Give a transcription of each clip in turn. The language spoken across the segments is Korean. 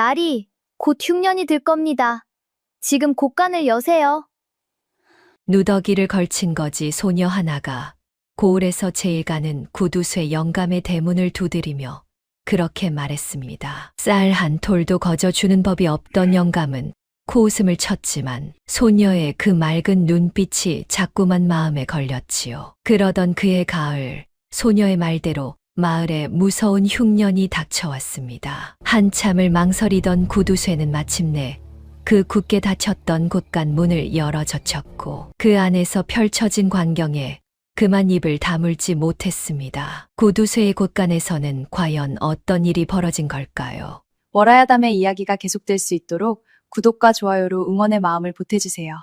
날이 곧 흉년이 들 겁니다. 지금 곳간을 여세요. 누더기를 걸친 거지 소녀 하나가 고을에서 제일 가는 구두쇠 영감의 대문을 두드리며 그렇게 말했습니다. 쌀 한 톨도 거저주는 법이 없던 영감은 코웃음을 쳤지만 소녀의 그 맑은 눈빛이 자꾸만 마음에 걸렸지요. 그러던 그의 가을, 소녀의 말대로 마을에 무서운 흉년이 닥쳐왔습니다. 한참을 망설이던 구두쇠는 마침내 그 굳게 닫혔던 곳간 문을 열어 젖혔고 그 안에서 펼쳐진 광경에 그만 입을 다물지 못했습니다. 구두쇠의 곳간에서는 과연 어떤 일이 벌어진 걸까요? 월화야담의 이야기가 계속될 수 있도록 구독과 좋아요로 응원의 마음을 보태주세요.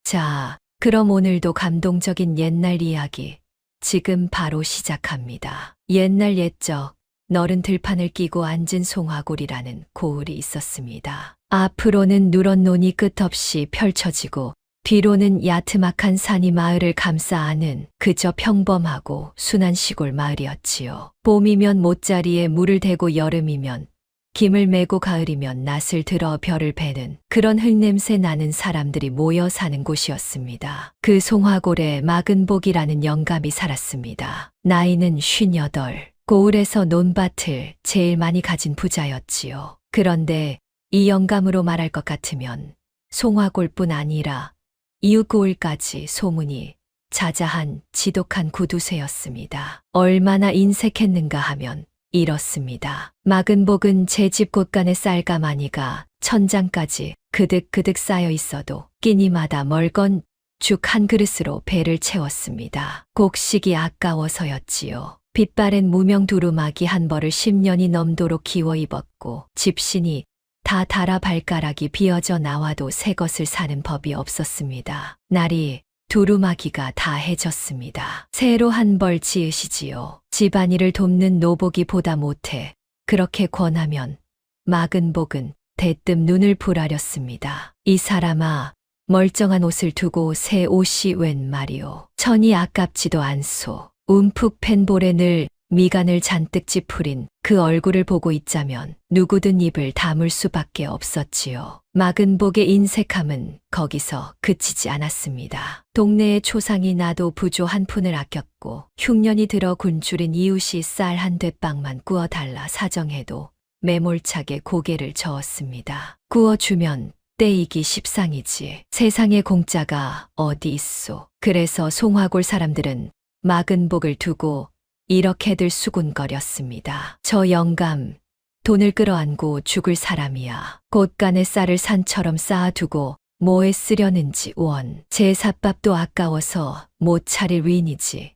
자, 그럼 오늘도 감동적인 옛날 이야기 지금 바로 시작합니다. 옛날 옛적 너른 들판을 끼고 앉은 송화골이라는 고을이 있었습니다. 앞으로는 누런 논이 끝없이 펼쳐지고 뒤로는 야트막한 산이 마을을 감싸 안은 그저 평범하고 순한 시골 마을이었지요. 봄이면 못자리에 물을 대고 여름이면 김을 메고 가을이면 낫을 들어 별을 베는 그런 흙냄새 나는 사람들이 모여 사는 곳이었습니다. 그 송화골에 마근복이라는 영감이 살았습니다. 나이는 58, 고을에서 논밭을 제일 많이 가진 부자였지요. 그런데 이 영감으로 말할 것 같으면 송화골뿐 아니라 이웃 고을까지 소문이 자자한 지독한 구두쇠였습니다. 얼마나 인색했는가 하면 이렇습니다. 마근복은 제 집 곳간의 쌀가마니가 천장까지 그득그득 쌓여 있어도 끼니마다 멀건 죽 한 그릇으로 배를 채웠습니다. 곡식이 아까워서였지요. 빛바랜 무명 두루마기 한 벌을 10년이 넘도록 기워 입었고 집신이 다 닳아 발가락이 비어져 나와도 새 것을 사는 법이 없었습니다. 날이 두루마기가 다 해졌습니다. 새로 한 벌 지으시지요. 집안일을 돕는 노복이 보다 못해 그렇게 권하면 마근복은 대뜸 눈을 부라렸습니다. 이 사람아, 멀쩡한 옷을 두고 새 옷이 웬 말이오. 천이 아깝지도 않소. 움푹 팬 볼에 늘 미간을 잔뜩 찌푸린 그 얼굴을 보고 있자면 누구든 입을 다물 수밖에 없었지요. 마근복의 인색함은 거기서 그치지 않았습니다. 동네의 초상이 나도 부조 한 푼을 아꼈고 흉년이 들어 굶주린 이웃이 쌀 한 대빵만 구워달라 사정해도 매몰차게 고개를 저었습니다. 구워주면 떼이기 십상이지 세상에 공짜가 어디 있소. 그래서 송화골 사람들은 마근복을 두고 이렇게들 수군거렸습니다. 저 영감, 돈을 끌어안고 죽을 사람이야. 곳간에 쌀을 산처럼 쌓아두고 뭐에 쓰려는지 원. 제 삿밥도 아까워서 못 차릴 위인이지.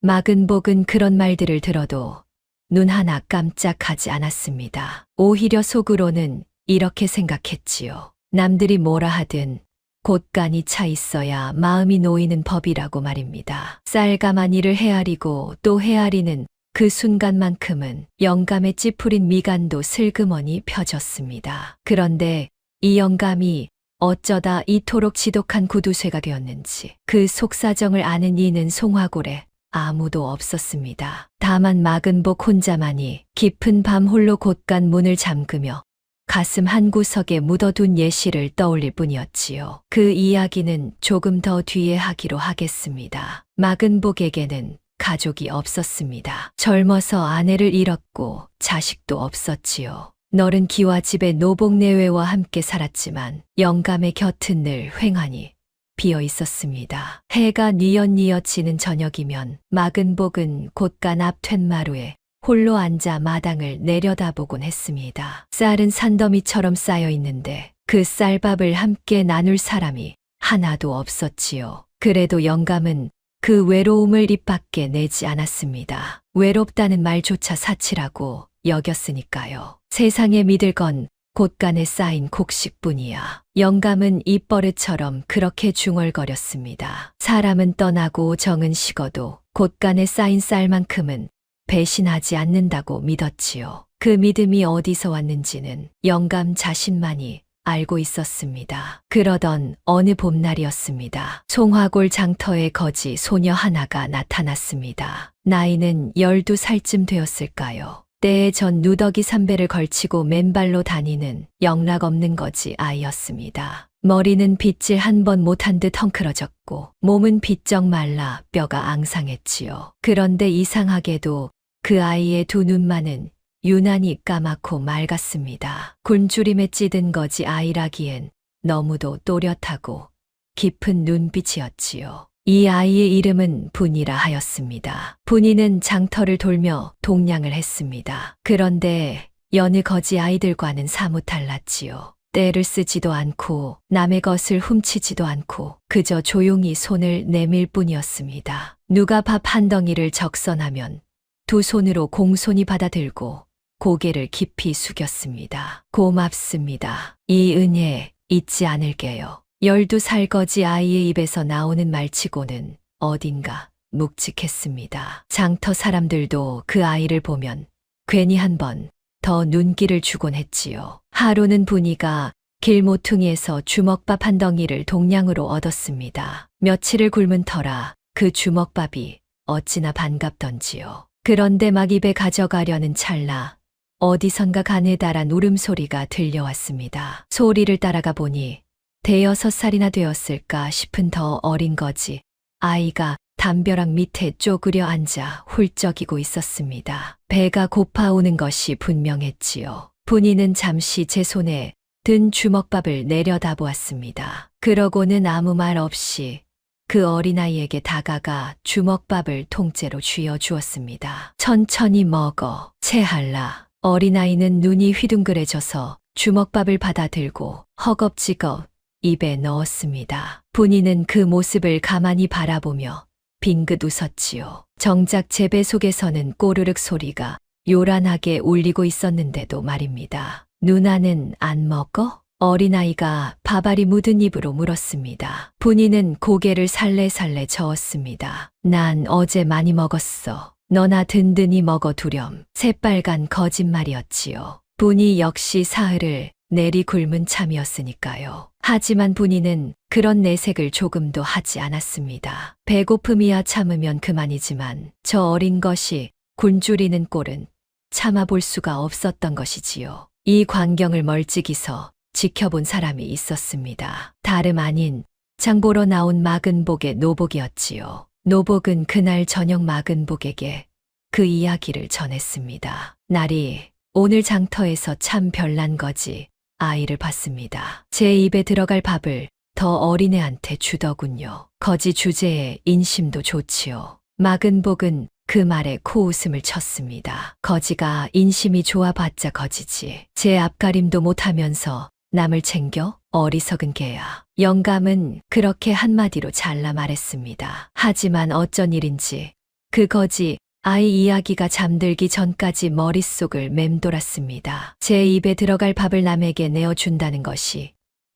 마근복은 그런 말들을 들어도 눈 하나 깜짝하지 않았습니다. 오히려 속으로는 이렇게 생각했지요. 남들이 뭐라 하든 곳간이 차 있어야 마음이 놓이는 법이라고 말입니다. 쌀가마니를 헤아리고 또 헤아리는 그 순간만큼은 영감의 찌푸린 미간도 슬그머니 펴졌습니다. 그런데 이 영감이 어쩌다 이토록 지독한 구두쇠가 되었는지 그 속사정을 아는 이는 송화골에 아무도 없었습니다. 다만 마근복 혼자만이 깊은 밤 홀로 곳간 문을 잠그며 가슴 한구석에 묻어둔 예시를 떠올릴 뿐이었지요. 그 이야기는 조금 더 뒤에 하기로 하겠습니다. 마근복에게는 가족이 없었습니다. 젊어서 아내를 잃었고 자식도 없었지요. 너른 기와 집의 노복내외와 함께 살았지만 영감의 곁은 늘 휑하니 비어 있었습니다. 해가 뉘엿뉘엿 지는 저녁이면 마근복은 곳간 앞 툇마루에 홀로 앉아 마당을 내려다보곤 했습니다. 쌀은 산더미처럼 쌓여 있는데 그 쌀밥을 함께 나눌 사람이 하나도 없었지요. 그래도 영감은 그 외로움을 입 밖에 내지 않았습니다. 외롭다는 말조차 사치라고 여겼으니까요. 세상에 믿을 건 곳간에 쌓인 곡식뿐이야. 영감은 입버릇처럼 그렇게 중얼거렸습니다. 사람은 떠나고 정은 식어도 곳간에 쌓인 쌀만큼은 배신하지 않는다고 믿었지요. 그 믿음이 어디서 왔는지는 영감 자신만이 알고 있었습니다. 그러던 어느 봄날이었습니다. 송화골 장터에 거지 소녀 하나가 나타났습니다. 나이는 12살쯤 되었을까요? 때에 전 누더기 삼배를 걸치고 맨발로 다니는 영락 없는 거지 아이였습니다. 머리는 빗질 한 번 못한 듯 헝클어졌고 몸은 비쩍 말라 뼈가 앙상했지요. 그런데 이상하게도 그 아이의 두 눈만은 유난히 까맣고 맑았습니다. 굶주림에 찌든 거지 아이라기엔 너무도 또렷하고 깊은 눈빛이었지요. 이 아이의 이름은 분이라 하였습니다. 분이는 장터를 돌며 동냥을 했습니다. 그런데 여느 거지 아이들과는 사뭇 달랐지요. 때를 쓰지도 않고 남의 것을 훔치지도 않고 그저 조용히 손을 내밀 뿐이었습니다. 누가 밥 한 덩이를 적선하면 두 손으로 공손히 받아들고 고개를 깊이 숙였습니다. 고맙습니다. 이 은혜 잊지 않을게요. 12살 거지 아이의 입에서 나오는 말치고는 어딘가 묵직했습니다. 장터 사람들도 그 아이를 보면 괜히 한번 더 눈길을 주곤 했지요. 하루는 분이가 길모퉁이에서 주먹밥 한 덩이를 동냥으로 얻었습니다. 며칠을 굶은 터라 그 주먹밥이 어찌나 반갑던지요. 그런데 막 입에 가져가려는 찰나 어디선가 가느다란 울음소리가 들려왔습니다. 소리를 따라가 보니 5살이나 되었을까 싶은 더 어린 거지 아이가 담벼락 밑에 쪼그려 앉아 훌쩍이고 있었습니다. 배가 고파오는 것이 분명했지요. 분이는 잠시 제 손에 든 주먹밥을 내려다보았습니다. 그러고는 아무 말 없이 그 어린아이에게 다가가 주먹밥을 통째로 쥐어 주었습니다. 천천히 먹어, 채할라. 어린아이는 눈이 휘둥그레져서 주먹밥을 받아들고 허겁지겁 입에 넣었습니다. 분이는 그 모습을 가만히 바라보며 빙긋 웃었지요. 정작 제 배 속에서는 꼬르륵 소리가 요란하게 울리고 있었는데도 말입니다. 누나는 안 먹어? 어린아이가 밥알이 묻은 입으로 물었습니다. 분이는 고개를 살래살래 저었습니다. 난 어제 많이 먹었어. 너나 든든히 먹어두렴. 새빨간 거짓말이었지요. 분이 역시 사흘을 내리 굶은 참이었으니까요. 하지만 분이는 그런 내색을 조금도 하지 않았습니다. 배고픔이야 참으면 그만이지만 저 어린 것이 굶주리는 꼴은 참아볼 수가 없었던 것이지요. 이 광경을 멀찍이서 지켜본 사람이 있었습니다. 다름 아닌 장보러 나온 마근복의 노복이었지요. 노복은 그날 저녁 마근복에게 그 이야기를 전했습니다. 날이 오늘 장터에서 참 별난 거지 아이를 봤습니다. 제 입에 들어갈 밥을 더 어린애한테 주더군요. 거지 주제에 인심도 좋지요. 마근복은 그 말에 코웃음을 쳤습니다. 거지가 인심이 좋아봤자 거지지. 제 앞가림도 못하면서 남을 챙겨? 어리석은 개야. 영감은 그렇게 한마디로 잘라 말했습니다. 하지만 어쩐 일인지 그 거지 아이 이야기가 잠들기 전까지 머릿속을 맴돌았습니다. 제 입에 들어갈 밥을 남에게 내어준다는 것이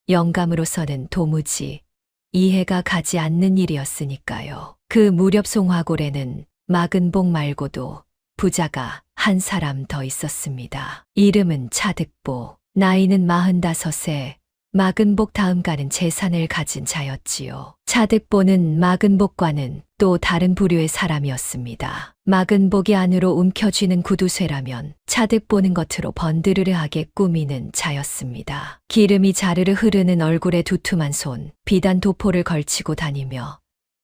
영감으로서는 도무지 이해가 가지 않는 일이었으니까요. 그 무렵 송화골에는 마근복 말고도 부자가 한 사람 더 있었습니다. 이름은 차득보, 나이는 45세, 마근복 다음 가는 재산을 가진 자였지요. 차득보는 마근복과는 또 다른 부류의 사람이었습니다. 마근복이 안으로 움켜쥐는 구두쇠라면 차득보는 겉으로 번드르르하게 꾸미는 자였습니다. 기름이 자르르 흐르는 얼굴에 두툼한 손, 비단 도포를 걸치고 다니며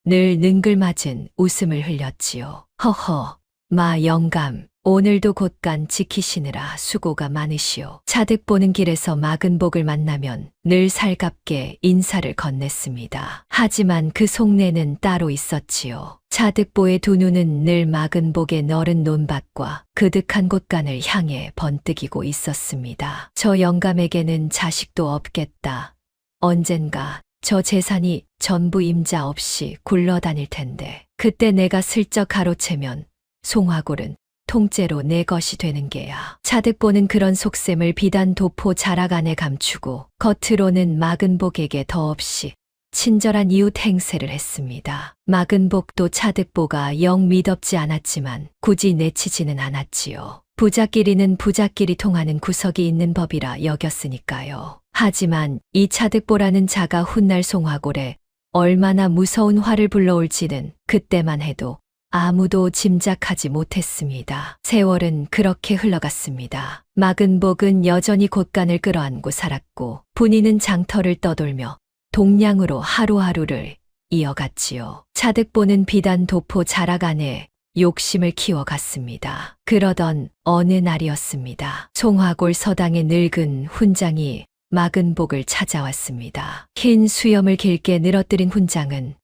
늘 능글맞은 웃음을 흘렸지요. 허허, 마 영감, 오늘도 곳간 지키시느라 수고가 많으시오. 차득 보는 길에서 마근복을 만나면 늘 살갑게 인사를 건넸습니다. 하지만 그 속내는 따로 있었지요. 차득보의 두 눈은 늘 마근복의 너른 논밭과 그득한 곳간을 향해 번뜩이고 있었습니다. 저 영감에게는 자식도 없겠다. 언젠가 저 재산이 전부 임자 없이 굴러다닐 텐데 그때 내가 슬쩍 가로채면 송화골은 통째로 내 것이 되는 게야. 차득보는 그런 속셈을 비단 도포 자락 안에 감추고 겉으로는 마근복에게 더없이 친절한 이웃 행세를 했습니다. 마근복도 차득보가 영 미덥지 않았지만 굳이 내치지는 않았지요. 부자끼리는 부자끼리 통하는 구석이 있는 법이라 여겼으니까요. 하지만 이 차득보라는 자가 훗날 송화골에 얼마나 무서운 화를 불러올지는 그때만 해도 아무도 짐작하지 못했습니다. 세월은 그렇게 흘러갔습니다. 마근복은 여전히 곶간을 끌어안고 살았고 분이는 장터를 떠돌며 동량으로 하루하루를 이어갔지요. 차득보는 비단 도포 자락 안에 욕심을 키워갔습니다. 그러던 어느 날이었습니다. 송화골 서당의 늙은 훈장이 마근복을 찾아왔습니다. 흰 수염을 길게 늘어뜨린 훈장은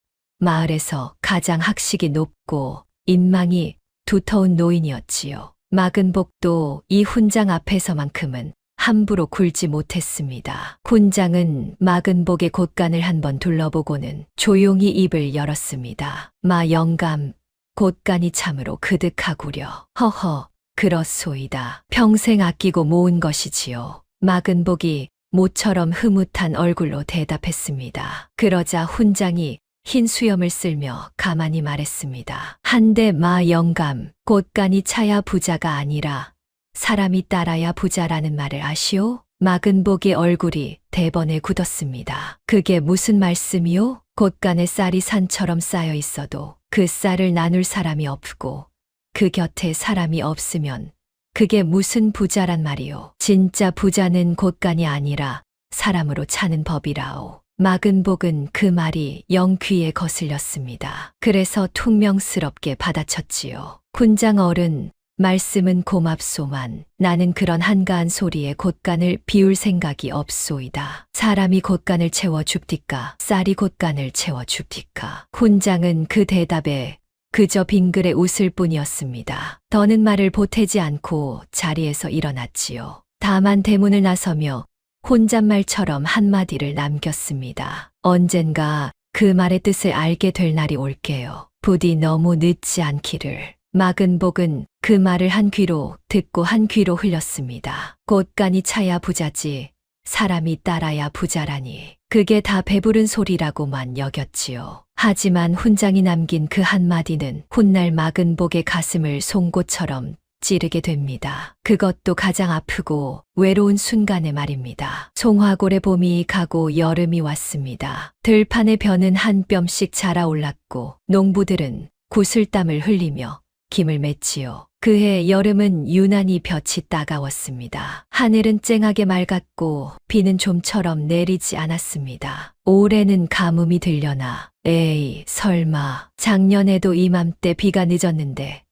마을에서 가장 학식이 높고 인망이 두터운 노인이었지요. 마근복도 이 훈장 앞에서만큼은 함부로 굴지 못했습니다. 훈장은 마근복의 곶간을 한번 둘러보고는 조용히 입을 열었습니다. 마 영감, 곶간이 참으로 그득하구려. 허허, 그렇소이다. 평생 아끼고 모은 것이지요. 마근복이 모처럼 흐뭇한 얼굴로 대답했습니다. 그러자 훈장이 흰 수염을 쓸며 가만히 말했습니다. 한데 마 영감, 곶간이 차야 부자가 아니라 사람이 따라야 부자라는 말을 아시오? 마근복의 얼굴이 대번에 굳었습니다. 그게 무슨 말씀이오? 곶간에 쌀이 산처럼 쌓여 있어도 그 쌀을 나눌 사람이 없고 그 곁에 사람이 없으면 그게 무슨 부자란 말이오? 진짜 부자는 곶간이 아니라 사람으로 차는 법이라오. 마근복은 그 말이 영 귀에 거슬렸습니다. 그래서 퉁명스럽게 받아쳤지요. 훈장 어른, 말씀은 고맙소만 나는 그런 한가한 소리에 곶간을 비울 생각이 없소이다. 사람이 곶간을 채워 줍디까 쌀이 곶간을 채워 줍디까. 훈장은 그 대답에 그저 빙그레 웃을 뿐이었습니다. 더는 말을 보태지 않고 자리에서 일어났지요. 다만 대문을 나서며 혼잣말처럼 한마디를 남겼습니다. 언젠가 그 말의 뜻을 알게 될 날이 올게요. 부디 너무 늦지 않기를. 마근복은 그 말을 한 귀로 듣고 한 귀로 흘렸습니다. 곶간이 차야 부자지 사람이 따라야 부자라니 그게 다 배부른 소리라고만 여겼지요. 하지만 훈장이 남긴 그 한마디는 훗날 마근복의 가슴을 송곳처럼 찌르게 됩니다. 그것도 가장 아프고 외로운 순간의 말입니다. 송화골의 봄이 가고 여름이 왔습니다. 들판의 벼는 한 뼘씩 자라올랐고 농부들은 구슬땀을 흘리며 김을 맸지요. 그해 여름은 유난히 볕이 따가웠습니다. 하늘은 쨍하게 맑았고 비는 좀처럼 내리지 않았습니다. 올해는 가뭄이 들려나 에이 설마 작년에도 이맘때 비가 늦었는데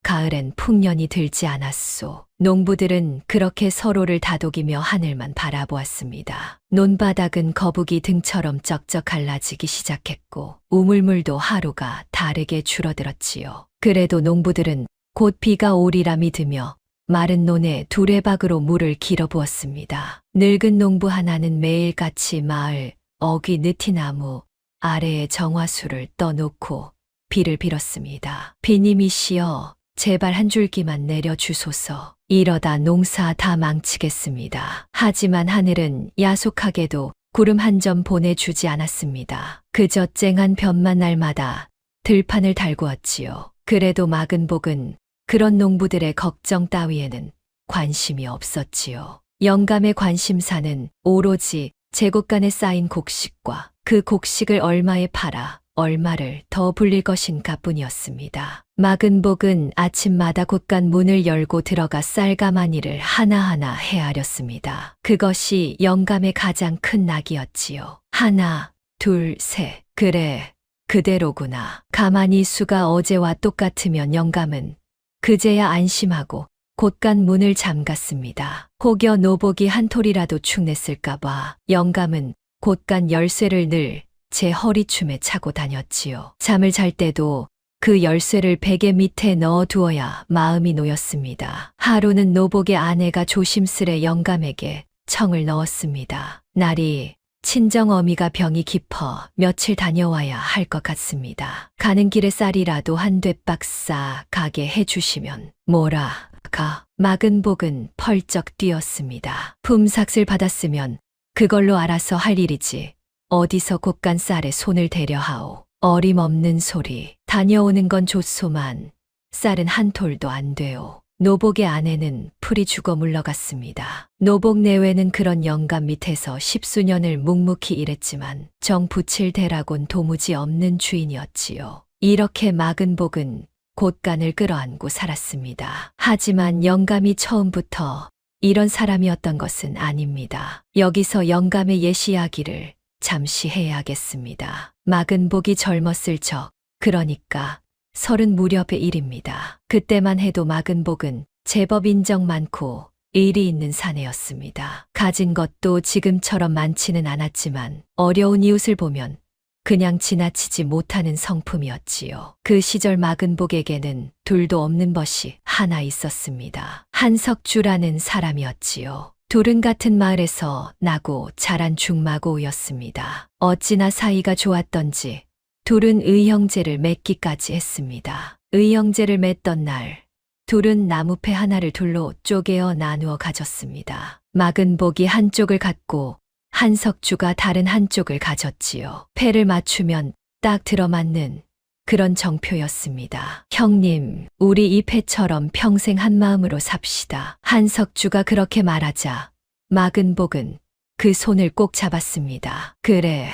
가을엔 풍년이 들지 않았소. 농부들은 그렇게 서로를 다독이며 하늘만 바라보았습니다. 논바닥은 거북이 등처럼 쩍쩍 갈라지기 시작했고 우물물도 하루가 다르게 줄어들었지요. 그래도 농부들은 곧 비가 오리라 믿으며 마른 논에 두레박으로 물을 길어부었습니다. 늙은 농부 하나는 매일같이 마을 어귀 느티나무 아래에 정화수를 떠놓고 비를 빌었습니다. 비님이시여 제발 한 줄기만 내려주소서. 이러다 농사 다 망치겠습니다. 하지만 하늘은 야속하게도 구름 한 점 보내주지 않았습니다. 그저 쨍한 볕만 날마다 들판을 달구었지요. 그래도 마근복은 그런 농부들의 걱정 따위에는 관심이 없었지요. 영감의 관심사는 오로지 제곶간에 쌓인 곡식과 그 곡식을 얼마에 팔아 얼마를 더 불릴 것인가 뿐이었습니다. 마근복은 아침마다 곶간 문을 열고 들어가 쌀가마니를 하나하나 헤아렸습니다. 그것이 영감의 가장 큰 낙이었지요. 하나, 둘, 셋. 그래, 그대로구나. 가마니 수가 어제와 똑같으면 영감은 그제야 안심하고 곶간 문을 잠갔습니다. 혹여 노복이 한 톨이라도 축냈을까봐 영감은 곶간 열쇠를 늘 제 허리춤에 차고 다녔지요. 잠을 잘 때도 그 열쇠를 베개 밑에 넣어두어야 마음이 놓였습니다. 하루는 노복의 아내가 조심스레 영감에게 청을 넣었습니다. 날이 친정어미가 병이 깊어 며칠 다녀와야 할 것 같습니다. 가는 길에 쌀이라도 한 뎃박 싸 가게 해주시면 뭐라가. 마근복은 펄쩍 뛰었습니다. 품삯을 받았으면 그걸로 알아서 할 일이지 어디서 곶간 쌀에 손을 대려 하오. 어림없는 소리. 다녀오는 건 좋소만 쌀은 한 톨도 안 돼요. 노복의 아내는 풀이 죽어 물러갔습니다. 노복 내외는 그런 영감 밑에서 십수년을 묵묵히 일했지만 정 붙일 대라곤 도무지 없는 주인이었지요. 이렇게 마근복은 곳간을 끌어안고 살았습니다. 하지만 영감이 처음부터 이런 사람이었던 것은 아닙니다. 여기서 영감의 옛 이야기를 잠시 해야겠습니다. 마근복이 젊었을 적, 그러니까 30 무렵의 일입니다. 그때만 해도 마근복은 제법 인정 많고 일이 있는 사내였습니다. 가진 것도 지금처럼 많지는 않았지만 어려운 이웃을 보면 그냥 지나치지 못하는 성품이었지요. 그 시절 마근복에게는 둘도 없는 벗이 하나 있었습니다. 한석주라는 사람이었지요. 둘은 같은 마을에서 나고 자란 중마고우였습니다. 어찌나 사이가 좋았던지 둘은 의형제를 맺기까지 했습니다. 의형제를 맺던 날 둘은 나무패 하나를 둘로 쪼개어 나누어 가졌습니다. 마근복이 한쪽을 갖고 한석주가 다른 한쪽을 가졌지요. 패를 맞추면 딱 들어맞는 그런 정표였습니다. 형님, 우리 이 패처럼 평생 한 마음으로 삽시다. 한석주가 그렇게 말하자 마근복은 그 손을 꼭 잡았습니다. 그래.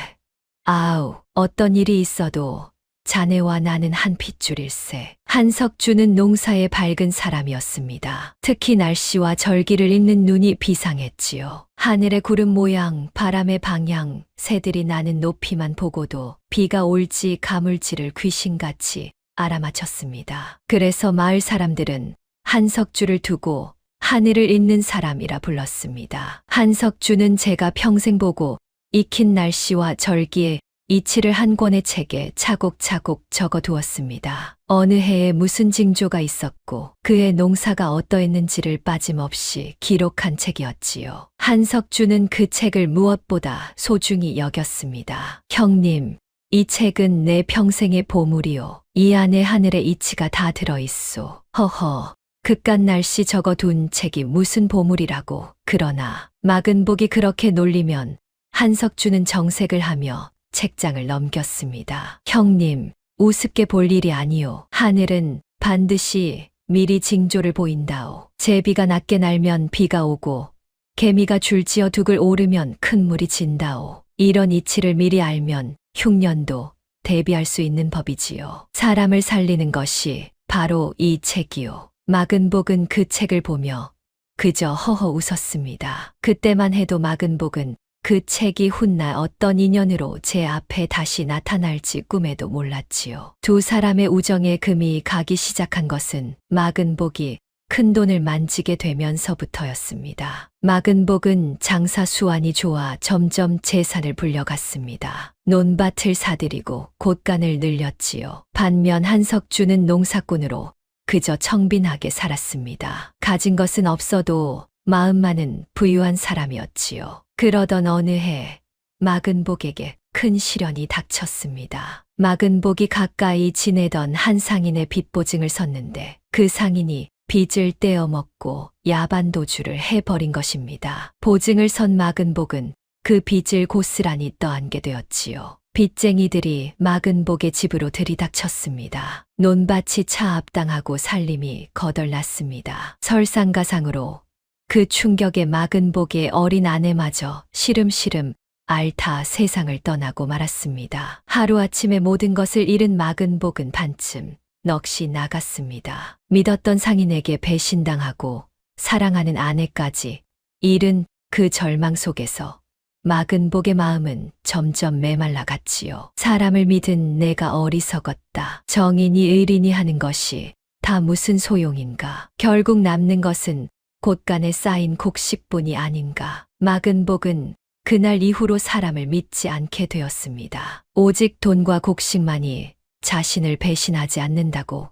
아우, 어떤 일이 있어도 자네와 나는 한 핏줄일세. 한석주는 농사에 밝은 사람이었습니다. 특히 날씨와 절기를 읽는 눈이 비상했지요. 하늘의 구름 모양, 바람의 방향, 새들이 나는 높이만 보고도 비가 올지 가물지를 귀신같이 알아맞혔습니다. 그래서 마을 사람들은 한석주를 두고 하늘을 잇는 사람이라 불렀습니다. 한석주는 제가 평생 보고 익힌 날씨와 절기에 이치를 한 권의 책에 차곡차곡 적어두었습니다. 어느 해에 무슨 징조가 있었고 그해 농사가 어떠했는지를 빠짐없이 기록한 책이었지요. 한석주는 그 책을 무엇보다 소중히 여겼습니다. 형님, 이 책은 내 평생의 보물이요. 이 안에 하늘의 이치가 다 들어있소. 허허, 그깟 날씨 적어둔 책이 무슨 보물이라고. 그러나 마근복이 그렇게 놀리면 한석주는 정색을 하며 책장을 넘겼습니다. 형님, 우습게 볼 일이 아니오. 하늘은 반드시 미리 징조를 보인다오. 제비가 낮게 날면 비가 오고 개미가 줄지어 둑을 오르면 큰 물이 진다오. 이런 이치를 미리 알면 흉년도 대비할 수 있는 법이지요. 사람을 살리는 것이 바로 이 책이오. 마근복은 그 책을 보며 그저 허허 웃었습니다. 그때만 해도 마근복은 그 책이 훗날 어떤 인연으로 제 앞에 다시 나타날지 꿈에도 몰랐지요. 두 사람의 우정에 금이 가기 시작한 것은 마근복이 큰돈을 만지게 되면서부터였습니다. 마근복은 장사 수완이 좋아 점점 재산을 불려갔습니다. 논밭을 사들이고 곳간을 늘렸지요. 반면 한석주는 농사꾼으로 그저 청빈하게 살았습니다. 가진 것은 없어도 마음만은 부유한 사람이었지요. 그러던 어느 해 마근복에게 큰 시련이 닥쳤습니다. 마근복이 가까이 지내던 한 상인의 빚보증을 섰는데 그 상인이 빚을 떼어먹고 야반도주를 해버린 것입니다. 보증을 선 마근복은 그 빚을 고스란히 떠안게 되었지요. 빚쟁이들이 마근복의 집으로 들이닥쳤습니다. 논밭이 차압당하고 살림이 거덜났습니다. 설상가상으로 그 충격에 마근복의 어린 아내마저 시름시름 앓다 세상을 떠나고 말았습니다. 하루아침에 모든 것을 잃은 마근복은 반쯤 넋이 나갔습니다. 믿었던 상인에게 배신당하고 사랑하는 아내까지 잃은 그 절망 속에서 마근복의 마음은 점점 메말라갔지요. 사람을 믿은 내가 어리석었다. 정인이 의린이 하는 것이 다 무슨 소용인가. 결국 남는 것은 곳간에 쌓인 곡식뿐이 아닌가. 마근복은 그날 이후로 사람을 믿지 않게 되었습니다. 오직 돈과 곡식만이 자신을 배신하지 않는다고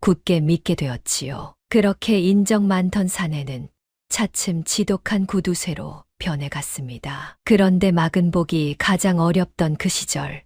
굳게 믿게 되었지요. 그렇게 인정 많던 사내는 차츰 지독한 구두쇠로 변해갔습니다. 그런데 마근복이 가장 어렵던 그 시절,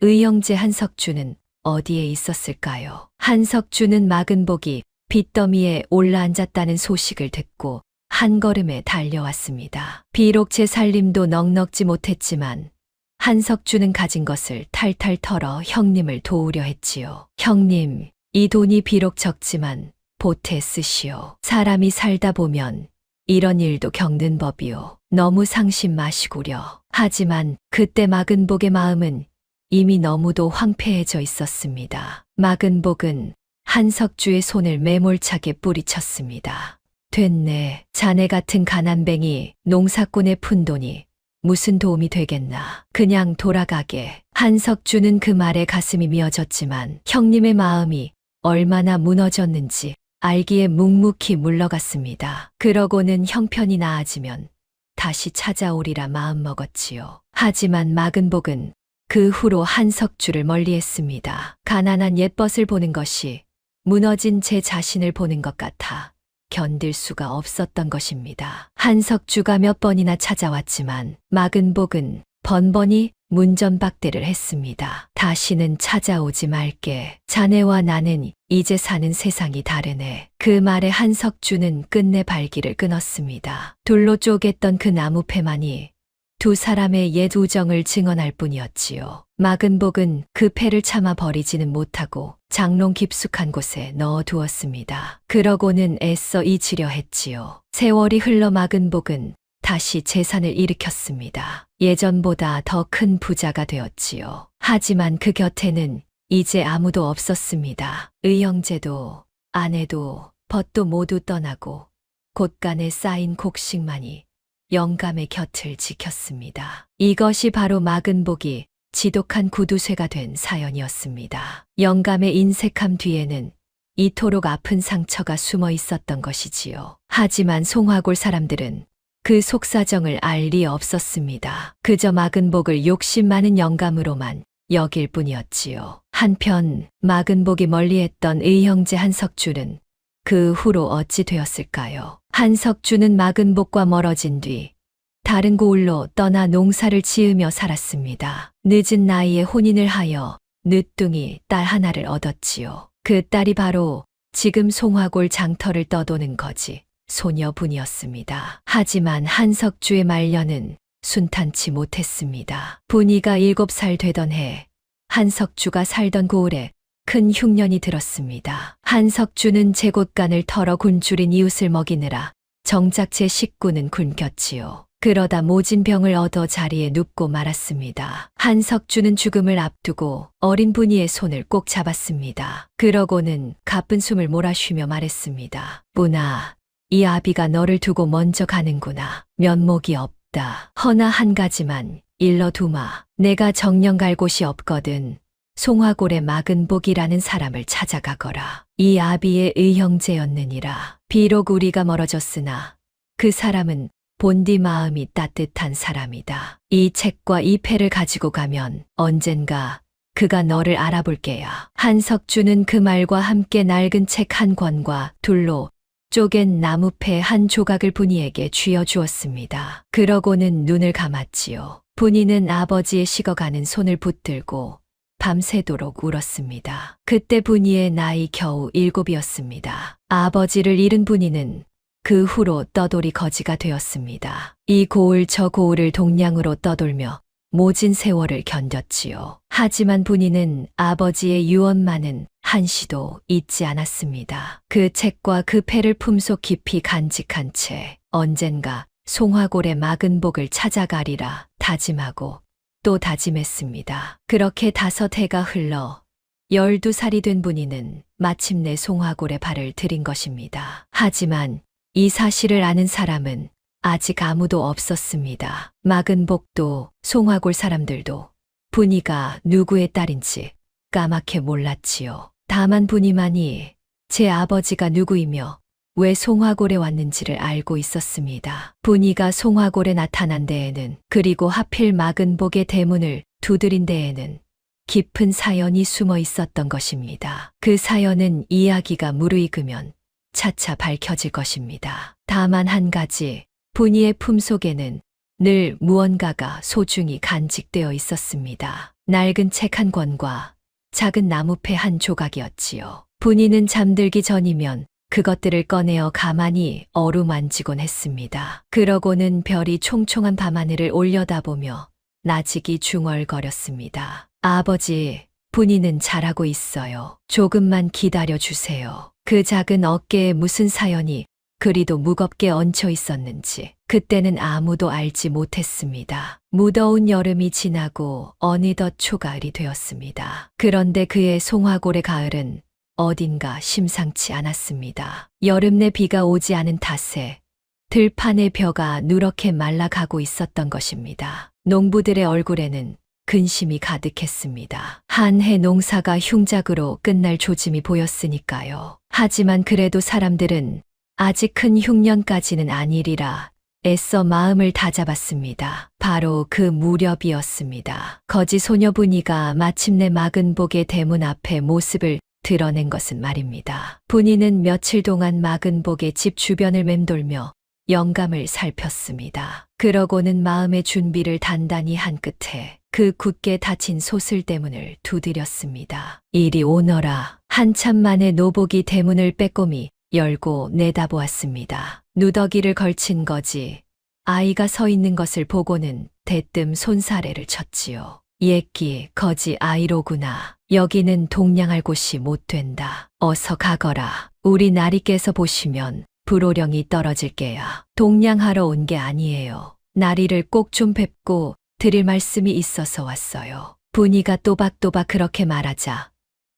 의형제 한석주는 어디에 있었을까요? 한석주는 마근복이 빚더미에 올라앉았다는 소식을 듣고 한 걸음에 달려왔습니다. 비록 제 살림도 넉넉지 못했지만 한석주는 가진 것을 탈탈 털어 형님을 도우려 했지요. 형님, 이 돈이 비록 적지만 보태 쓰시오. 사람이 살다 보면 이런 일도 겪는 법이오. 너무 상심 마시구려. 하지만 그때 마근복의 마음은 이미 너무도 황폐해져 있었습니다. 마근복은 한석주의 손을 매몰차게 뿌리쳤습니다. 됐네. 자네 같은 가난뱅이 농사꾼의 푼돈이 무슨 도움이 되겠나. 그냥 돌아가게. 한석주는 그 말에 가슴이 미어졌지만 형님의 마음이 얼마나 무너졌는지 알기에 묵묵히 물러갔습니다. 그러고는 형편이 나아지면 다시 찾아오리라 마음먹었지요. 하지만 마근복은 그 후로 한석주를 멀리했습니다. 가난한 옛벗을 보는 것이 무너진 제 자신을 보는 것 같아 견딜 수가 없었던 것입니다. 한석주가 몇 번이나 찾아왔지만 마근복은 번번이 문전박대를 했습니다. 다시는 찾아오지 말게. 자네와 나는 이제 사는 세상이 다르네. 그 말에 한석주는 끝내 발길을 끊었습니다. 돌로 쪼갰던 그 나무패만이 두 사람의 옛 우정을 증언할 뿐이었지요. 마근복은 그 패를 참아 버리지는 못하고 장롱 깊숙한 곳에 넣어두었습니다. 그러고는 애써 잊으려 했지요. 세월이 흘러 마근복은 다시 재산을 일으켰습니다. 예전보다 더 큰 부자가 되었지요. 하지만 그 곁에는 이제 아무도 없었습니다. 의형제도 아내도 벗도 모두 떠나고 곳간에 쌓인 곡식만이 영감의 곁을 지켰습니다. 이것이 바로 마근복이 지독한 구두쇠가 된 사연이었습니다. 영감의 인색함 뒤에는 이토록 아픈 상처가 숨어 있었던 것이지요. 하지만 송화골 사람들은 그 속사정을 알 리 없었습니다. 그저 마근복을 욕심 많은 영감으로만 여길 뿐이었지요. 한편 마근복이 멀리했던 의형제 한석주는 그 후로 어찌 되었을까요? 한석주는 마근복과 멀어진 뒤 다른 고을로 떠나 농사를 지으며 살았습니다. 늦은 나이에 혼인을 하여 늦둥이 딸 하나를 얻었지요. 그 딸이 바로 지금 송화골 장터를 떠도는 거지 소녀분이었습니다. 하지만 한석주의 말년은 순탄치 못했습니다. 분이가 7살 되던 해 한석주가 살던 고을에 큰 흉년이 들었습니다. 한석주는 제곶간을 털어 굶주린 이웃을 먹이느라 정작 제 식구는 굶겼지요. 그러다 모진 병을 얻어 자리에 눕고 말았습니다. 한석주는 죽음을 앞두고 어린 분이의 손을 꼭 잡았습니다. 그러고는 가쁜 숨을 몰아쉬며 말했습니다. 분아, 이 아비가 너를 두고 먼저 가는구나. 면목이 없다. 허나 한 가지만 일러두마. 내가 정령 갈 곳이 없거든. 송화골의 마근복이라는 사람을 찾아가거라. 이 아비의 의형제였느니라. 비록 우리가 멀어졌으나 그 사람은 본디 마음이 따뜻한 사람이다. 이 책과 이 패를 가지고 가면 언젠가 그가 너를 알아볼 게야. 한석주는 그 말과 함께 낡은 책 한 권과 둘로 쪼갠 나무패 한 조각을 분이에게 쥐어주었습니다. 그러고는 눈을 감았지요. 분이는 아버지의 식어가는 손을 붙들고 밤새도록 울었습니다. 그때 분이의 나이 겨우 7이었습니다. 아버지를 잃은 분이는 그 후로 떠돌이 거지가 되었습니다. 이 고을 저 고을을 동량으로 떠돌며 모진 세월을 견뎠지요. 하지만 분이는 아버지의 유언만은 한시도 잊지 않았습니다. 그 책과 그 패를 품속 깊이 간직한 채 언젠가 송화골의 마근복을 찾아가리라 다짐하고 또 다짐했습니다. 그렇게 5해가 흘러 12살이 된 분이는 마침내 송화골에 발을 들인 것입니다. 하지만 이 사실을 아는 사람은 아직 아무도 없었습니다. 마근복도 송화골 사람들도 분이가 누구의 딸인지 까맣게 몰랐지요. 다만 분이만이 제 아버지가 누구이며 왜 송화골에 왔는지를 알고 있었습니다. 분이가 송화골에 나타난 데에는 그리고 하필 마근복의 대문을 두드린 데에는 깊은 사연이 숨어 있었던 것입니다. 그 사연은 이야기가 무르익으면 차차 밝혀질 것입니다. 다만 한 가지, 분이의 품속에는 늘 무언가가 소중히 간직되어 있었습니다. 낡은 책 한 권과 작은 나무패 한 조각이었지요. 분이는 잠들기 전이면 그것들을 꺼내어 가만히 어루만지곤 했습니다. 그러고는 별이 총총한 밤하늘을 올려다보며 나직이 중얼거렸습니다. 아버지, 분이는 잘하고 있어요. 조금만 기다려 주세요. 그 작은 어깨에 무슨 사연이 그리도 무겁게 얹혀 있었는지 그때는 아무도 알지 못했습니다. 무더운 여름이 지나고 어느덧 초가을이 되었습니다. 그런데 그의 송화골의 가을은 어딘가 심상치 않았습니다. 여름 내 비가 오지 않은 탓에 들판의 벼가 누렇게 말라가고 있었던 것입니다. 농부들의 얼굴에는 근심이 가득했습니다. 한 해 농사가 흉작으로 끝날 조짐이 보였으니까요. 하지만 그래도 사람들은 아직 큰 흉년까지는 아니리라 애써 마음을 다잡았습니다. 바로 그 무렵이었습니다. 거지 소녀 분이가 마침내 마근복의 대문 앞에 모습을 드러낸 것은 말입니다. 분이는 며칠 동안 마근복의 집 주변을 맴돌며 영감을 살폈습니다. 그러고는 마음의 준비를 단단히 한 끝에 그 굳게 닫힌 소슬 대문을 두드렸습니다. 이리 오너라. 한참 만에 노복이 대문을 빼꼼히 열고 내다보았습니다. 누더기를 걸친 거지 아이가 서 있는 것을 보고는 대뜸 손사래를 쳤지요. 예끼 거지 아이로구나. 여기는 동냥할 곳이 못 된다. 어서 가거라. 우리 나리께서 보시면 불호령이 떨어질게야. 동냥하러 온 게 아니에요. 나리를 꼭 좀 뵙고 드릴 말씀이 있어서 왔어요. 분이가 또박또박 그렇게 말하자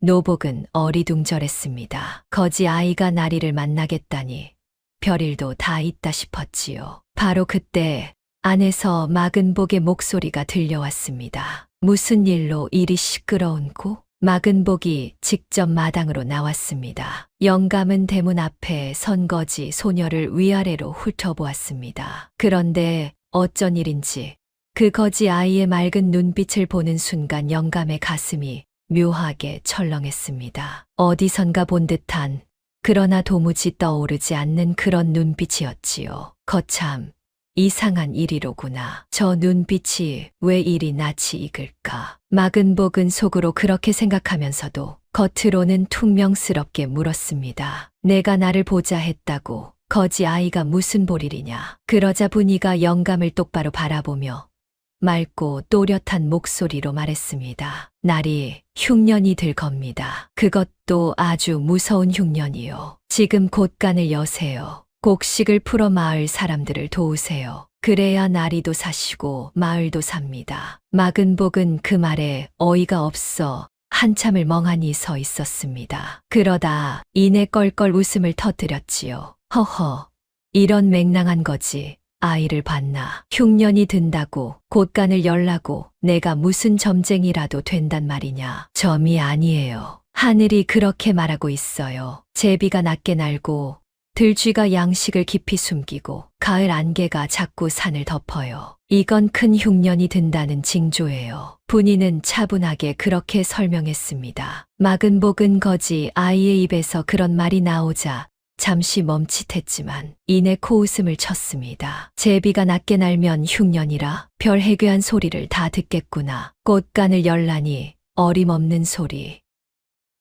노복은 어리둥절했습니다. 거지 아이가 나리를 만나겠다니 별일도 다 있다 싶었지요. 바로 그때 안에서 마근복의 목소리가 들려왔습니다. 무슨 일로 이리 시끄러운고? 마근복이 직접 마당으로 나왔습니다. 영감은 대문 앞에 선 거지 소녀를 위아래로 훑어보았습니다. 그런데 어쩐 일인지 그 거지 아이의 맑은 눈빛을 보는 순간 영감의 가슴이 묘하게 철렁했습니다. 어디선가 본 듯한 그러나 도무지 떠오르지 않는 그런 눈빛이었지요. 거참 이상한 일이로구나. 저 눈빛이 왜 이리 낯이 익을까? 마근복은 속으로 그렇게 생각하면서도 겉으로는 퉁명스럽게 물었습니다. 내가 나를 보자 했다고 거지 아이가 무슨 볼일이냐? 그러자 분이가 영감을 똑바로 바라보며 맑고 또렷한 목소리로 말했습니다. 날이 흉년이 들 겁니다. 그것도 아주 무서운 흉년이요. 지금 곳간을 여세요. 곡식을 풀어 마을 사람들을 도우세요. 그래야 나리도 사시고 마을도 삽니다. 마근복은 그 말에 어이가 없어 한참을 멍하니 서 있었습니다. 그러다 이내 껄껄 웃음을 터뜨렸지요. 허허, 이런 맹랑한 거지. 아이를 봤나. 흉년이 든다고 곳간을 열라고 내가 무슨 점쟁이라도 된단 말이냐. 점이 아니에요. 하늘이 그렇게 말하고 있어요. 제비가 낮게 날고 들쥐가 양식을 깊이 숨기고 가을 안개가 자꾸 산을 덮어요. 이건 큰 흉년이 든다는 징조예요. 분이는 차분하게 그렇게 설명했습니다. 마근복은 거지 아이의 입에서 그런 말이 나오자 잠시 멈칫했지만 이내 코웃음을 쳤습니다. 제비가 낮게 날면 흉년이라 별 해괴한 소리를 다 듣겠구나. 꽃간을 열라니 어림없는 소리.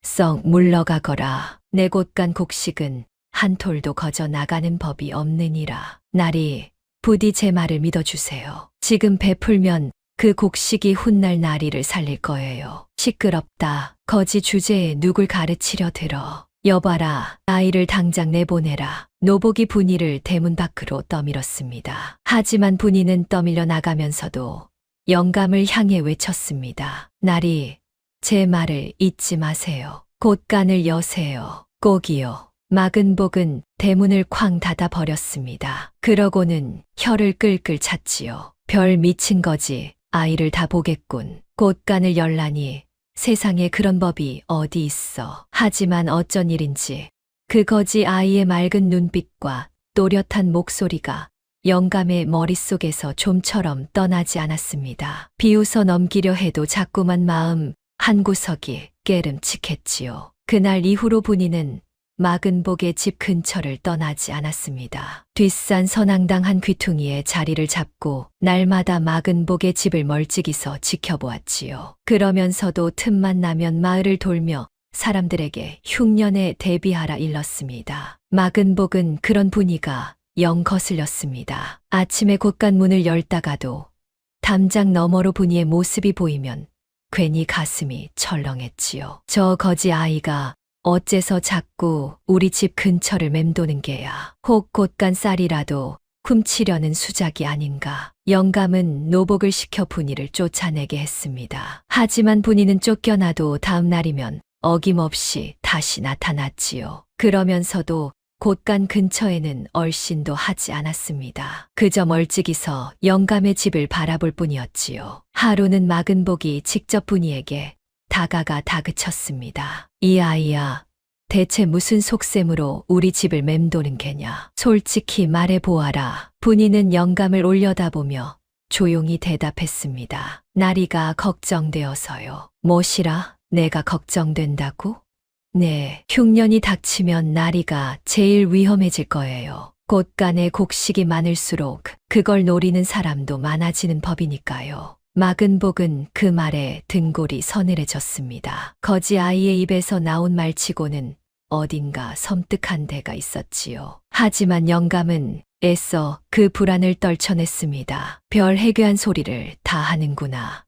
썩 물러가거라. 내 곳간 곡식은 한 톨도 거저 나가는 법이 없느니라. 나리, 부디 제 말을 믿어주세요. 지금 베풀면 그 곡식이 훗날 나리를 살릴 거예요. 시끄럽다. 거지 주제에 누굴 가르치려 들어. 여봐라, 아이를 당장 내보내라. 노복이 분이를 대문 밖으로 떠밀었습니다. 하지만 분이는 떠밀려 나가면서도 영감을 향해 외쳤습니다. 나리, 제 말을 잊지 마세요. 곳간을 여세요. 꼭이요. 마근복은 대문을 쾅 닫아 버렸습니다. 그러고는 혀를 끌끌 찼지요. 별 미친 거지. 아이를 다 보겠군. 곳간을 열라니 세상에 그런 법이 어디 있어. 하지만 어쩐 일인지 그 거지 아이의 맑은 눈빛과 또렷한 목소리가 영감의 머릿속에서 좀처럼 떠나지 않았습니다. 비웃어 넘기려 해도 자꾸만 마음 한구석이 깨름칙했지요. 그날 이후로 분이는 마근복의 집 근처를 떠나지 않았습니다. 뒷산 선앙당 한 귀퉁이에 자리를 잡고 날마다 마근복의 집을 멀찍이서 지켜보았지요. 그러면서도 틈만 나면 마을을 돌며 사람들에게 흉년에 대비하라 일렀습니다. 마근복은 그런 분위가 영 거슬렸습니다. 아침에 곳간 문을 열다가도 담장 너머로 분이의 모습이 보이면 괜히 가슴이 철렁했지요. 저 거지 아이가 어째서 자꾸 우리 집 근처를 맴도는 게야. 혹 곳간 쌀이라도 훔치려는 수작이 아닌가. 영감은 노복을 시켜 분이를 쫓아내게 했습니다. 하지만 분이는 쫓겨나도 다음 날이면 어김없이 다시 나타났지요. 그러면서도 곳간 근처에는 얼씬도 하지 않았습니다. 그저 멀찍이서 영감의 집을 바라볼 뿐이었지요. 하루는 마근복이 직접 분이에게 다가가 다그쳤습니다. 이 아이야, 대체 무슨 속셈으로 우리 집을 맴도는 게냐? 솔직히 말해보아라. 분이는 영감을 올려다보며 조용히 대답했습니다. 나리가 걱정되어서요. 무엇이라? 내가 걱정된다고? 네, 흉년이 닥치면 나리가 제일 위험해질 거예요. 곳간에 곡식이 많을수록 그걸 노리는 사람도 많아지는 법이니까요. 마근복은 그 말에 등골이 서늘해졌습니다. 거지 아이의 입에서 나온 말치고는 어딘가 섬뜩한 데가 있었지요. 하지만 영감은 애써 그 불안을 떨쳐냈습니다. 별 해괴한 소리를 다 하는구나.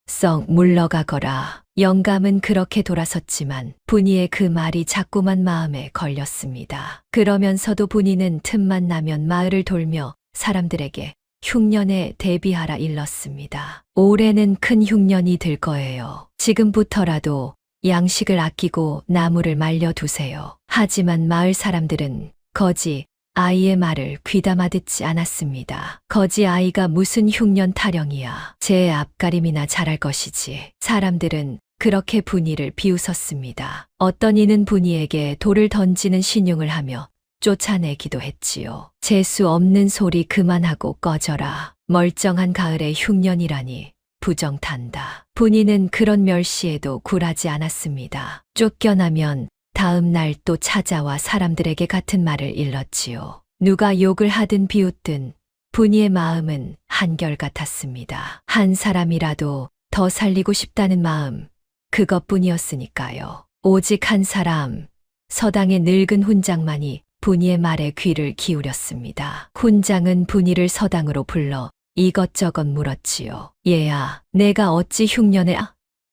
썩 물러가거라. 영감은 그렇게 돌아섰지만 분이의 그 말이 자꾸만 마음에 걸렸습니다. 그러면서도 분이는 틈만 나면 마을을 돌며 사람들에게 흉년에 대비하라 일렀습니다. 올해는 큰 흉년이 들 거예요. 지금부터라도 양식을 아끼고 나무를 말려두세요. 하지만 마을 사람들은 거지 아이의 말을 귀담아 듣지 않았습니다. 거지 아이가 무슨 흉년 타령이야. 제 앞가림이나 잘할 것이지. 사람들은 그렇게 분이를 비웃었습니다. 어떤 이는 분이에게 돌을 던지는 신용을 하며 쫓아내기도 했지요. 재수 없는 소리 그만하고 꺼져라. 멀쩡한 가을에 흉년이라니 부정탄다. 분이는 그런 멸시에도 굴하지 않았습니다. 쫓겨나면 다음 날 또 찾아와 사람들에게 같은 말을 일렀지요. 누가 욕을 하든 비웃든 분이의 마음은 한결같았습니다. 한 사람이라도 더 살리고 싶다는 마음, 그것뿐이었으니까요. 오직 한 사람, 서당의 늙은 훈장만이 분이의 말에 귀를 기울였습니다. 훈장은 분이를 서당으로 불러 이것저것 물었지요. 얘야, 내가 어찌 흉년에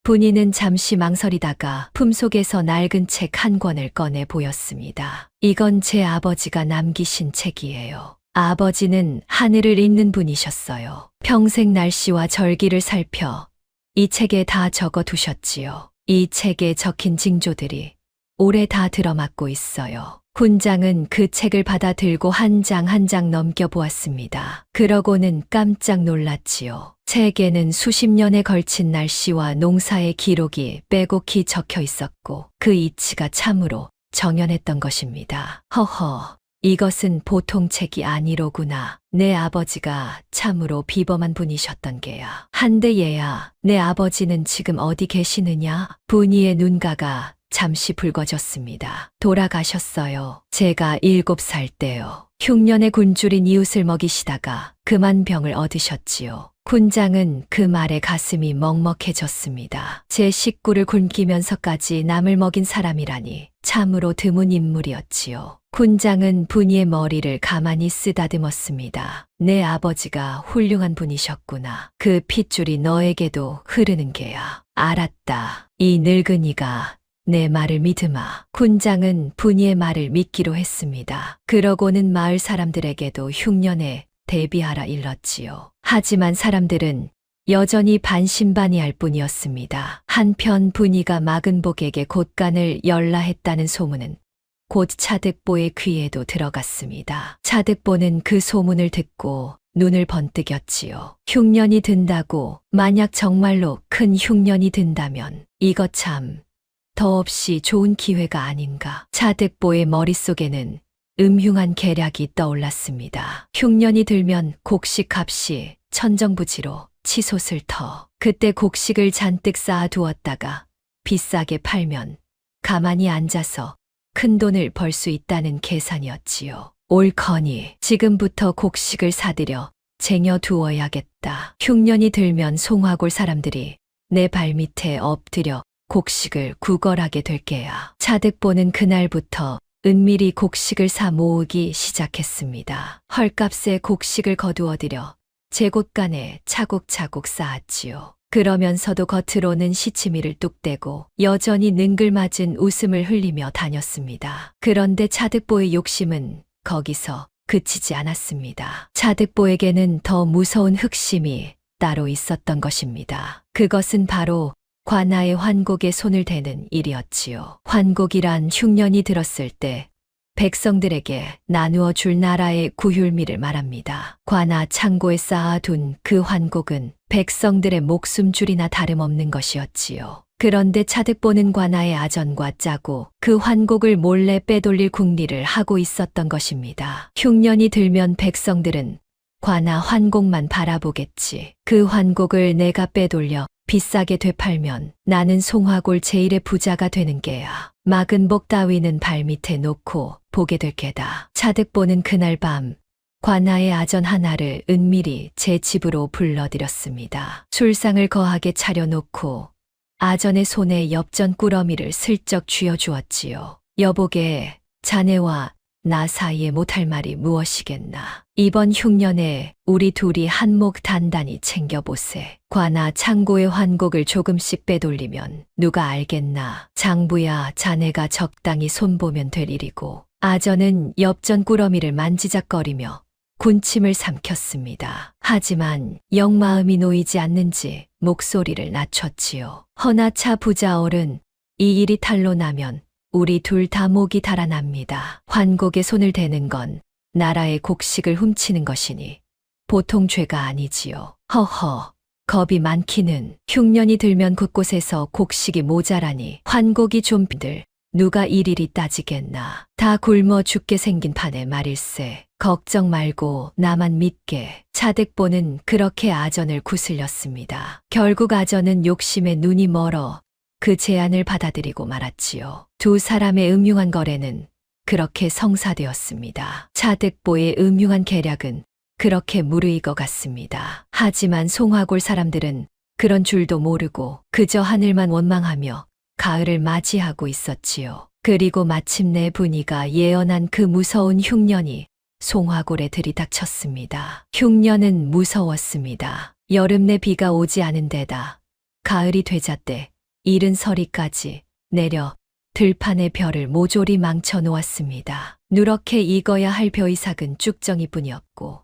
분이는 잠시 망설이다가 품속에서 낡은 책 한 권을 꺼내 보였습니다. 이건 제 아버지가 남기신 책이에요. 아버지는 하늘을 잇는 분이셨어요. 평생 날씨와 절기를 살펴 이 책에 다 적어 두셨지요. 이 책에 적힌 징조들이 올해 다 들어맞고 있어요. 훈장은 그 책을 받아 들고 한 장 한 장 넘겨보았습니다. 그러고는 깜짝 놀랐지요. 책에는 수십 년에 걸친 날씨와 농사의 기록이 빼곡히 적혀 있었고 그 이치가 참으로 정연했던 것입니다. 허허, 이것은 보통 책이 아니로구나. 내 아버지가 참으로 비범한 분이셨던 게야. 한데 얘야, 내 아버지는 지금 어디 계시느냐? 분이의 눈가가 잠시 붉어졌습니다. 돌아가셨어요. 제가 7살 때요. 흉년에 굶주린 이웃을 먹이시다가 그만 병을 얻으셨지요. 훈장은 그 말에 가슴이 먹먹해졌습니다. 제 식구를 굶기면서까지 남을 먹인 사람이라니 참으로 드문 인물이었지요. 훈장은 분이의 머리를 가만히 쓰다듬었습니다. 내 아버지가 훌륭한 분이셨구나. 그 핏줄이 너에게도 흐르는 게야. 알았다. 이 늙은이가 내 말을 믿으마. 훈장은 분이의 말을 믿기로 했습니다. 그러고는 마을 사람들에게도 흉년에 대비하라 일렀지요. 하지만 사람들은 여전히 반신반의할 뿐이었습니다. 한편 분이가 마근복에게 곳간을 열라 했다는 소문은 곧 차득보의 귀에도 들어갔습니다. 차득보는 그 소문을 듣고 눈을 번뜩였지요. 흉년이 든다고, 만약 정말로 큰 흉년이 든다면 이것 참 더없이 좋은 기회가 아닌가. 차득보의 머릿속에는 음흉한 계략이 떠올랐습니다. 흉년이 들면 곡식 값이 천정부지로 치솟을 터. 그때 곡식을 잔뜩 쌓아두었다가 비싸게 팔면 가만히 앉아서 큰 돈을 벌 수 있다는 계산이었지요. 옳거니 지금부터 곡식을 사들여 쟁여두어야겠다. 흉년이 들면 송화골 사람들이 내 발밑에 엎드려 곡식을 구걸하게 될 게야. 차득보는 그날부터 은밀히 곡식을 사 모으기 시작했습니다. 헐값에 곡식을 거두어들여 제곳간에 차곡차곡 쌓았지요. 그러면서도 겉으로는 시치미를 뚝대고 여전히 능글맞은 웃음을 흘리며 다녔습니다. 그런데 차득보의 욕심은 거기서 그치지 않았습니다. 차득보에게는 더 무서운 흑심이 따로 있었던 것입니다. 그것은 바로 관아의 환곡에 손을 대는 일이었지요. 환곡이란 흉년이 들었을 때 백성들에게 나누어 줄 나라의 구휼미를 말합니다. 관아 창고에 쌓아둔 그 환곡은 백성들의 목숨줄이나 다름없는 것이었지요. 그런데 차득보는 관아의 아전과 짜고 그 환곡을 몰래 빼돌릴 궁리를 하고 있었던 것입니다. 흉년이 들면 백성들은 관아 환곡만 바라보겠지. 그 환곡을 내가 빼돌려 비싸게 되팔면 나는 송화골 제1의 부자가 되는 게야. 막은 복 따위는 발밑에 놓고 보게 될 게다. 차득보는 그날 밤 관아의 아전 하나를 은밀히 제 집으로 불러들였습니다. 술상을 거하게 차려놓고 아전의 손에 엽전 꾸러미를 슬쩍 쥐어주었지요. 여보게, 자네와 나 사이에 못할 말이 무엇이겠나. 이번 흉년에 우리 둘이 한몫 단단히 챙겨보세. 관아 창고의 환곡을 조금씩 빼돌리면 누가 알겠나. 장부야, 자네가 적당히 손보면 될 일이고. 아전은 엽전 꾸러미를 만지작거리며 군침을 삼켰습니다. 하지만 영 마음이 놓이지 않는지 목소리를 낮췄지요. 허나 차 부자 어른, 이 일이 탈로 나면 우리 둘 다 목이 달아납니다. 환곡에 손을 대는 건 나라의 곡식을 훔치는 것이니 보통 죄가 아니지요. 허허, 겁이 많기는. 흉년이 들면 곳곳에서 곡식이 모자라니 환곡이 좀들 누가 일일이 따지겠나. 다 굶어 죽게 생긴 판에 말일세. 걱정 말고 나만 믿게. 차득보는 그렇게 아전을 구슬렸습니다. 결국 아전은 욕심에 눈이 멀어 그 제안을 받아들이고 말았지요. 두 사람의 음흉한 거래는 그렇게 성사되었습니다. 차득보의 음흉한 계략은 그렇게 무르익어 갔습니다. 하지만 송화골 사람들은 그런 줄도 모르고 그저 하늘만 원망하며 가을을 맞이하고 있었지요. 그리고 마침내 분이가 예언한 그 무서운 흉년이 송화골에 들이닥쳤습니다. 흉년은 무서웠습니다. 여름 내 비가 오지 않은 데다 가을이 되잣대 이른 서리까지 내려 들판의 벼를 모조리 망쳐 놓았습니다. 누렇게 익어야 할 벼이삭은 쭉정이뿐이었고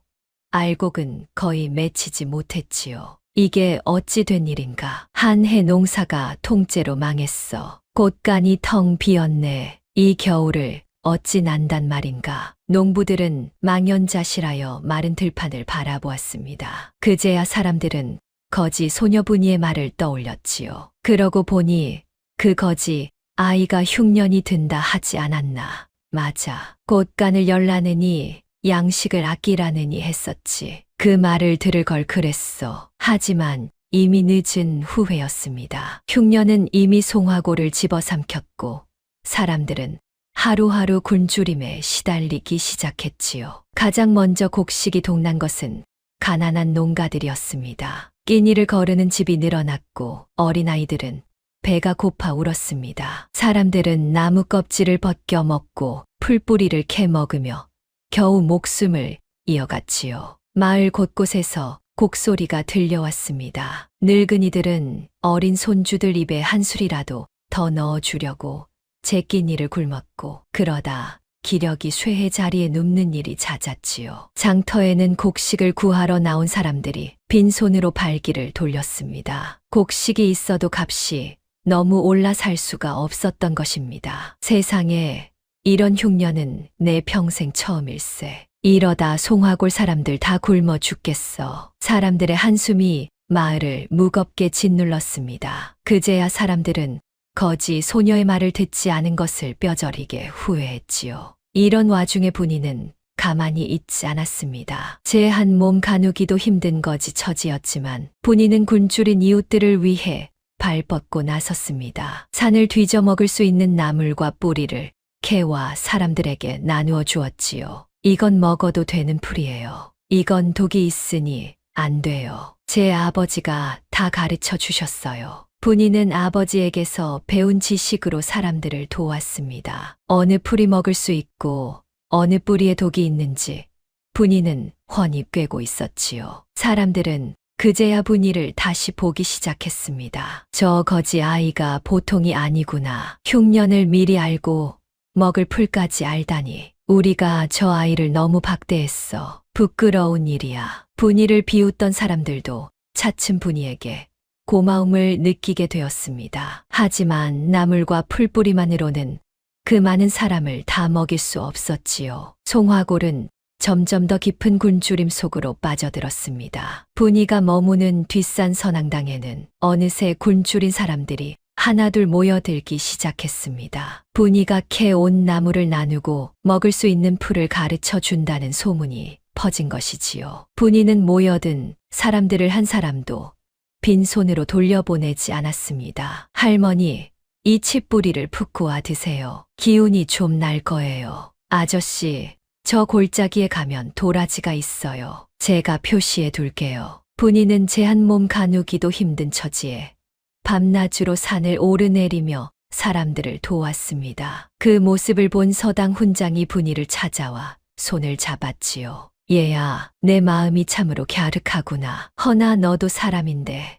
알곡은 거의 맺히지 못했지요. 이게 어찌 된 일인가. 한 해 농사가 통째로 망했어. 곳간이 텅 비었네. 이 겨울을 어찌 난단 말인가. 농부들은 망연자실하여 마른 들판을 바라보았습니다. 그제야 사람들은 거지 소녀분이의 말을 떠올렸지요. 그러고 보니 그 거지 아이가 흉년이 든다 하지 않았나. 맞아. 곳간을 열라느니 양식을 아끼라느니 했었지. 그 말을 들을 걸 그랬어. 하지만 이미 늦은 후회였습니다. 흉년은 이미 송화골을 집어삼켰고 사람들은 하루하루 굶주림에 시달리기 시작했지요. 가장 먼저 곡식이 동난 것은 가난한 농가들이었습니다. 끼니를 거르는 집이 늘어났고 어린아이들은 배가 고파 울었습니다. 사람들은 나무 껍질을 벗겨 먹고 풀뿌리를 캐 먹으며 겨우 목숨을 이어갔지요. 마을 곳곳에서 곡소리가 들려왔습니다. 늙은이들은 어린 손주들 입에 한 술이라도 더 넣어주려고 제끼니를 굶었고 그러다 기력이 쇠해 자리에 눕는 일이 잦았지요. 장터에는 곡식을 구하러 나온 사람들이 빈손으로 발길을 돌렸습니다. 곡식이 있어도 값이 너무 올라 살 수가 없었던 것입니다. 세상에 이런 흉년은 내 평생 처음일세. 이러다 송화골 사람들 다 굶어 죽겠어. 사람들의 한숨이 마을을 무겁게 짓눌렀습니다. 그제야 사람들은 거지 소녀의 말을 듣지 않은 것을 뼈저리게 후회했지요. 이런 와중에 분이는 가만히 있지 않았습니다. 제 한 몸 가누기도 힘든 거지 처지였지만 분이는 굶주린 이웃들을 위해 발 뻗고 나섰습니다. 산을 뒤져 먹을 수 있는 나물과 뿌리를 개와 사람들에게 나누어 주었지요. 이건 먹어도 되는 풀이에요. 이건 독이 있으니 안 돼요. 제 아버지가 다 가르쳐 주셨어요. 분이는 아버지에게서 배운 지식으로 사람들을 도왔습니다. 어느 풀이 먹을 수 있고 어느 뿌리에 독이 있는지 분이는 훤히 꿰고 있었지요. 사람들은 그제야 분이를 다시 보기 시작했습니다. 저 거지 아이가 보통이 아니구나. 흉년을 미리 알고 먹을 풀까지 알다니. 우리가 저 아이를 너무 박대했어. 부끄러운 일이야. 분이를 비웃던 사람들도 차츰 분이에게 고마움을 느끼게 되었습니다. 하지만 나물과 풀뿌리만으로는 그 많은 사람을 다 먹일 수 없었지요. 송화골은 점점 더 깊은 굶주림 속으로 빠져들었습니다. 분이가 머무는 뒷산 선앙당에는 어느새 굶주린 사람들이 하나둘 모여들기 시작했습니다. 분이가 캐온 나무를 나누고 먹을 수 있는 풀을 가르쳐 준다는 소문이 퍼진 것이지요. 분이는 모여든 사람들을 한 사람도 빈손으로 돌려보내지 않았습니다. 할머니, 이 칡뿌리를 푹 구워 드세요. 기운이 좀 날 거예요. 아저씨, 저 골짜기에 가면 도라지가 있어요. 제가 표시해 둘게요. 분이는 제 한 몸 가누기도 힘든 처지에 밤낮으로 산을 오르내리며 사람들을 도왔습니다. 그 모습을 본 서당 훈장이 분이를 찾아와 손을 잡았지요. 얘야, 내 마음이 참으로 갸륵하구나. 허나 너도 사람인데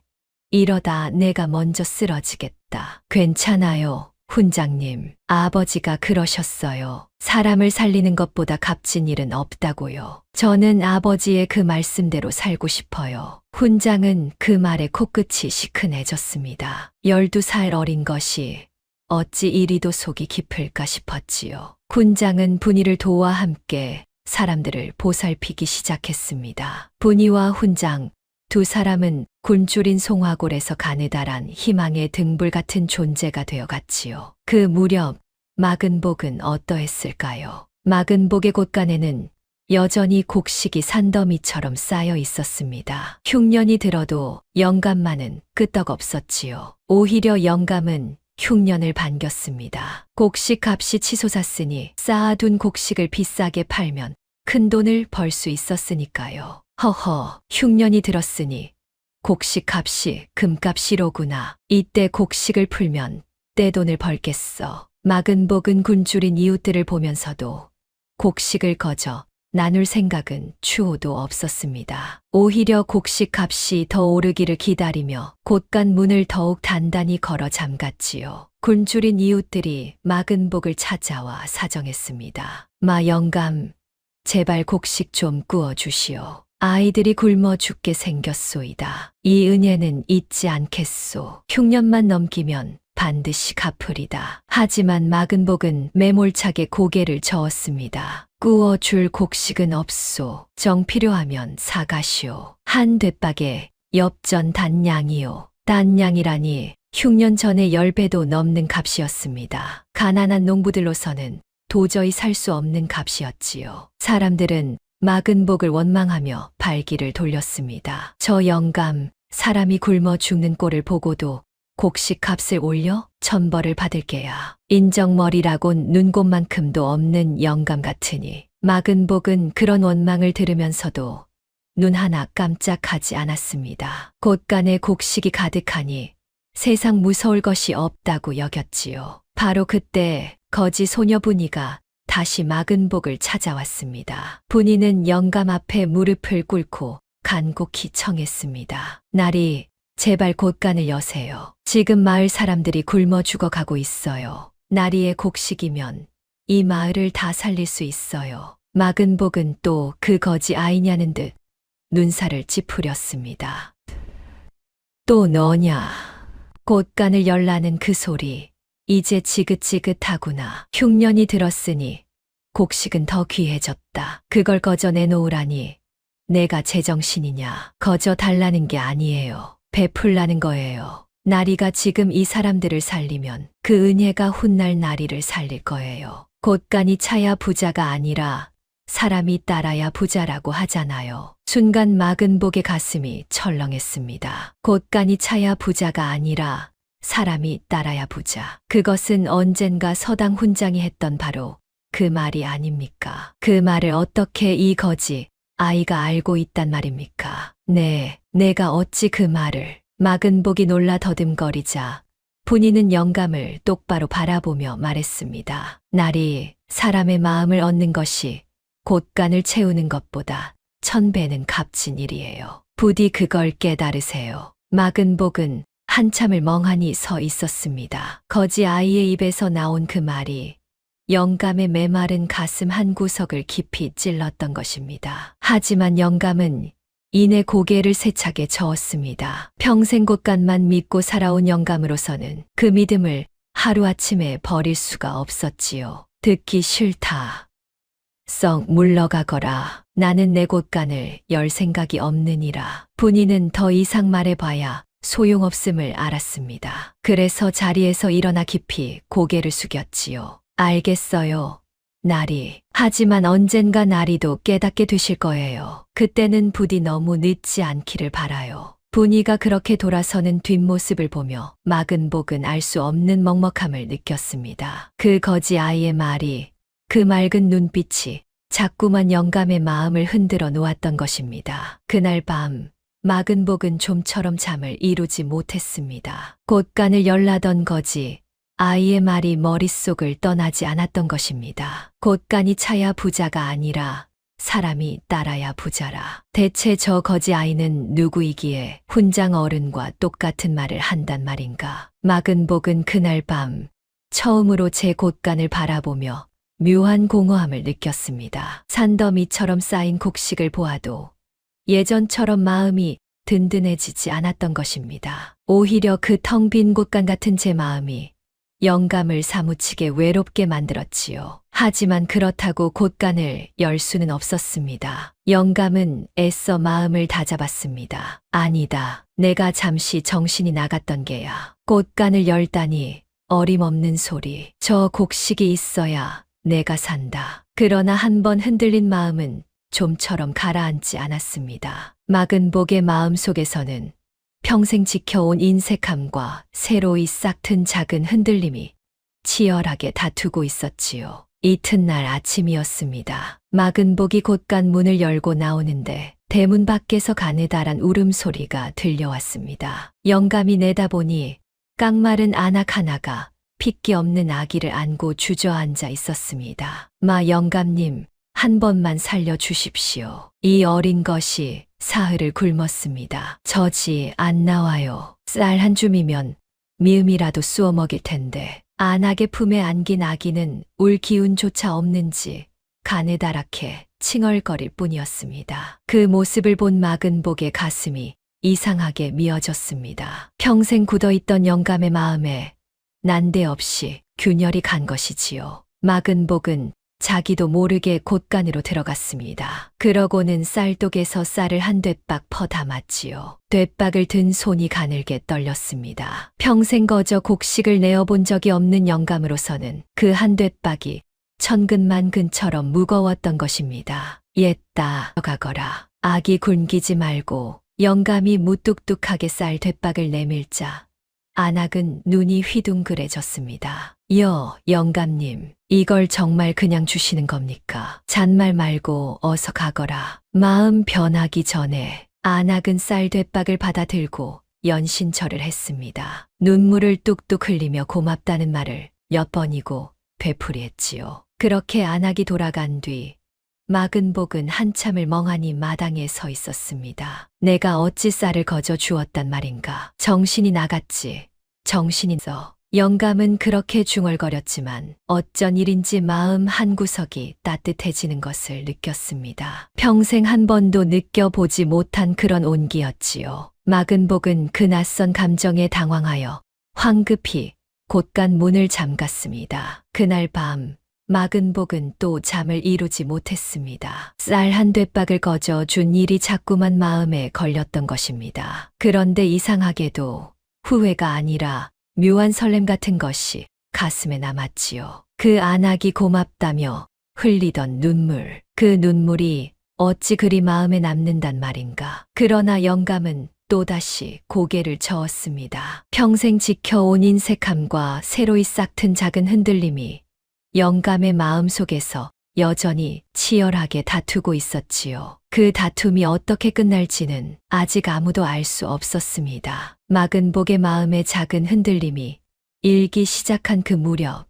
이러다 내가 먼저 쓰러지겠다. 괜찮아요, 훈장님. 아버지가 그러셨어요. 사람을 살리는 것보다 값진 일은 없다고요. 저는 아버지의 그 말씀대로 살고 싶어요. 훈장은 그 말에 코끝이 시큰해졌습니다. 12살 어린 것이 어찌 이리도 속이 깊을까 싶었지요. 훈장은 분이를 도와 함께 사람들을 보살피기 시작했습니다. 분이와 훈장 두 사람은 굶주린 송화골에서 가느다란 희망의 등불 같은 존재가 되어갔지요. 그 무렵 마근복은 어떠했을까요? 마근복의 곳간에는 여전히 곡식이 산더미처럼 쌓여 있었습니다. 흉년이 들어도 영감만은 끄떡없었지요. 오히려 영감은 흉년을 반겼습니다. 곡식 값이 치솟았으니 쌓아둔 곡식을 비싸게 팔면 큰 돈을 벌 수 있었으니까요. 허허, 흉년이 들었으니 곡식 값이 금값이로구나. 이때 곡식을 풀면 떼돈을 벌겠어. 마근복은 굶주린 이웃들을 보면서도 곡식을 거저 나눌 생각은 추호도 없었습니다. 오히려 곡식 값이 더 오르기를 기다리며 곳간 문을 더욱 단단히 걸어 잠갔지요. 굶주린 이웃들이 마근복을 찾아와 사정했습니다. 마 영감, 제발 곡식 좀 구워 주시오. 아이들이 굶어 죽게 생겼소이다. 이 은혜는 잊지 않겠소. 흉년만 넘기면 반드시 갚으리다. 하지만 마근복은 매몰차게 고개를 저었습니다. 구워줄 곡식은 없소. 정 필요하면 사가시오. 한 돛박에 엽전 단량이요. 단량이라니 흉년 전에 10배도 넘는 값이었습니다. 가난한 농부들로서는 도저히 살 수 없는 값이었지요. 사람들은 마근복을 원망하며 발길을 돌렸습니다. 저 영감, 사람이 굶어 죽는 꼴을 보고도 곡식 값을 올려 천벌을 받을게야. 인정머리라곤 눈곱만큼도 없는 영감 같으니. 마근복은 그런 원망을 들으면서도 눈 하나 깜짝하지 않았습니다. 곳간에 곡식이 가득하니 세상 무서울 것이 없다고 여겼지요. 바로 그때 거지 소녀 분이가 다시 마근복을 찾아왔습니다. 분이는 영감 앞에 무릎을 꿇고 간곡히 청했습니다. 나리, 제발 곳간을 여세요. 지금 마을 사람들이 굶어 죽어가고 있어요. 나리의 곡식이면 이 마을을 다 살릴 수 있어요. 마근복은 또 그 거지 아이냐는 듯 눈살을 찌푸렸습니다. 또 너냐? 곳간을 열라는 그 소리. 이제 지긋지긋하구나. 흉년이 들었으니 곡식은 더 귀해졌다. 그걸 거저 내놓으라니 내가 제정신이냐. 거저 달라는 게 아니에요. 베풀라는 거예요. 나리가 지금 이 사람들을 살리면 그 은혜가 훗날 나리를 살릴 거예요. 곳간이 차야 부자가 아니라 사람이 따라야 부자라고 하잖아요. 순간 마근복의 가슴이 철렁했습니다. 곳간이 차야 부자가 아니라 사람이 따라야 부자. 그것은 언젠가 서당 훈장이 했던 바로 그 말이 아닙니까? 그 말을 어떻게 이 거지 아이가 알고 있단 말입니까? 네, 내가 어찌 그 말을. 마근복이 놀라 더듬거리자 분이는 영감을 똑바로 바라보며 말했습니다. 나리, 사람의 마음을 얻는 것이 곳간을 채우는 것보다 1000배는 값진 일이에요. 부디 그걸 깨달으세요. 마근복은 한참을 멍하니 서 있었습니다. 거지 아이의 입에서 나온 그 말이 영감의 메마른 가슴 한 구석을 깊이 찔렀던 것입니다. 하지만 영감은 이내 고개를 세차게 저었습니다. 평생 곳간만 믿고 살아온 영감으로서는 그 믿음을 하루아침에 버릴 수가 없었지요. 듣기 싫다. 썩 물러가거라. 나는 내 곳간을 열 생각이 없느니라. 분이는 더 이상 말해봐야 소용없음을 알았습니다. 그래서 자리에서 일어나 깊이 고개를 숙였지요. 알겠어요. 나리. 하지만 언젠가 나리도 깨닫게 되실 거예요. 그때는 부디 너무 늦지 않기를 바라요. 분이가 그렇게 돌아서는 뒷모습을 보며 막은복은 알 수 없는 먹먹함을 느꼈습니다. 그 거지 아이의 말이, 그 맑은 눈빛이 자꾸만 영감의 마음을 흔들어 놓았던 것입니다. 그날 밤 막은복은 좀처럼 잠을 이루지 못했습니다. 곳간을 열라던 거지 아이의 말이 머릿속을 떠나지 않았던 것입니다. 곳간이 차야 부자가 아니라 사람이 따라야 부자라. 대체 저 거지 아이는 누구이기에 훈장 어른과 똑같은 말을 한단 말인가. 막은복은 그날 밤 처음으로 제 곳간을 바라보며 묘한 공허함을 느꼈습니다. 산더미처럼 쌓인 곡식을 보아도 예전처럼 마음이 든든해지지 않았던 것입니다. 오히려 그 텅 빈 곳간 같은 제 마음이 영감을 사무치게 외롭게 만들었지요. 하지만 그렇다고 곳간을 열 수는 없었습니다. 영감은 애써 마음을 다잡았습니다. 아니다. 내가 잠시 정신이 나갔던 게야. 곳간을 열다니 어림없는 소리. 저 곡식이 있어야 내가 산다. 그러나 한 번 흔들린 마음은 좀처럼 가라앉지 않았습니다. 막은복의 마음속에서는 평생 지켜온 인색함과 새로이 싹튼 작은 흔들림이 치열하게 다투고 있었지요. 이튿날 아침이었습니다. 막은복이 곳간 문을 열고 나오는데 대문 밖에서 가느다란 울음소리가 들려왔습니다. 영감이 내다보니 깡마른 아낙 하나가 핏기 없는 아기를 안고 주저앉아 있었습니다. 마 영감님, 한 번만 살려주십시오. 이 어린 것이 사흘을 굶었습니다. 젖이 안 나와요. 쌀 한 줌이면 미음이라도 쑤어 먹일 텐데. 안악의 품에 안긴 아기는 울 기운조차 없는지 가느다랗게 칭얼거릴 뿐이었습니다. 그 모습을 본 막은복의 가슴이 이상하게 미어졌습니다. 평생 굳어있던 영감의 마음에 난데없이 균열이 간 것이지요. 막은복은 자기도 모르게 곳간으로 들어갔습니다. 그러고는 쌀독에서 쌀을 한 뙤박 퍼 담았지요. 뙤박을 든 손이 가늘게 떨렸습니다. 평생 거저 곡식을 내어본 적이 없는 영감으로서는 그 한 뙤박이 천근만근처럼 무거웠던 것입니다. 옛다 가거라. 아기 굶기지 말고. 영감이 무뚝뚝하게 쌀 뙤박을 내밀자 안악은 눈이 휘둥그레졌습니다. 영감님, 이걸 정말 그냥 주시는 겁니까? 잔말 말고 어서 가거라. 마음 변하기 전에 안악은 쌀 뙤박을 받아 들고 연신절을 했습니다. 눈물을 뚝뚝 흘리며 고맙다는 말을 몇 번이고 되풀이했지요. 그렇게 안악이 돌아간 뒤 막은복은 한참을 멍하니 마당에 서 있었습니다. 내가 어찌 쌀을 거저 주었단 말인가. 정신이 나갔지. 정신이 서. 영감은 그렇게 중얼거렸지만 어쩐 일인지 마음 한구석이 따뜻해지는 것을 느꼈습니다. 평생 한 번도 느껴보지 못한 그런 온기였지요. 막은복은 그 낯선 감정에 당황하여 황급히 곳간 문을 잠갔습니다. 그날 밤 막은복은 또 잠을 이루지 못했습니다. 쌀 한 뙤박을 거저 준 일이 자꾸만 마음에 걸렸던 것입니다. 그런데 이상하게도 후회가 아니라 묘한 설렘 같은 것이 가슴에 남았지요. 그 안악이 고맙다며 흘리던 눈물, 그 눈물이 어찌 그리 마음에 남는단 말인가. 그러나 영감은 또다시 고개를 저었습니다. 평생 지켜온 인색함과 새로이 싹튼 작은 흔들림이 영감의 마음속에서 여전히 치열하게 다투고 있었지요. 그 다툼이 어떻게 끝날지는 아직 아무도 알 수 없었습니다. 막은복의 마음의 작은 흔들림이 일기 시작한 그 무렵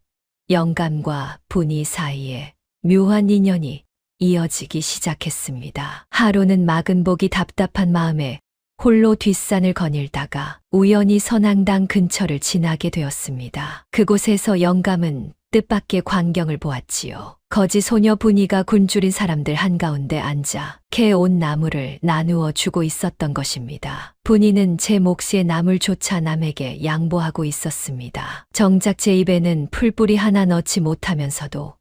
영감과 분이 사이에 묘한 인연이 이어지기 시작했습니다. 하루는 막은복이 답답한 마음에 홀로 뒷산을 거닐다가 우연히 선앙당 근처를 지나게 되었습니다. 그곳에서 영감은 뜻밖의 광경을 보았지요. 거지 소녀 분이가 굶주린 사람들 한가운데 앉아 캐온 나물을 나누어 주고 있었던 것입니다. 분이는 제 몫의 나물조차 남에게 양보하고 있었습니다. 정작 제 입에는 풀뿌리 하나 넣지 못하면서도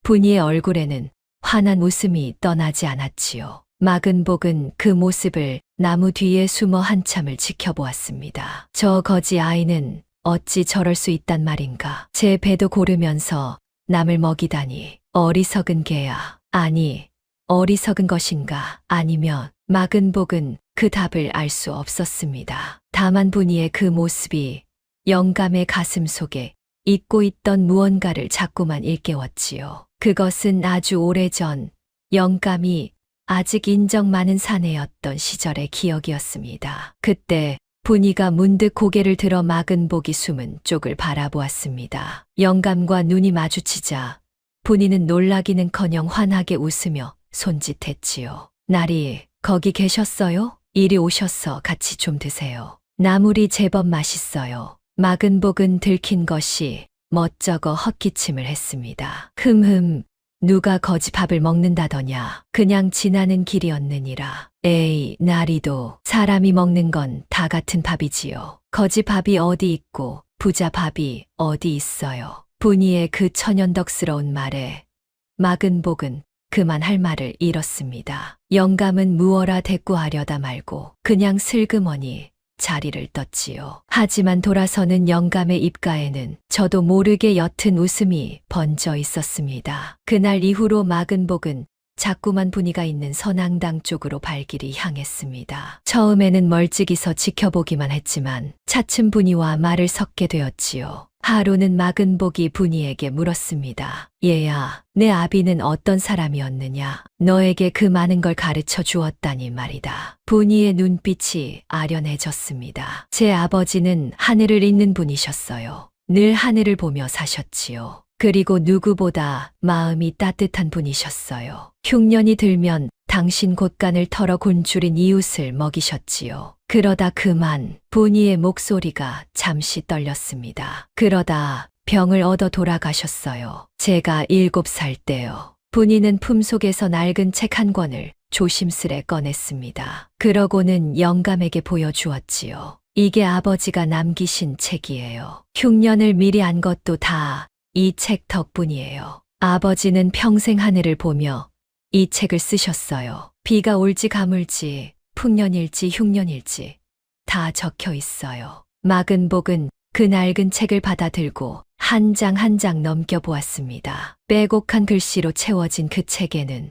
분이의 얼굴에는 환한 웃음이 떠나지 않았지요. 마근복은 그 모습을 나무 뒤에 숨어 한참을 지켜보았습니다. 저 거지 아이는 어찌 저럴 수 있단 말인가. 제 배도 고르면서 남을 먹이다니 어리석은 개야. 아니, 어리석은 것인가? 아니면 마근복은 그 답을 알 수 없었습니다. 다만 분이의 그 모습이 영감의 가슴 속에 잊고 있던 무언가를 자꾸만 일깨웠지요. 그것은 아주 오래전 영감이 아직 인적 많은 사내였던 시절의 기억이었습니다. 그때 분이가 문득 고개를 들어 마근복이 숨은 쪽을 바라보았습니다. 영감과 눈이 마주치자 분이는 놀라기는커녕 환하게 웃으며 손짓했지요. 나리, 거기 계셨어요? 이리 오셔서 같이 좀 드세요. 나물이 제법 맛있어요. 마근복은 들킨 것이 멋쩍어 헛기침을 했습니다. 흠흠, 누가 거지 밥을 먹는다더냐. 그냥 지나는 길이었느니라. 에이, 나리도 사람이 먹는 건 다 같은 밥이지요. 거지 밥이 어디 있고 부자 밥이 어디 있어요. 분이의 그 천연덕스러운 말에 마근복은 그만 할 말을 잃었습니다. 영감은 무어라 대꾸하려다 말고 그냥 슬그머니 자리를 떴지요. 하지만 돌아서는 영감의 입가에는 저도 모르게 옅은 웃음이 번져 있었습니다. 그날 이후로 마근복은 자꾸만 분이가 있는 선앙당 쪽으로 발길이 향했습니다. 처음에는 멀찍이서 지켜보기만 했지만 차츰 분이와 말을 섞게 되었지요. 하루는 마근복이 분이에게 물었습니다. 얘야, 내 아비는 어떤 사람이었느냐? 너에게 그 많은 걸 가르쳐 주었다니 말이다. 분이의 눈빛이 아련해졌습니다. 제 아버지는 하늘을 잇는 분이셨어요. 늘 하늘을 보며 사셨지요. 그리고 누구보다 마음이 따뜻한 분이셨어요. 흉년이 들면 당신 곳간을 털어 곤줄인 이웃을 먹이셨지요. 그러다 그만 분이의 목소리가 잠시 떨렸습니다. 그러다 병을 얻어 돌아가셨어요. 제가 7살 때요. 분이는 품속에서 낡은 책 한 권을 조심스레 꺼냈습니다. 그러고는 영감에게 보여주었지요. 이게 아버지가 남기신 책이에요. 흉년을 미리 안 것도 다 이 책 덕분이에요. 아버지는 평생 하늘을 보며 이 책을 쓰셨어요. 비가 올지 가물지 풍년일지 흉년일지 다 적혀 있어요. 마근복은 그 낡은 책을 받아들고 한 장 한 장 넘겨보았습니다. 빼곡한 글씨로 채워진 그 책에는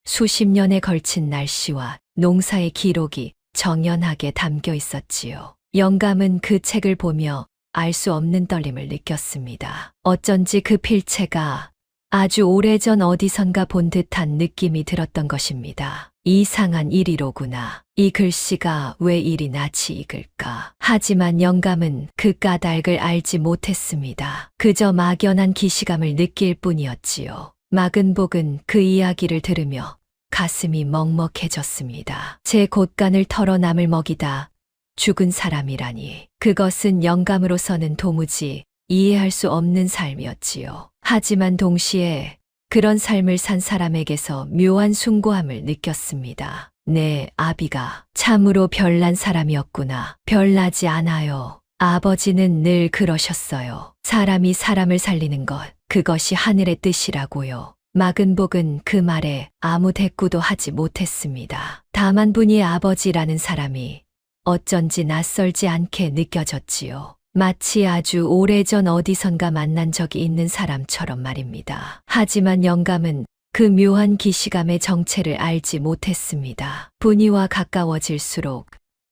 수십 년에 걸친 날씨와 농사의 기록이 정연하게 담겨 있었지요. 영감은 그 책을 보며 알 수 없는 떨림을 느꼈습니다. 어쩐지 그 필체가 아주 오래전 어디선가 본 듯한 느낌이 들었던 것입니다. 이상한 일이로구나. 이 글씨가 왜 이리 낯이 익을까? 하지만 영감은 그 까닭을 알지 못했습니다. 그저 막연한 기시감을 느낄 뿐이었지요. 마근복은 그 이야기를 들으며 가슴이 먹먹해졌습니다. 제 곳간을 털어 남을 먹이다 죽은 사람이라니. 그것은 영감으로서는 도무지 이해할 수 없는 삶이었지요. 하지만 동시에 그런 삶을 산 사람에게서 묘한 숭고함을 느꼈습니다. 내 아비가 참으로 별난 사람이었구나. 별나지 않아요. 아버지는 늘 그러셨어요. 사람이 사람을 살리는 것, 그것이 하늘의 뜻이라고요. 마근복은 그 말에 아무 대꾸도 하지 못했습니다. 다만 분이의 아버지라는 사람이 어쩐지 낯설지 않게 느껴졌지요. 마치 아주 오래전 어디선가 만난 적이 있는 사람처럼 말입니다. 하지만 영감은 그 묘한 기시감의 정체를 알지 못했습니다. 분이와 가까워질수록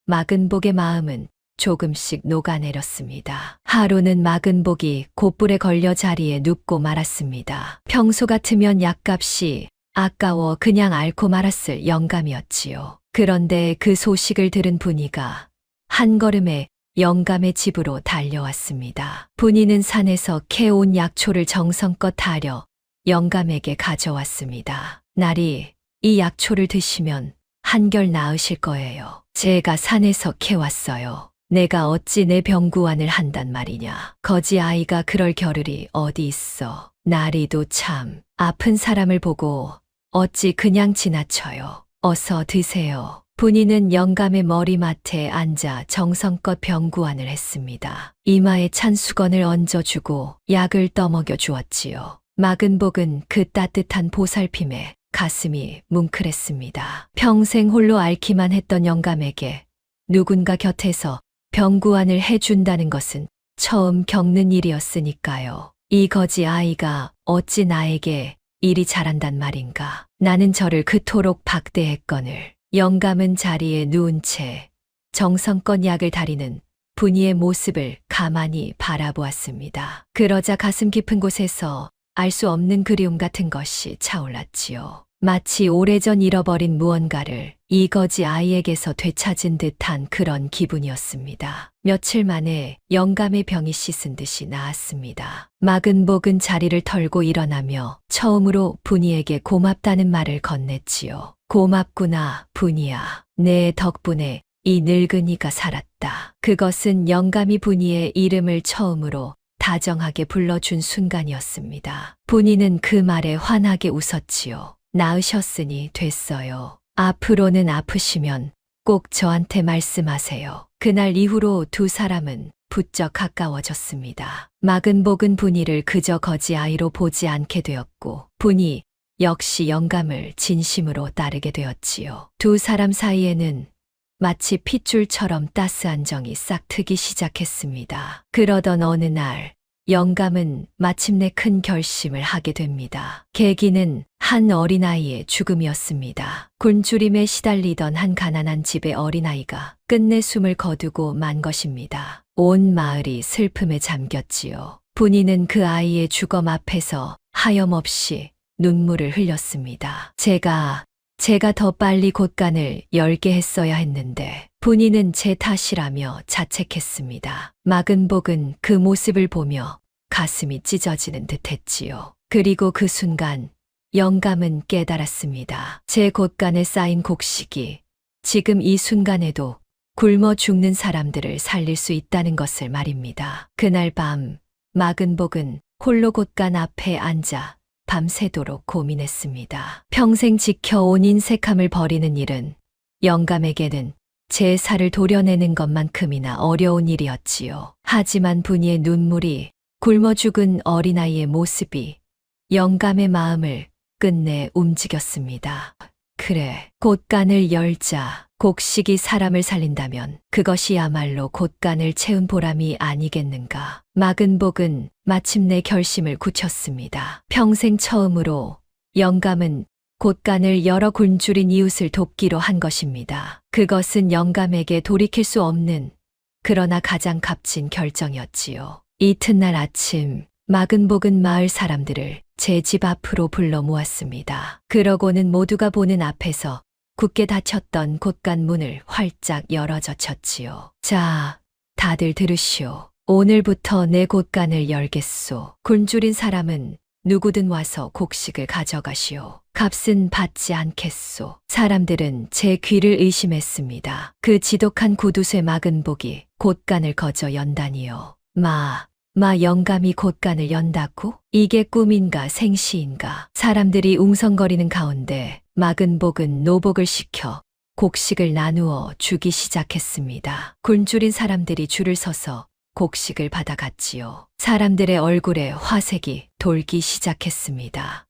마근복의 마음은 조금씩 녹아내렸습니다. 하루는 마근복이 곧불에 걸려 자리에 눕고 말았습니다. 평소 같으면 약값이 아까워 그냥 앓고 말았을 영감이었지요. 그런데 그 소식을 들은 분이가 한 걸음에 영감의 집으로 달려왔습니다. 분이는 산에서 캐온 약초를 정성껏 타려 영감에게 가져왔습니다. 나리, 이 약초를 드시면 한결 나으실 거예요. 제가 산에서 캐왔어요. 내가 어찌 내 병구안을 한단 말이냐. 거지 아이가 그럴 겨를이 어디 있어. 나리도 참 아픈 사람을 보고 어찌 그냥 지나쳐요. 어서 드세요. 분이는 영감의 머리맡에 앉아 정성껏 병구안을 했습니다. 이마에 찬 수건을 얹어주고 약을 떠먹여 주었지요. 마근복은 그 따뜻한 보살핌에 가슴이 뭉클했습니다. 평생 홀로 앓기만 했던 영감에게 누군가 곁에서 병구안을 해준다는 것은 처음 겪는 일이었으니까요. 이 거지 아이가 어찌 나에게 이리 잘한단 말인가. 나는 저를 그토록 박대했거늘. 영감은 자리에 누운 채 정성껏 약을 다리는 분이의 모습을 가만히 바라보았습니다. 그러자 가슴 깊은 곳에서 알 수 없는 그리움 같은 것이 차올랐지요. 마치 오래전 잃어버린 무언가를 이 거지 아이에게서 되찾은 듯한 그런 기분이었습니다. 며칠 만에 영감의 병이 씻은 듯이 나았습니다. 마근복은 자리를 털고 일어나며 처음으로 분이에게 고맙다는 말을 건넸지요. 고맙구나, 분이야. 내 덕분에 이 늙은이가 살았다. 그것은 영감이 분이의 이름을 처음으로 다정하게 불러준 순간이었습니다. 분이는 그 말에 환하게 웃었지요. 나으셨으니 됐어요. 앞으로는 아프시면 꼭 저한테 말씀하세요. 그날 이후로 두 사람은 부쩍 가까워졌습니다. 마근복은 분이를 그저 거지 아이로 보지 않게 되었고 분이 역시 영감을 진심으로 따르게 되었지요. 두 사람 사이에는 마치 핏줄처럼 따스한 정이 싹트기 시작했습니다. 그러던 어느 날 영감은 마침내 큰 결심을 하게 됩니다. 계기는 한 어린아이의 죽음이었습니다. 굶주림에 시달리던 한 가난한 집의 어린아이가 끝내 숨을 거두고 만 것입니다. 온 마을이 슬픔에 잠겼지요. 분이는 그 아이의 주검 앞에서 하염없이 눈물을 흘렸습니다. 제가 더 빨리 곳간을 열게 했어야 했는데 분이는 제 탓이라며 자책했습니다. 마근복은 그 모습을 보며 가슴이 찢어지는 듯 했지요. 그리고 그 순간 영감은 깨달았습니다. 제 곳간에 쌓인 곡식이 지금 이 순간에도 굶어 죽는 사람들을 살릴 수 있다는 것을 말입니다. 그날 밤 마근복은 홀로 곳간 앞에 앉아 밤새도록 고민했습니다. 평생 지켜온 인색함을 버리는 일은 영감에게는 제 살을 도려내는 것만큼이나 어려운 일이었지요. 하지만 분이의 눈물이 굶어 죽은 어린아이의 모습이 영감의 마음을 끝내 움직였습니다. 그래, 곳간을 열자. 곡식이 사람을 살린다면 그것이야말로 곳간을 채운 보람이 아니겠는가. 마근복은 마침내 결심을 굳혔습니다. 평생 처음으로 영감은 곳간을 열어 굶주린 이웃을 돕기로 한 것입니다. 그것은 영감에게 돌이킬 수 없는 그러나 가장 값진 결정이었지요. 이튿날 아침 마근복은 마을 사람들을 제 집 앞으로 불러 모았습니다. 그러고는 모두가 보는 앞에서 굳게 닫혔던 곳간 문을 활짝 열어 젖혔지요. 자, 다들 들으시오. 오늘부터 내 곳간을 열겠소. 굶주린 사람은 누구든 와서 곡식을 가져가시오. 값은 받지 않겠소. 사람들은 제 귀를 의심했습니다. 그 지독한 구두쇠 마근복이 곳간을 거저 연다니요. 영감이 곳간을 연다고? 이게 꿈인가 생시인가? 사람들이 웅성거리는 가운데 마근복은 노복을 시켜 곡식을 나누어 주기 시작했습니다. 굶주린 사람들이 줄을 서서 곡식을 받아갔지요. 사람들의 얼굴에 화색이 돌기 시작했습니다.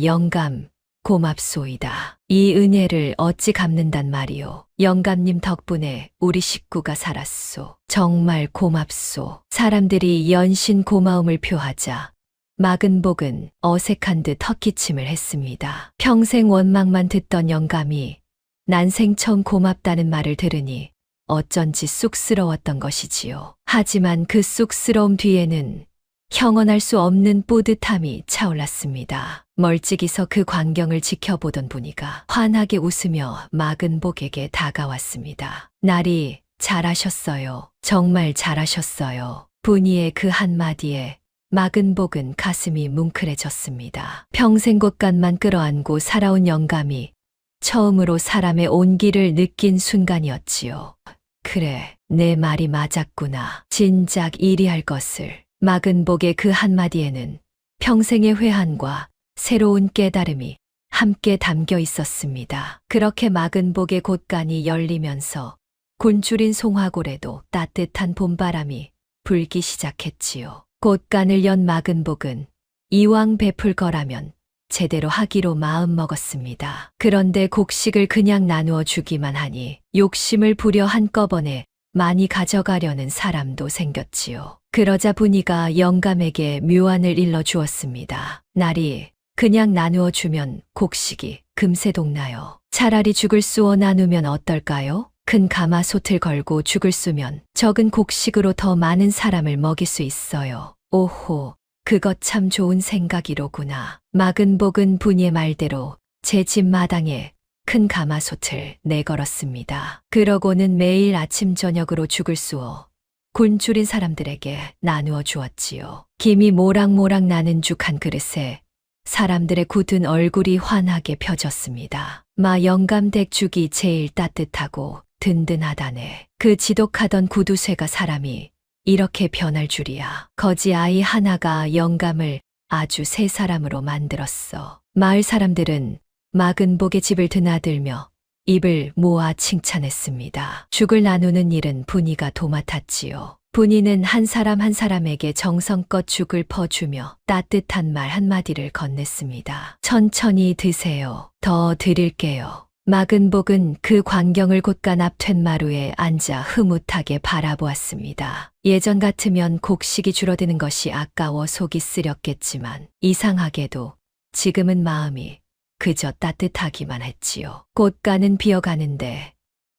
영감, 고맙소이다. 이 은혜를 어찌 갚는단 말이오. 영감님 덕분에 우리 식구가 살았소. 정말 고맙소. 사람들이 연신 고마움을 표하자 마근복은 어색한 듯 헛기침을 했습니다. 평생 원망만 듣던 영감이 난생 처음 고맙다는 말을 들으니 어쩐지 쑥스러웠던 것이지요. 하지만 그 쑥스러움 뒤에는 형언할 수 없는 뿌듯함이 차올랐습니다. 멀찍이서 그 광경을 지켜보던 분이가 환하게 웃으며 마근복에게 다가왔습니다. 나리, 잘하셨어요. 정말 잘하셨어요. 분이의 그 한마디에 마근복은 가슴이 뭉클해졌습니다. 평생 곳간만 끌어안고 살아온 영감이 처음으로 사람의 온기를 느낀 순간이었지요. 그래, 내 말이 맞았구나. 진작 이리 할 것을. 마근복의 그 한마디에는 평생의 회한과 새로운 깨달음이 함께 담겨 있었습니다. 그렇게 막은 복의 곳간이 열리면서 곤줄인 송화골에도 따뜻한 봄바람이 불기 시작했지요. 곳간을 연 막은 복은 이왕 베풀 거라면 제대로 하기로 마음먹었습니다. 그런데 곡식을 그냥 나누어 주기만 하니 욕심을 부려 한꺼번에 많이 가져가려는 사람도 생겼지요. 그러자 분이가 영감에게 묘안을 일러 주었습니다. 날이 그냥 나누어 주면 곡식이 금세 동나요. 차라리 죽을 쑤어 나누면 어떨까요? 큰 가마솥을 걸고 죽을 쑤면 적은 곡식으로 더 많은 사람을 먹일 수 있어요. 오호, 그것 참 좋은 생각이로구나. 막은 복은 분이의 말대로 제 집 마당에 큰 가마솥을 내걸었습니다. 그러고는 매일 아침 저녁으로 죽을 쑤어 곤줄인 사람들에게 나누어 주었지요. 김이 모락모락 나는 죽 한 그릇에 사람들의 굳은 얼굴이 환하게 펴졌습니다. 마 영감댁 죽이 제일 따뜻하고 든든하다네. 그 지독하던 구두쇠가 사람이 이렇게 변할 줄이야. 거지 아이 하나가 영감을 아주 새 사람으로 만들었어. 마을 사람들은 막은 복의 집을 드나들며 입을 모아 칭찬했습니다. 죽을 나누는 일은 분이가 도맡았지요. 분이는 한 사람 한 사람에게 정성껏 죽을 퍼주며 따뜻한 말 한마디를 건넸습니다. 천천히 드세요. 더 드릴게요. 막은 복은 그 광경을 곳간 앞 툇마루에 앉아 흐뭇하게 바라보았습니다. 예전 같으면 곡식이 줄어드는 것이 아까워 속이 쓰렸겠지만 이상하게도 지금은 마음이 그저 따뜻하기만 했지요. 꽃가는 비어가는데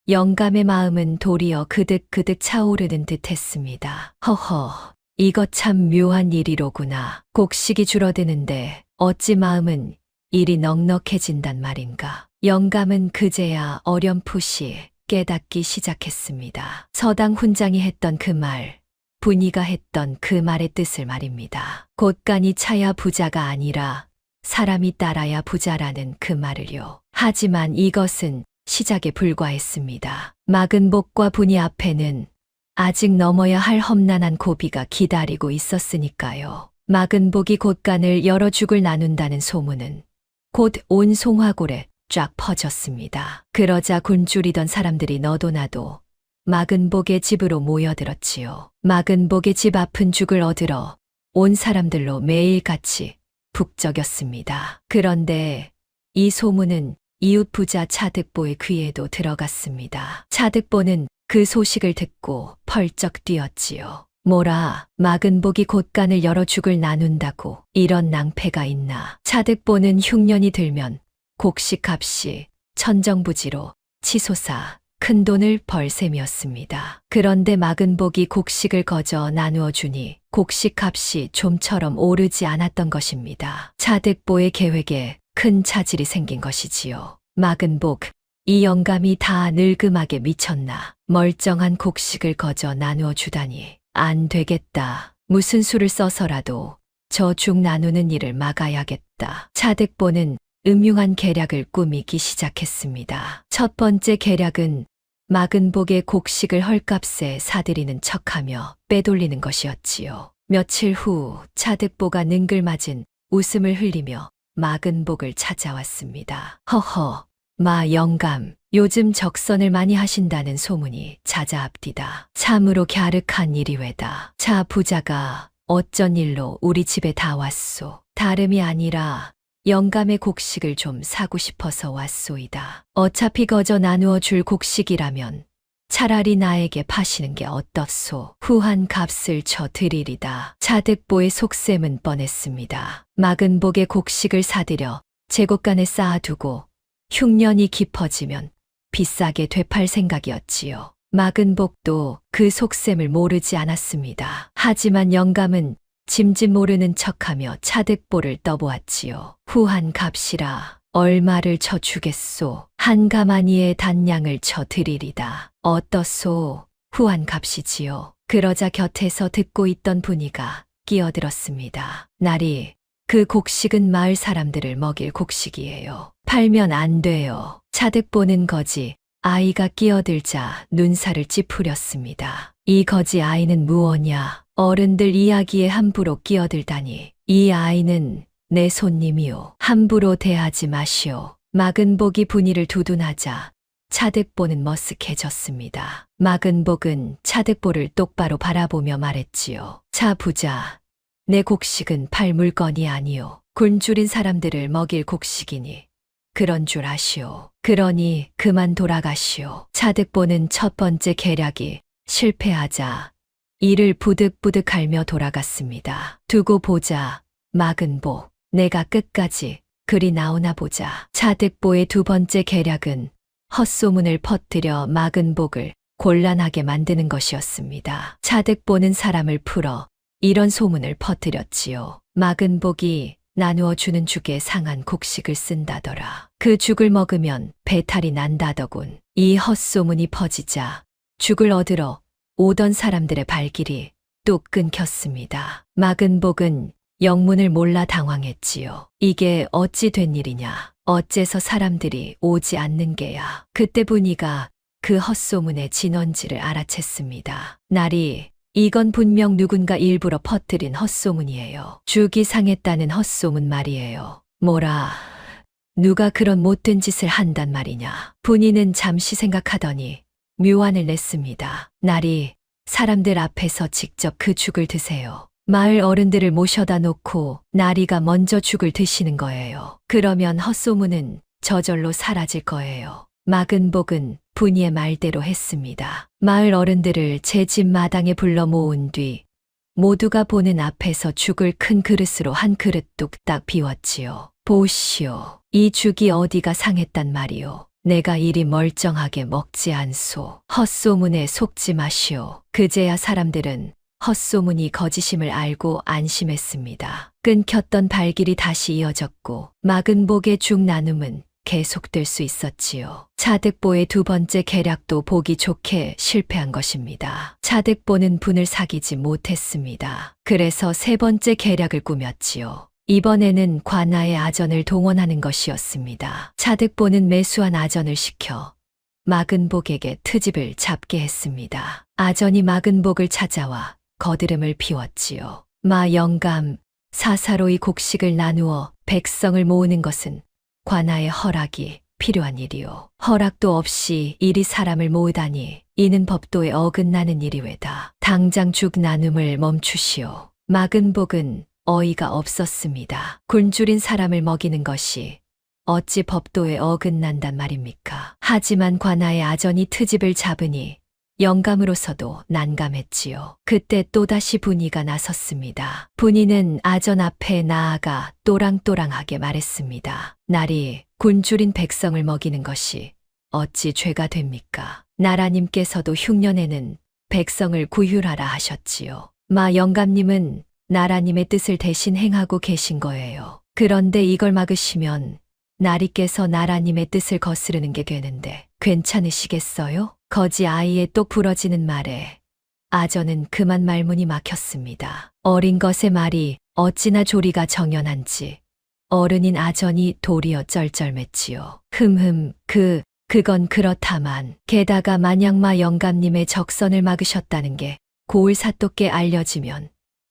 영감의 마음은 도리어 그득그득 차오르는 듯 했습니다. 허허, 이것 참 묘한 일이로구나. 곡식이 줄어드는데 어찌 마음은 이리 넉넉해진단 말인가. 영감은 그제야 어렴풋이 깨닫기 시작했습니다. 서당 훈장이 했던 그 말, 분이가 했던 그 말의 뜻을 말입니다. 곳간이 차야 부자가 아니라 사람이 따라야 부자라는 그 말을요. 하지만 이것은 시작에 불과했습니다. 막은 복과 분이 앞에는 아직 넘어야 할 험난한 고비가 기다리고 있었으니까요. 막은 복이 곳간을 열어 죽을 나눈다는 소문은 곧 온 송화골에 쫙 퍼졌습니다. 그러자 곤줄이던 사람들이 너도 나도 막은 복의 집으로 모여들었지요. 막은 복의 집 앞은 죽을 얻으러 온 사람들로 매일같이 북적였습니다. 그런데 이 소문은 이웃 부자 차득보의 귀에도 들어갔습니다. 차득보는 그 소식을 듣고 펄쩍 뛰었지요. 뭐라, 막은 복이 곳간을 열어 죽을 나눈다고 이런 낭패가 있나. 차득보는 흉년이 들면 곡식 값이 천정부지로 치솟아 큰 돈을 벌 셈이었습니다. 그런데 막은 복이 곡식을 거저 나누어 주니 곡식 값이 좀처럼 오르지 않았던 것입니다. 차득보의 계획에 큰 차질이 생긴 것이지요. 막은 복, 이 영감이 다 늙음하게 미쳤나. 멀쩡한 곡식을 거저 나누어 주다니. 안 되겠다. 무슨 수를 써서라도 저 죽 나누는 일을 막아야겠다. 차득보는 음흉한 계략을 꾸미기 시작했습니다. 첫 번째 계략은 막은 복의 곡식을 헐값에 사들이는 척하며 빼돌리는 것이었지요. 며칠 후 차득보가 능글맞은 웃음을 흘리며 막은 복을 찾아왔습니다. 허허, 마 영감, 요즘 적선을 많이 하신다는 소문이 자자합디다. 참으로 갸륵한 일이외다. 자 부자가 어쩐 일로 우리 집에 다 왔소. 다름이 아니라 영감의 곡식을 좀 사고 싶어서 왔소이다. 어차피 거저 나누어 줄 곡식이라면 차라리 나에게 파시는 게 어떻소. 후한 값을 쳐 드리리다. 차득보의 속셈은 뻔했습니다. 막은 복의 곡식을 사들여 제곳간에 쌓아두고 흉년이 깊어지면 비싸게 되팔 생각이었지요. 막은 복도 그 속셈을 모르지 않았습니다. 하지만 영감은 짐짓 모르는 척하며 차득보를 떠보았지요. 후한 값이라 얼마를 쳐 주겠소. 한 가마니의 단량을 쳐 드리리다. 어떻소? 후한 값이지요. 그러자 곁에서 듣고 있던 분이가 끼어들었습니다. 날이 그 곡식은 마을 사람들을 먹일 곡식이에요. 팔면 안 돼요. 차득보는 거지 아이가 끼어들자 눈살을 찌푸렸습니다. 이 거지 아이는 무엇냐? 어른들 이야기에 함부로 끼어들다니. 이 아이는 내 손님이오. 함부로 대하지 마시오. 마근복이 분위를 두둔하자 차득보는 머쓱해졌습니다. 마근복은 차득보를 똑바로 바라보며 말했지요. 차 부자, 내 곡식은 팔 물건이 아니오. 굶주린 사람들을 먹일 곡식이니 그런 줄 아시오. 그러니 그만 돌아가시오. 차득보는 첫 번째 계략이 실패하자 이를 부득부득 갈며 돌아갔습니다. 두고 보자. 마근복, 내가 끝까지 그리 나오나 보자. 차득보의 두 번째 계략은 헛소문을 퍼뜨려 마근복을 곤란하게 만드는 것이었습니다. 차득보는 사람을 풀어 이런 소문을 퍼뜨렸지요. 마근복이 나누어 주는 죽에 상한 곡식을 쓴다더라. 그 죽을 먹으면 배탈이 난다더군. 이 헛소문이 퍼지자 죽을 얻으러 오던 사람들의 발길이 뚝 끊겼습니다. 마근복은 영문을 몰라 당황했지요. 이게 어찌 된 일이냐. 어째서 사람들이 오지 않는 게야. 그때 분이가 그 헛소문의 진원지를 알아챘습니다. 나리, 이건 분명 누군가 일부러 퍼뜨린 헛소문이에요. 죽이 상했다는 헛소문 말이에요. 뭐라, 누가 그런 못된 짓을 한단 말이냐. 분이는 잠시 생각하더니 묘안을 냈습니다. 나리, 사람들 앞에서 직접 그 죽을 드세요. 마을 어른들을 모셔다 놓고 나리가 먼저 죽을 드시는 거예요. 그러면 헛소문은 저절로 사라질 거예요. 마근복은 분이의 말대로 했습니다. 마을 어른들을 제 집 마당에 불러 모은 뒤 모두가 보는 앞에서 죽을 큰 그릇으로 한 그릇 뚝딱 비웠지요. 보시오. 이 죽이 어디가 상했단 말이오. 내가 이리 멀쩡하게 먹지 않소. 헛소문에 속지 마시오. 그제야 사람들은 헛소문이 거짓임을 알고 안심했습니다. 끊겼던 발길이 다시 이어졌고 마근복의 죽 나눔은 계속될 수 있었지요. 차득보의 두 번째 계략도 보기 좋게 실패한 것입니다. 차득보는 분을 사귀지 못했습니다. 그래서 세 번째 계략을 꾸몄지요. 이번에는 관아의 아전을 동원하는 것이었습니다. 차득보는 매수한 아전을 시켜 마근복에게 트집을 잡게 했습니다. 아전이 마근복을 찾아와 거드름을 피웠지요. 마 영감, 사사로이 곡식을 나누어 백성을 모으는 것은 관아의 허락이 필요한 일이오. 허락도 없이 이리 사람을 모으다니 이는 법도에 어긋나는 일이외다. 당장 죽 나눔을 멈추시오. 마근복은 어이가 없었습니다. 굶주린 사람을 먹이는 것이 어찌 법도에 어긋난단 말입니까? 하지만 관아의 아전이 트집을 잡으니 영감으로서도 난감했지요. 그때 또다시 분이가 나섰습니다. 분이는 아전 앞에 나아가 또랑또랑하게 말했습니다. 나리, 굶주린 백성을 먹이는 것이 어찌 죄가 됩니까? 나라님께서도 흉년에는 백성을 구휼하라 하셨지요. 마 영감님은 나라님의 뜻을 대신 행하고 계신 거예요. 그런데 이걸 막으시면 나리께서 나라님의 뜻을 거스르는 게 되는데 괜찮으시겠어요? 거지 아이의 똑 부러지는 말에 아전은 그만 말문이 막혔습니다. 어린 것의 말이 어찌나 조리가 정연한지 어른인 아전이 도리어 쩔쩔맸지요. 그건 그렇다만 게다가 만약 마 영감님의 적선을 막으셨다는 게 고을 사또께 알려지면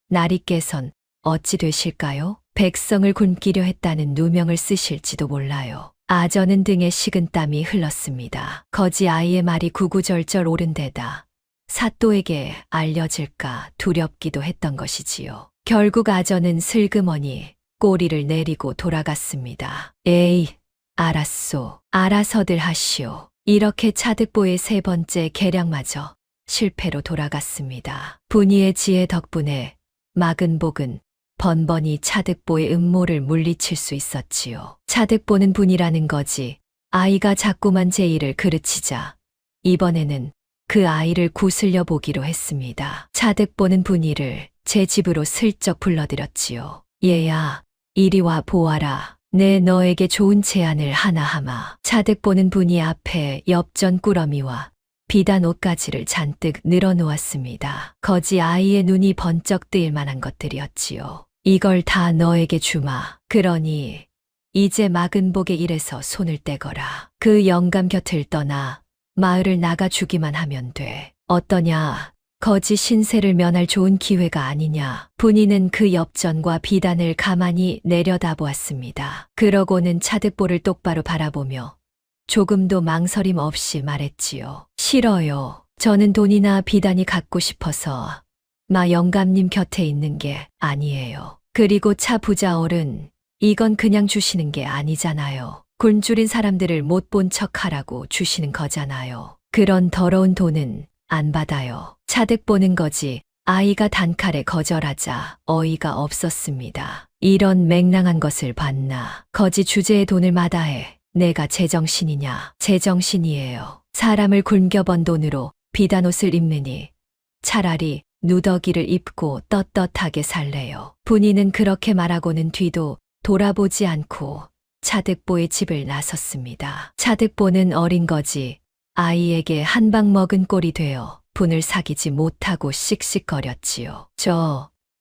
나리께선 어찌 되실까요? 백성을 굶기려 했다는 누명을 쓰실지도 몰라요. 아전은 등에 식은땀이 흘렀습니다. 거지 아이의 말이 구구절절 옳은 데다 사또에게 알려질까 두렵기도 했던 것이지요. 결국 아전은 슬그머니 꼬리를 내리고 돌아갔습니다. 에이, 알았소. 알아서들 하시오. 이렇게 차득보의 세 번째 계략마저 실패로 돌아갔습니다. 분이의 지혜 덕분에 마근복은 번번이 차득보의 음모를 물리칠 수 있었지요. 차득보는 분이라는 거지 아이가 자꾸만 제 일을 그르치자 이번에는 그 아이를 구슬려 보기로 했습니다. 차득보는 분이를 제 집으로 슬쩍 불러들였지요. 얘야, 이리 와 보아라. 내 너에게 좋은 제안을 하나 하마. 차득보는 분이 앞에 엽전 꾸러미와 비단 옷가지를 잔뜩 늘어놓았습니다. 거지 아이의 눈이 번쩍 뜨일 만한 것들이었지요. 이걸 다 너에게 주마. 그러니 이제 마근복의 일에서 손을 떼거라. 그 영감 곁을 떠나 마을을 나가 주기만 하면 돼. 어떠냐? 거지 신세를 면할 좋은 기회가 아니냐. 분이는 그 엽전과 비단을 가만히 내려다보았습니다. 그러고는 차득보를 똑바로 바라보며 조금도 망설임 없이 말했지요. 싫어요. 저는 돈이나 비단이 갖고 싶어서 마 영감님 곁에 있는 게 아니에요. 그리고 차 부자 어른, 이건 그냥 주시는 게 아니잖아요. 굶주린 사람들을 못 본 척 하라고 주시는 거잖아요. 그런 더러운 돈은 안 받아요. 차득 보는 거지. 아이가 단칼에 거절하자 어이가 없었습니다. 이런 맹랑한 것을 봤나. 거지 주제에 돈을 마다해. 내가 제정신이냐. 제정신이에요. 사람을 굶겨번 돈으로 비단옷을 입느니 차라리 누더기를 입고 떳떳하게 살래요. 분이는 그렇게 말하고는 뒤도 돌아보지 않고 차득보의 집을 나섰습니다. 차득보는 어린 거지 아이에게 한 방 먹은 꼴이 되어 분을 사귀지 못하고 씩씩거렸지요.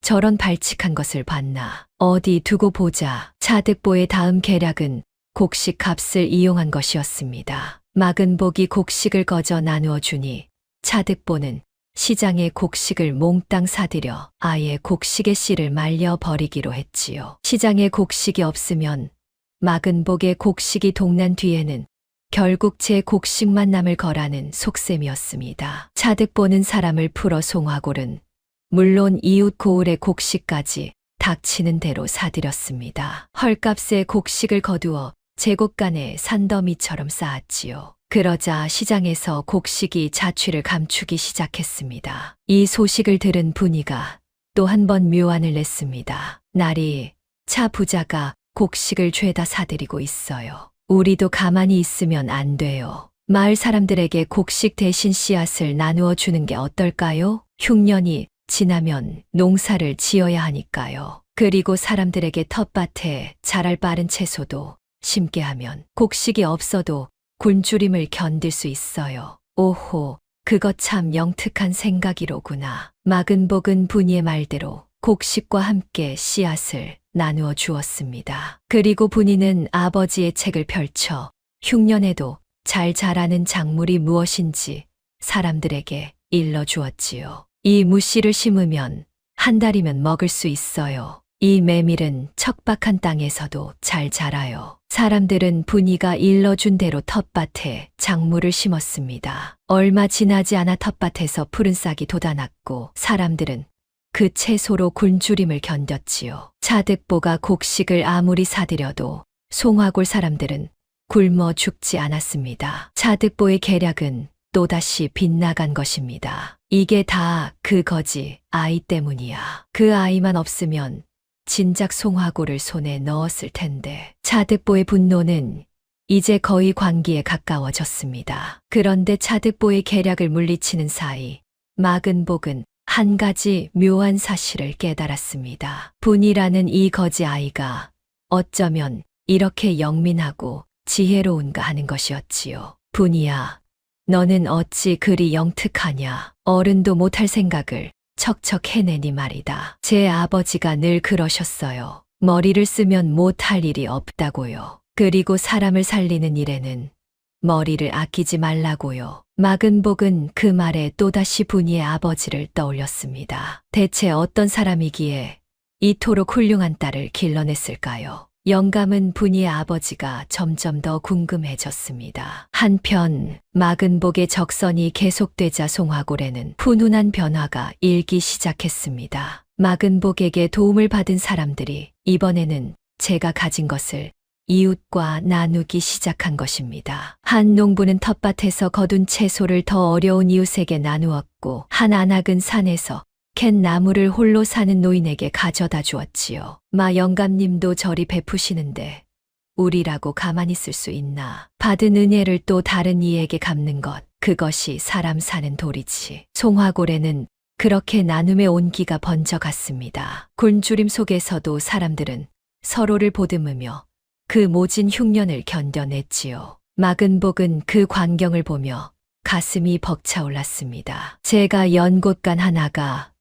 저런 발칙한 것을 봤나. 어디 두고 보자. 차득보의 다음 계략은 곡식 값을 이용한 것이었습니다. 막은 복이 곡식을 거저 나누어 주니 차득보는 시장에 곡식을 몽땅 사들여 아예 곡식의 씨를 말려 버리기로 했지요. 시장에 곡식이 없으면 막은 복의 곡식이 동난 뒤에는 결국 제 곡식만 남을 거라는 속셈이었습니다. 차득보는 사람을 풀어 송화골은 물론 이웃 고을의 곡식까지 닥치는 대로 사들였습니다. 헐값에 곡식을 거두어 제곡간에 산더미처럼 쌓았지요. 그러자 시장에서 곡식이 자취를 감추기 시작했습니다. 이 소식을 들은 분이가 또 한 번 묘안을 냈습니다. 날이 차 부자가 곡식을 죄다 사들이고 있어요. 우리도 가만히 있으면 안 돼요. 마을 사람들에게 곡식 대신 씨앗을 나누어 주는 게 어떨까요? 흉년이 지나면 농사를 지어야 하니까요. 그리고 사람들에게 텃밭에 자랄 빠른 채소도 심게 하면 곡식이 없어도 굶주림을 견딜 수 있어요. 오호, 그거 참 영특한 생각이로구나. 막은 복은 분이의 말대로 곡식과 함께 씨앗을 나누어 주었습니다. 그리고 분이는 아버지의 책을 펼쳐 흉년에도 잘 자라는 작물이 무엇인지 사람들에게 일러주었지요. 이 무씨를 심으면 한 달이면 먹을 수 있어요. 이 메밀은 척박한 땅에서도 잘 자라요. 사람들은 분이가 일러준 대로 텃밭에 작물을 심었습니다. 얼마 지나지 않아 텃밭에서 푸른 싹이 돋아났고 사람들은 그 채소로 굶주림을 견뎠지요. 차득보가 곡식을 아무리 사들여도 송화골 사람들은 굶어 죽지 않았습니다. 차득보의 계략은 또다시 빗나간 것입니다. 이게 다 그 거지 아이 때문이야. 그 아이만 없으면 진작 송화골을 손에 넣었을 텐데. 차득보의 분노는 이제 거의 광기에 가까워졌습니다. 그런데 차득보의 계략을 물리치는 사이 막은 복은 한 가지 묘한 사실을 깨달았습니다. 분이라는 이 거지 아이가 어쩌면 이렇게 영민하고 지혜로운가 하는 것이었지요. 분이야, 너는 어찌 그리 영특하냐. 어른도 못할 생각을 척척 해내니 말이다. 제 아버지가 늘 그러셨어요. 머리를 쓰면 못할 일이 없다고요. 그리고 사람을 살리는 일에는 머리를 아끼지 말라고요. 막은 복은 그 말에 또다시 분이의 아버지를 떠올렸습니다. 대체 어떤 사람이기에 이토록 훌륭한 딸을 길러냈을까요? 영감은 분이의 아버지가 점점 더 궁금해졌습니다. 한편 막은 복의 적선이 계속되자 송화골에는 훈훈한 변화가 일기 시작했습니다. 막은 복에게 도움을 받은 사람들이 이번에는 제가 가진 것을 이웃과 나누기 시작한 것입니다. 한 농부는 텃밭에서 거둔 채소를 더 어려운 이웃에게 나누었고 한 안악은 산에서 캔 나무를 홀로 사는 노인에게 가져다 주었지요. 마 영감님도 저리 베푸시는데 우리라고 가만히 있을 수 있나. 받은 은혜를 또 다른 이에게 갚는 것, 그것이 사람 사는 도리지. 송화골에는 그렇게 나눔의 온기가 번져갔습니다. 굶주림 속에서도 사람들은 서로를 보듬으며 그 모진 흉년을 견뎌냈지요. 막은 복은 그 광경을 보며 가슴이 벅차올랐습니다. 제가 연곶간 하나가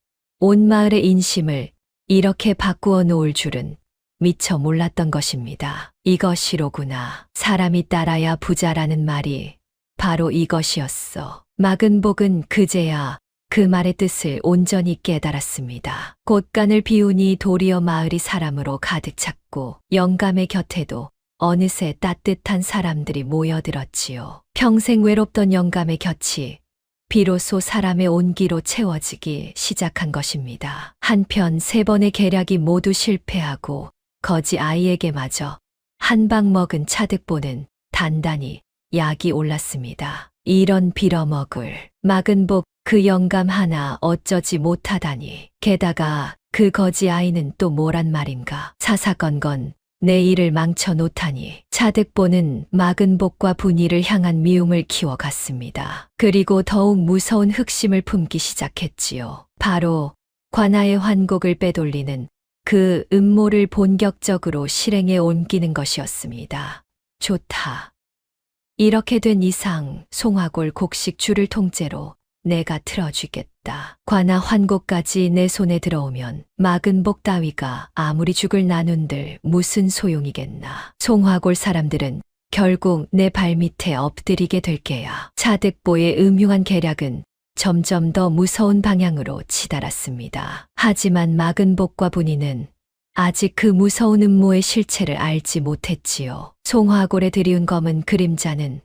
온 마을의 인심을 이렇게 바꾸어 놓을 줄은 미처 몰랐던 것입니다. 이것이로구나. 사람이 따라야 부자라는 말이 바로 이것이었어. 막은 복은 그제야 그 말의 뜻을 온전히 깨달았습니다. 곳간을 비우니 도리어 마을이 사람으로 가득 찼고 영감의 곁에도 어느새 따뜻한 사람들이 모여들었지요. 평생 외롭던 영감의 곁이 비로소 사람의 온기로 채워지기 시작한 것입니다. 한편 3번의 계략이 모두 실패하고 거지 아이에게마저 한 방 먹은 차득보는 단단히 약이 올랐습니다. 이런 빌어먹을 막은 복 그 영감 하나 어쩌지 못하다니. 게다가 그 거지 아이는 또 뭐란 말인가. 사사건건 내 일을 망쳐 놓다니. 차득보는 막은 복과 분이를 향한 미움을 키워갔습니다. 그리고 더욱 무서운 흑심을 품기 시작했지요. 바로 관아의 환곡을 빼돌리는 그 음모를 본격적으로 실행에 옮기는 것이었습니다. 좋다. 이렇게 된 이상 송화골 곡식 줄을 통째로 내가 틀어주겠다. 관아 환곡까지 내 손에 들어오면 막은 복 따위가 아무리 죽을 나눈들 무슨 소용이겠나. 송화골 사람들은 결국 내 발밑에 엎드리게 될 게야. 차득보의 음흉한 계략은 점점 더 무서운 방향으로 치달았습니다. 하지만 막은 복과 분이는 아직 그 무서운 음모의 실체를 알지 못했지요. 송화골에 들이운 검은 그림자는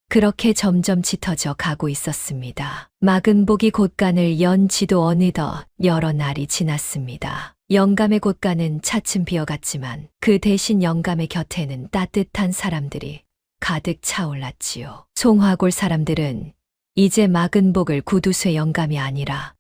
그렇게 점점 짙어져 가고 있었습니다. 막은 복이 곳간을 연 지도 어느덧 여러 날이 지났습니다. 영감의 곳간은 차츰 비어갔지만 그 대신 영감의 곁에는 따뜻한 사람들이 가득 차올랐지요. 송화골 사람들은 이제 막은 복을 구두쇠 영감이 아니라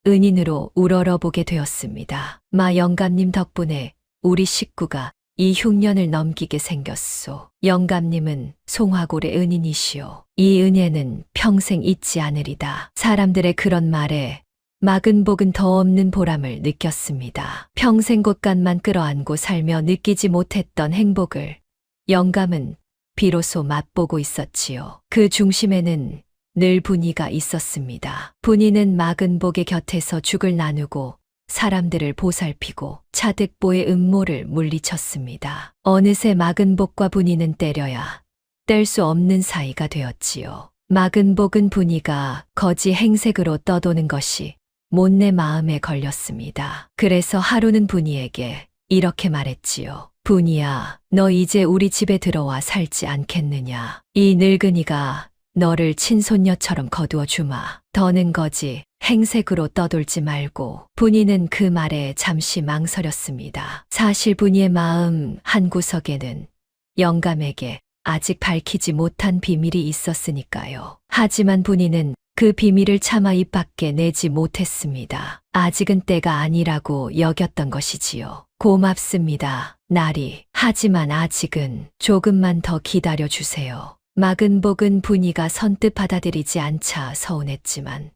은인으로 우러러보게 되었습니다. 마 영감님 덕분에 우리 식구가 이 흉년을 넘기게 생겼소. 영감님은 송화골의 은인이시오. 이 은혜는 평생 잊지 않으리다. 사람들의 그런 말에 막은 복은 더 없는 보람을 느꼈습니다. 평생 곳간만 끌어안고 살며 느끼지 못했던 행복을 영감은 비로소 맛보고 있었지요. 그 중심에는 늘 분이가 있었습니다. 분이는 막은 복의 곁에서 죽을 나누고 사람들을 보살피고 차득보의 음모를 물리쳤습니다. 어느새 막은 복과 분이는 때려야 뗄 수 없는 사이가 되었지요. 막은 복은 분이가 거지 행색으로 떠도는 것이 못내 마음에 걸렸습니다. 그래서 하루는 분이에게 이렇게 말했지요. 분이야, 너 이제 우리 집에 들어와 살지 않겠느냐. 이 늙은이가 너를 친손녀처럼 거두어 주마. 더는 거지 행색으로 떠돌지 말고. 분이는 그 말에 잠시 망설였습니다. 사실 분이의 마음 한구석에는 영감에게 아직 밝히지 못한 비밀이 있었으니까요. 하지만 분이는 그 비밀을 차마 입 밖에 내지 못했습니다. 아직은 때가 아니라고 여겼던 것이지요. 고맙습니다, 나리. 하지만 아직은 조금만 더 기다려 주세요. 막은 복은 분이가 선뜻 받아들이지 않자 서운했지만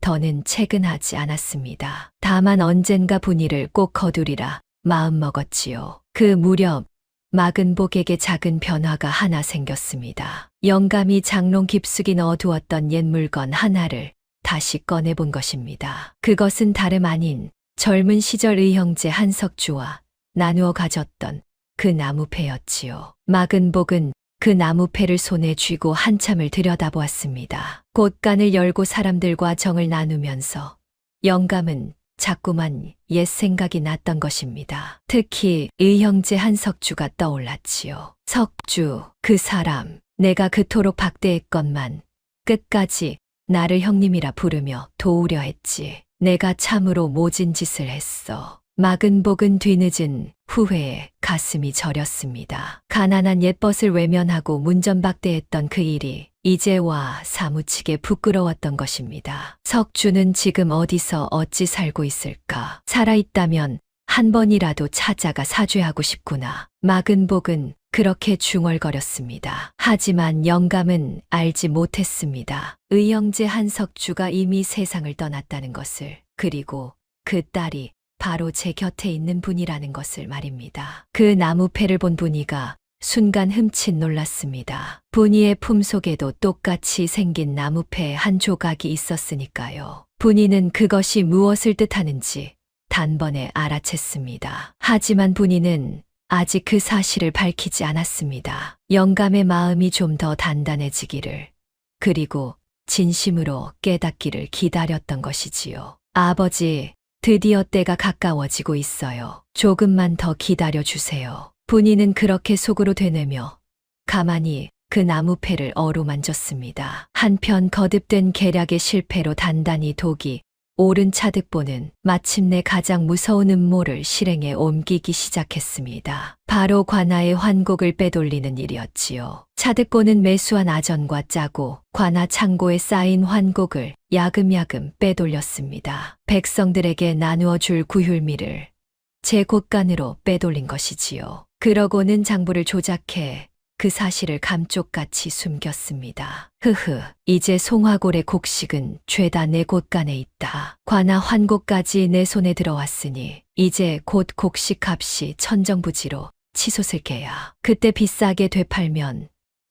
더는 채근하지 않았습니다. 다만 언젠가 분이를 꼭 거두리라 마음먹었지요. 그 무렵 막은 복에게 작은 변화가 하나 생겼습니다. 영감이 장롱 깊숙이 넣어두었던 옛 물건 하나를 다시 꺼내본 것입니다. 그것은 다름 아닌 젊은 시절 의형제 한석주와 나누어 가졌던 그 나무패였지요. 막은 복은 그 나무패를 손에 쥐고 한참을 들여다보았습니다. 곳간을 열고 사람들과 정을 나누면서 영감은 자꾸만 옛 생각이 났던 것입니다. 특히 의형제 한석주가 떠올랐지요. 석주, 그 사람, 내가 그토록 박대했건만 끝까지 나를 형님이라 부르며 도우려 했지. 내가 참으로 모진 짓을 했어. 막은 복은 뒤늦은 후회에 가슴이 저렸습니다. 가난한 옛벗을 외면하고 문전박대했던 그 일이 이제와 사무치게 부끄러웠던 것입니다. 석주는 지금 어디서 어찌 살고 있을까? 살아있다면 한 번이라도 찾아가 사죄하고 싶구나. 막은 복은 그렇게 중얼거렸습니다. 하지만 영감은 알지 못했습니다. 의형제 한석주가 이미 세상을 떠났다는 것을, 그리고 그 딸이 바로 제 곁에 있는 분이라는 것을 말입니다. 그 나무패를 본 분이가 순간 흠칫 놀랐습니다. 분이의 품속에도 똑같이 생긴 나무패 한 조각이 있었으니까요. 분이는 그것이 무엇을 뜻하는지 단번에 알아챘습니다. 하지만 분이는 아직 그 사실을 밝히지 않았습니다. 영감의 마음이 좀 더 단단해지기를, 그리고 진심으로 깨닫기를 기다렸던 것이지요. 아버지, 드디어 때가 가까워지고 있어요. 조금만 더 기다려 주세요. 분이는 그렇게 속으로 되뇌며 가만히 그 나무패를 어루만졌습니다. 한편 거듭된 계략의 실패로 단단히 독이 오른 차득보는 마침내 가장 무서운 음모를 실행에 옮기기 시작했습니다. 바로 관아의 환곡을 빼돌리는 일이었지요. 차득보는 매수한 아전과 짜고 관아 창고에 쌓인 환곡을 야금야금 빼돌렸습니다. 백성들에게 나누어 줄 구휼미를 제 곳간으로 빼돌린 것이지요. 그러고는 장부를 조작해 그 사실을 감쪽같이 숨겼습니다. 이제 송화골의 곡식은 죄다 내 곳간에 있다. 관아 환곡까지 내 손에 들어왔으니 이제 곧 곡식 값이 천정부지로 치솟을 게야. 그때 비싸게 되팔면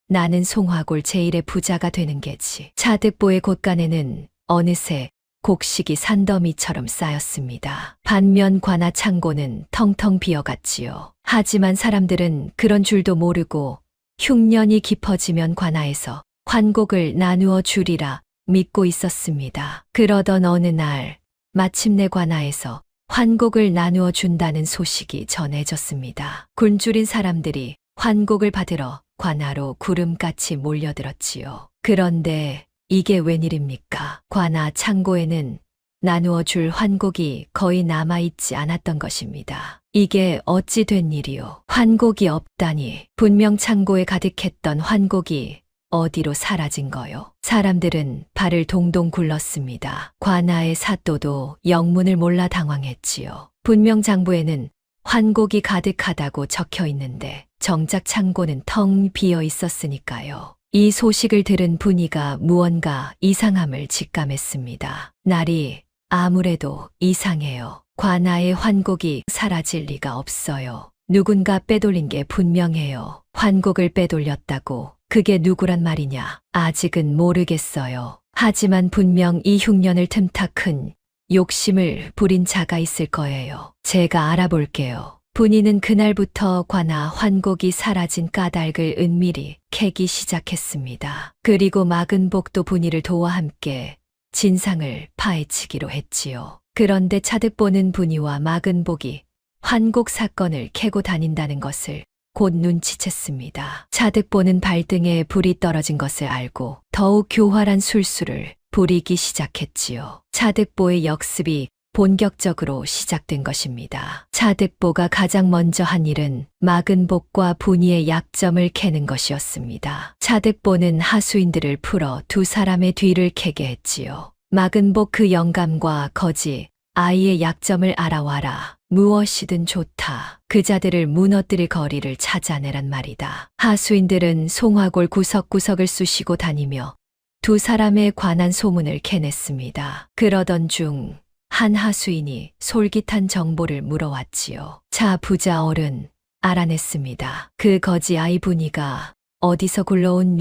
나는 송화골 제1의 부자가 되는 게지. 차득보의 곳간에는 어느새 곡식이 산더미처럼 쌓였습니다. 반면 관아 창고는 텅텅 비어갔지요. 하지만 사람들은 그런 줄도 모르고 흉년이 깊어지면 관아에서 환곡을 나누어 주리라 믿고 있었습니다. 그러던 어느 날 마침내 관아에서 환곡을 나누어 준다는 소식이 전해졌습니다. 굶주린 사람들이 환곡을 받으러 관아로 구름같이 몰려들었지요. 그런데 이게 웬일입니까? 관아 창고에는 나누어 줄 환곡이 거의 남아있지 않았던 것입니다. 이게 어찌 된 일이요? 환곡이 없다니. 분명 창고에 가득했던 환곡이 어디로 사라진 거요? 사람들은 발을 동동 굴렀습니다. 관아의 사또도 영문을 몰라 당황했지요. 분명 장부에는 환곡이 가득하다고 적혀 있는데 정작 창고는 텅 비어 있었으니까요. 이 소식을 들은 분이가 무언가 이상함을 직감했습니다. 날이 아무래도 이상해요. 관아의 환곡이 사라질 리가 없어요. 누군가 빼돌린 게 분명해요. 환곡을 빼돌렸다고 그게 누구란 말이냐? 아직은 모르겠어요. 하지만 분명 이 흉년을 틈타 큰 욕심을 부린 자가 있을 거예요. 제가 알아볼게요. 분이는 그날부터 관아 환곡이 사라진 까닭을 은밀히 캐기 시작했습니다. 그리고 마근복도 분이를 도와 함께 진상을 파헤치기로 했지요. 그런데 차득보는 분이와 마근복이 환곡 사건을 캐고 다닌다는 것을 곧 눈치챘습니다. 차득보는 발등에 불이 떨어진 것을 알고 더욱 교활한 술수를 부리기 시작했지요. 차득보의 역습이 본격적으로 시작된 것입니다. 차득보가 가장 먼저 한 일은 마근복과 분이의 약점을 캐는 것이었습니다. 차득보는 하수인들을 풀어 두 사람의 뒤를 캐게 했지요. 마근복 그 영감과 거지 아이의 약점을 알아와라. 무엇이든 좋다. 그자들을 무너뜨릴 거리를 찾아내란 말이다. 하수인들은 송화골 구석구석을 쑤시고 다니며 두 사람에 관한 소문을 캐냈습니다. 그러던 중 한 하수인이 솔깃한 정보를 물어왔지요. 자, 부자 어른, 알아냈습니다. 그 거지 아이 분이가 어디서 굴러온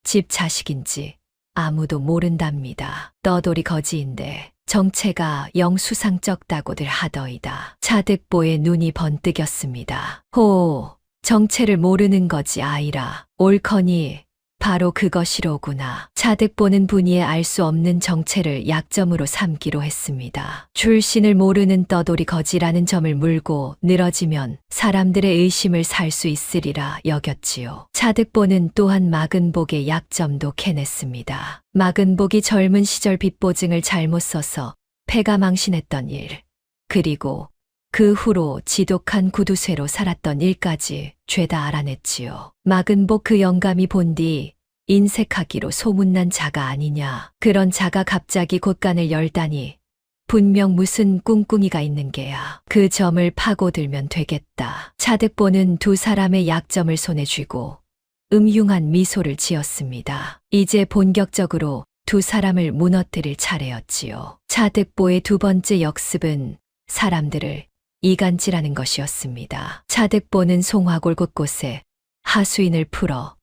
집 자식인지 아무도 모른답니다. 떠돌이 거지인데 정체가 영 수상쩍다고들 하더이다. 차득보의 눈이 번뜩였습니다. 호, 정체를 모르는 거지 아이라. 옳거니 바로 그것이로구나. 차득보는 분이의 알 수 없는 정체를 약점으로 삼기로 했습니다. 출신을 모르는 떠돌이 거지라는 점을 물고 늘어지면 사람들의 의심을 살 수 있으리라 여겼지요. 차득보는 또한 마근복의 약점도 캐냈습니다. 마근복이 젊은 시절 빚보증을 잘못 써서 패가 망신했던 일, 그리고 그 후로 지독한 구두쇠로 살았던 일까지 죄다 알아냈지요. 마근복 그 영감이 본 뒤 인색하기로 소문난 자가 아니냐. 그런 자가 갑자기 곳간을 열다니 분명 무슨 꿍꿍이가 있는 게야. 그 점을 파고들면 되겠다. 차득보는 두 사람의 약점을 손에 쥐고 음흉한 미소를 지었습니다. 이제 본격적으로 두 사람을 무너뜨릴 차례였지요. 차득보의 두 번째 역습은 사람들을 이간질하는 것이었습니다. 차득보는 송화골 곳곳에 하수인을 풀어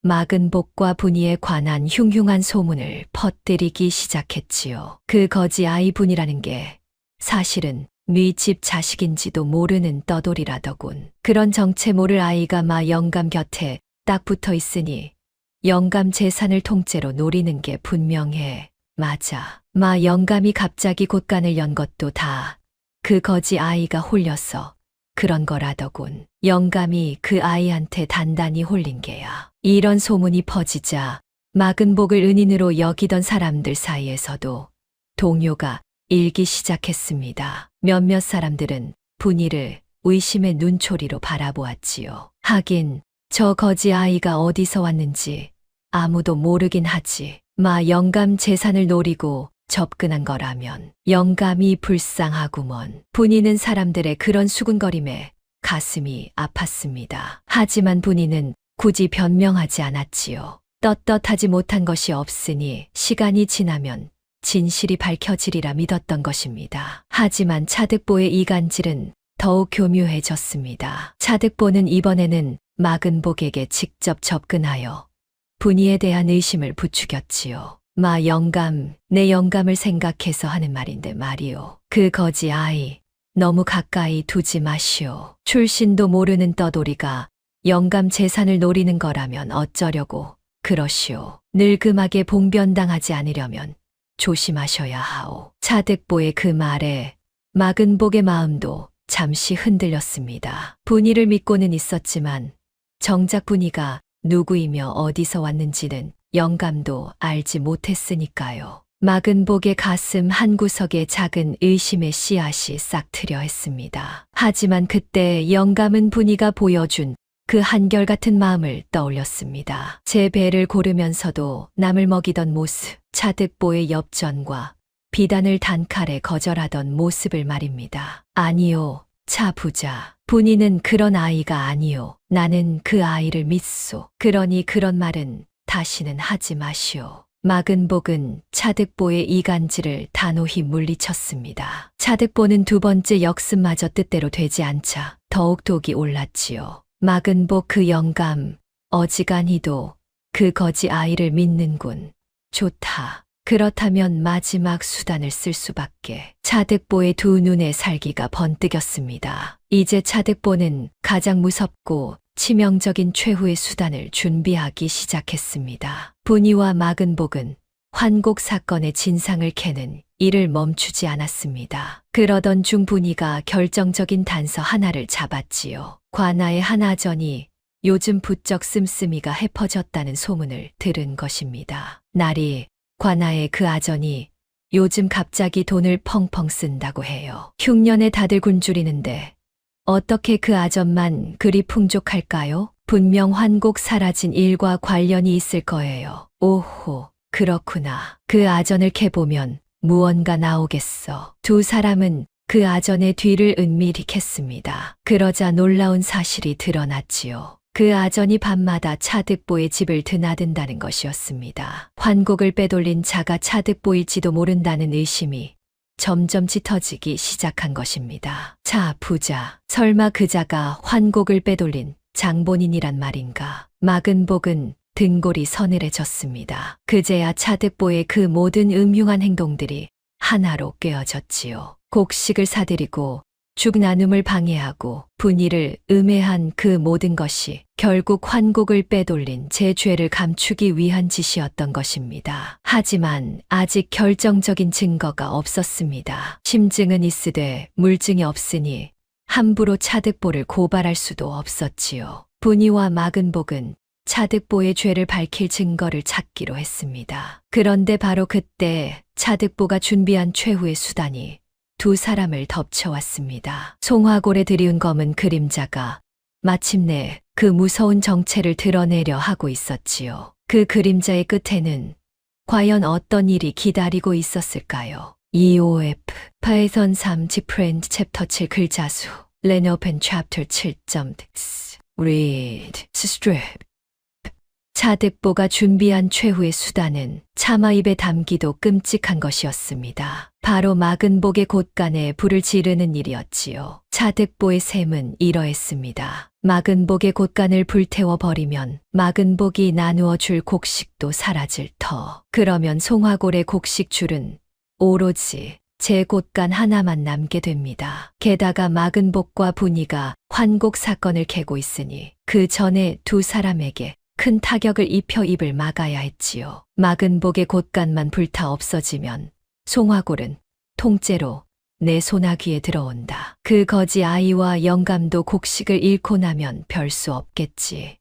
마근복과 분이에 관한 흉흉한 소문을 퍼뜨리기 시작했지요. 그 거지 아이 분이라는 게 사실은 집 자식인지도 모르는 떠돌이라더군. 그런 정체 모를 아이가 마 영감 곁에 딱 붙어 있으니 영감 재산을 통째로 노리는 게 분명해. 맞아. 영감이 갑자기 곳간을 연 것도 다 그 거지 아이가 홀려서 그런 거라더군. 영감이 그 아이한테 단단히 홀린 게야. 이런 소문이 퍼지자 마근복을 은인으로 여기던 사람들 사이에서도 동요가 일기 시작했습니다. 몇몇 사람들은 분이를 의심의 눈초리로 바라보았지요. 하긴 저 거지 아이가 어디서 왔는지 아무도 모르긴 하지. 영감 재산을 노리고 접근한 거라면 영감이 불쌍하구먼. 분이는 사람들의 그런 수군거림에 가슴이 아팠습니다. 하지만 분이는 굳이 변명하지 않았지요. 떳떳하지 못한 것이 없으니 시간이 지나면 진실이 밝혀지리라 믿었던 것입니다. 하지만 차득보의 이간질은 더욱 교묘해졌습니다. 차득보는 이번에는 마근복에게 직접 접근하여 분이에 대한 의심을 부추겼지요. 영감, 내 영감을 생각해서 하는 말인데 말이오. 그 거지 아이, 너무 가까이 두지 마시오. 출신도 모르는 떠돌이가 영감 재산을 노리는 거라면 어쩌려고 그러시오. 늙음하게 봉변당하지 않으려면 조심하셔야 하오. 차득보의 그 말에 마근복의 마음도 잠시 흔들렸습니다. 분이를 믿고는 있었지만 정작 분이가 누구이며 어디서 왔는지는 영감도 알지 못했으니까요. 마근복의 가슴 한구석에 작은 의심의 씨앗이 싹 트려 했습니다. 하지만 그때 영감은 분이가 보여준 그 한결같은 마음을 떠올렸습니다. 제 배를 고르면서도 남을 먹이던 모습, 차득보의 엽전과 비단을 단칼에 거절하던 모습을 말입니다. 아니요, 차 부자. 분이는 그런 아이가 아니요. 나는 그 아이를 믿소. 그러니 그런 말은 다시는 하지 마시오. 마근복은 차득보의 이간질을 단호히 물리쳤습니다. 차득보는 두 번째 역습마저 뜻대로 되지 않자 더욱 독이 올랐지요. 마근복 그 영감, 어지간히도 그 거지 아이를 믿는군. 좋다. 그렇다면 마지막 수단을 쓸 수밖에. 차득보의 두 눈에 살기가 번뜩였습니다. 이제 차득보는 가장 무섭고 치명적인 최후의 수단을 준비하기 시작했습니다. 분이와 마근복은 환곡 사건의 진상을 캐는 일을 멈추지 않았습니다. 그러던 중 분이가 결정적인 단서 하나를 잡았지요. 관아의 한 아전이 요즘 부쩍 씀씀이가 헤퍼졌다는 소문을 들은 것입니다. 날이 관아의 그 아전이 요즘 갑자기 돈을 펑펑 쓴다고 해요. 흉년에 다들 굶주리는데 어떻게 그 아전만 그리 풍족할까요? 분명 환곡 사라진 일과 관련이 있을 거예요. 오호, 그렇구나. 그 아전을 캐보면 무언가 나오겠어. 두 사람은 그 아전의 뒤를 은밀히 캤습니다. 그러자 놀라운 사실이 드러났지요. 그 아전이 밤마다 차득보의 집을 드나든다는 것이었습니다. 환곡을 빼돌린 자가 차득보일지도 모른다는 의심이 점점 짙어지기 시작한 것입니다. 차 부자, 설마 그 자가 환곡을 빼돌린 장본인이란 말인가? 마근복은 등골이 서늘해졌습니다. 그제야 차득보의 그 모든 음흉한 행동들이 하나로 꿰어졌지요. 곡식을 사들이고 죽 나눔을 방해하고 분이를 음해한 그 모든 것이 결국 환곡을 빼돌린 제 죄를 감추기 위한 짓이었던 것입니다. 하지만 아직 결정적인 증거가 없었습니다. 심증은 있으되 물증이 없으니 함부로 차득보를 고발할 수도 없었지요. 분이와 마근복은 차득보의 죄를 밝힐 증거를 찾기로 했습니다. 그런데 바로 그때 차득보가 준비한 최후의 수단이 두 사람을 덮쳐왔습니다. 송화골에 들이운 검은 그림자가 마침내 그 무서운 정체를 드러내려 하고 있었지요. 그 그림자의 끝에는 과연 어떤 일이 기다리고 있었을까요? EOF 파이썬 3 디프렌트 챕터 7 글자수 레노펜 챕터 7.x read strip 차득보가 준비한 최후의 수단은 차마 입에 담기도 끔찍한 것이었습니다. 바로 마근복의 곳간에 불을 지르는 일이었지요. 차득보의 셈은 이러했습니다. 마근복의 곳간을 불태워 버리면 마근복이 나누어 줄 곡식도 사라질 터. 그러면 송화골의 곡식줄은 오로지 제 곳간 하나만 남게 됩니다. 게다가 마근복과 분이가 환곡 사건을 캐고 있으니 그 전에 두 사람에게 큰 타격을 입혀 입을 막아야 했지요. 막은 복의 곳간만 불타 없어지면 송화골은 통째로 내 소나귀에 들어온다. 그 거지 아이와 영감도 곡식을 잃고 나면 별 수 없겠지.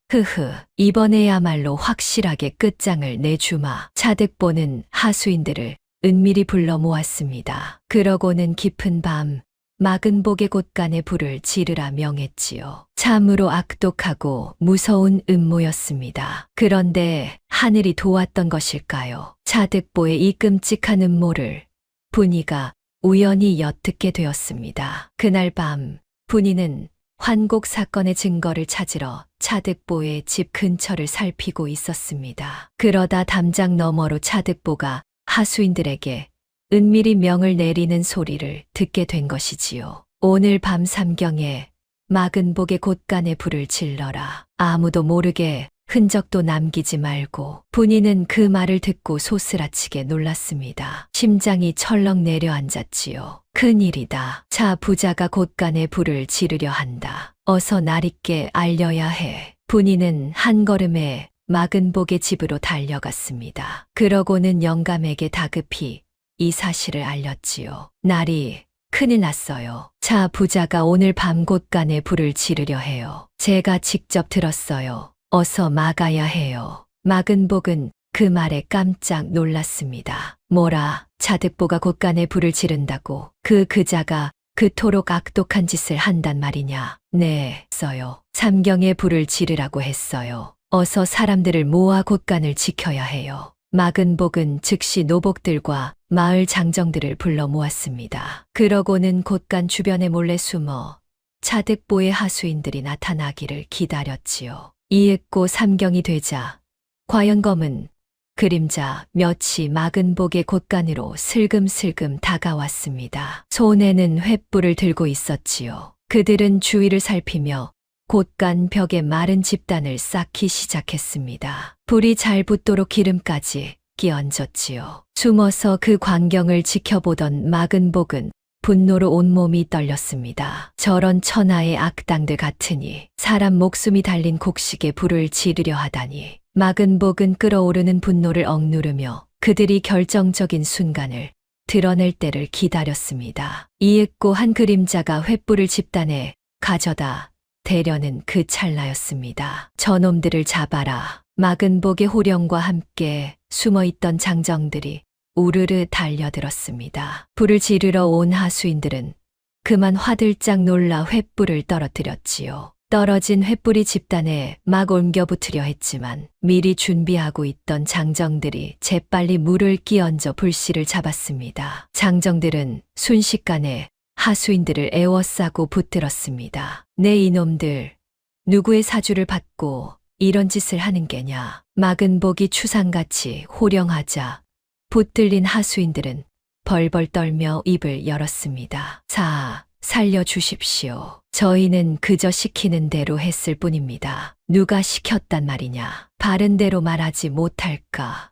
이번에야말로 확실하게 끝장을 내주마. 차득보는 하수인들을 은밀히 불러 모았습니다. 그러고는 깊은 밤 막은 복의 곳간에 불을 지르라 명했지요. 참으로 악독하고 무서운 음모였습니다. 그런데 하늘이 도왔던 것일까요? 차득보의 이 끔찍한 음모를 분이가 우연히 엿듣게 되었습니다. 그날 밤 분이는 환곡 사건의 증거를 찾으러 차득보의 집 근처를 살피고 있었습니다. 그러다 담장 너머로 차득보가 하수인들에게 은밀히 명을 내리는 소리를 듣게 된 것이지요. 오늘 밤 삼경에 막은 복의 곳간에 불을 질러라. 아무도 모르게 흔적도 남기지 말고. 분이는 그 말을 듣고 소스라치게 놀랐습니다. 심장이 철렁 내려앉았지요. 큰일이다. 자, 부자가 곳간에 불을 지르려 한다. 어서 날있게 알려야 해. 분이는 한 걸음에 막은 복의 집으로 달려갔습니다. 그러고는 영감에게 다급히 이 사실을 알렸지요. 날이 큰일 났어요. 자, 부자가 오늘 밤 곳간에 불을 지르려 해요. 제가 직접 들었어요. 어서 막아야 해요. 막은 복은 그 말에 깜짝 놀랐습니다. 뭐라, 차득보가 곳간에 불을 지른다고 그 그자가 그토록 악독한 짓을 한단 말이냐. 네, 써요. 삼경에 불을 지르라고 했어요. 어서 사람들을 모아 곳간을 지켜야 해요. 막은 복은 즉시 노복들과 마을 장정들을 불러 모았습니다. 그러고는 곳간 주변에 몰래 숨어 차득보의 하수인들이 나타나기를 기다렸지요. 이윽고 삼경이 되자 과연검은 그림자 몇이 막은 복의 곳간으로 슬금슬금 다가왔습니다. 손에는 횃불을 들고 있었지요. 그들은 주위를 살피며 곳간 벽에 마른 집단을 쌓기 시작했습니다. 불이 잘 붙도록 기름까지 끼얹었지요. 숨어서 그 광경을 지켜보던 막은 복은 분노로 온몸이 떨렸습니다. 저런 천하의 악당들 같으니 사람 목숨이 달린 곡식에 불을 지르려 하다니. 막은 복은 끓어오르는 분노를 억누르며 그들이 결정적인 순간을 드러낼 때를 기다렸습니다. 이윽고 한 그림자가 횃불을 집단에 가져다 대려는 그 찰나였습니다. 저놈들을 잡아라. 막은 복의 호령과 함께 숨어있던 장정들이 우르르 달려들었습니다. 불을 지르러 온 하수인들은 그만 화들짝 놀라 횃불을 떨어뜨렸지요. 떨어진 횃불이 집단에 막 옮겨붙으려 했지만 미리 준비하고 있던 장정들이 재빨리 물을 끼얹어 불씨를 잡았습니다. 장정들은 순식간에 하수인들을 에워싸고 붙들었습니다. 네 이놈들, 누구의 사주를 받고 이런 짓을 하는 게냐. 막은 복이 추상같이 호령하자 붙들린 하수인들은 벌벌 떨며 입을 열었습니다. 살려주십시오. 저희는 그저 시키는 대로 했을 뿐입니다. 누가 시켰단 말이냐. 바른 대로 말하지 못할까.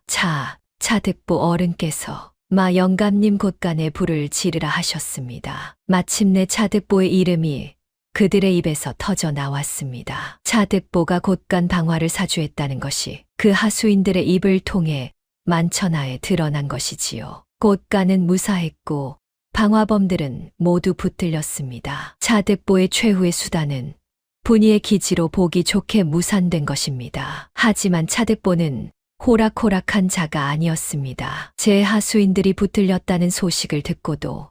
차득보 어른께서 마 영감님 곳간에 불을 지르라 하셨습니다. 마침내 차득보의 이름이 그들의 입에서 터져 나왔습니다. 차득보가 곳간 방화를 사주했다는 것이 그 하수인들의 입을 통해 만천하에 드러난 것이지요. 곳간은 무사했고 방화범들은 모두 붙들렸습니다. 차득보의 최후의 수단은 분이의 기지로 보기 좋게 무산된 것입니다. 하지만 차득보는 호락호락한 자가 아니었습니다. 제 하수인들이 붙들렸다는 소식을 듣고도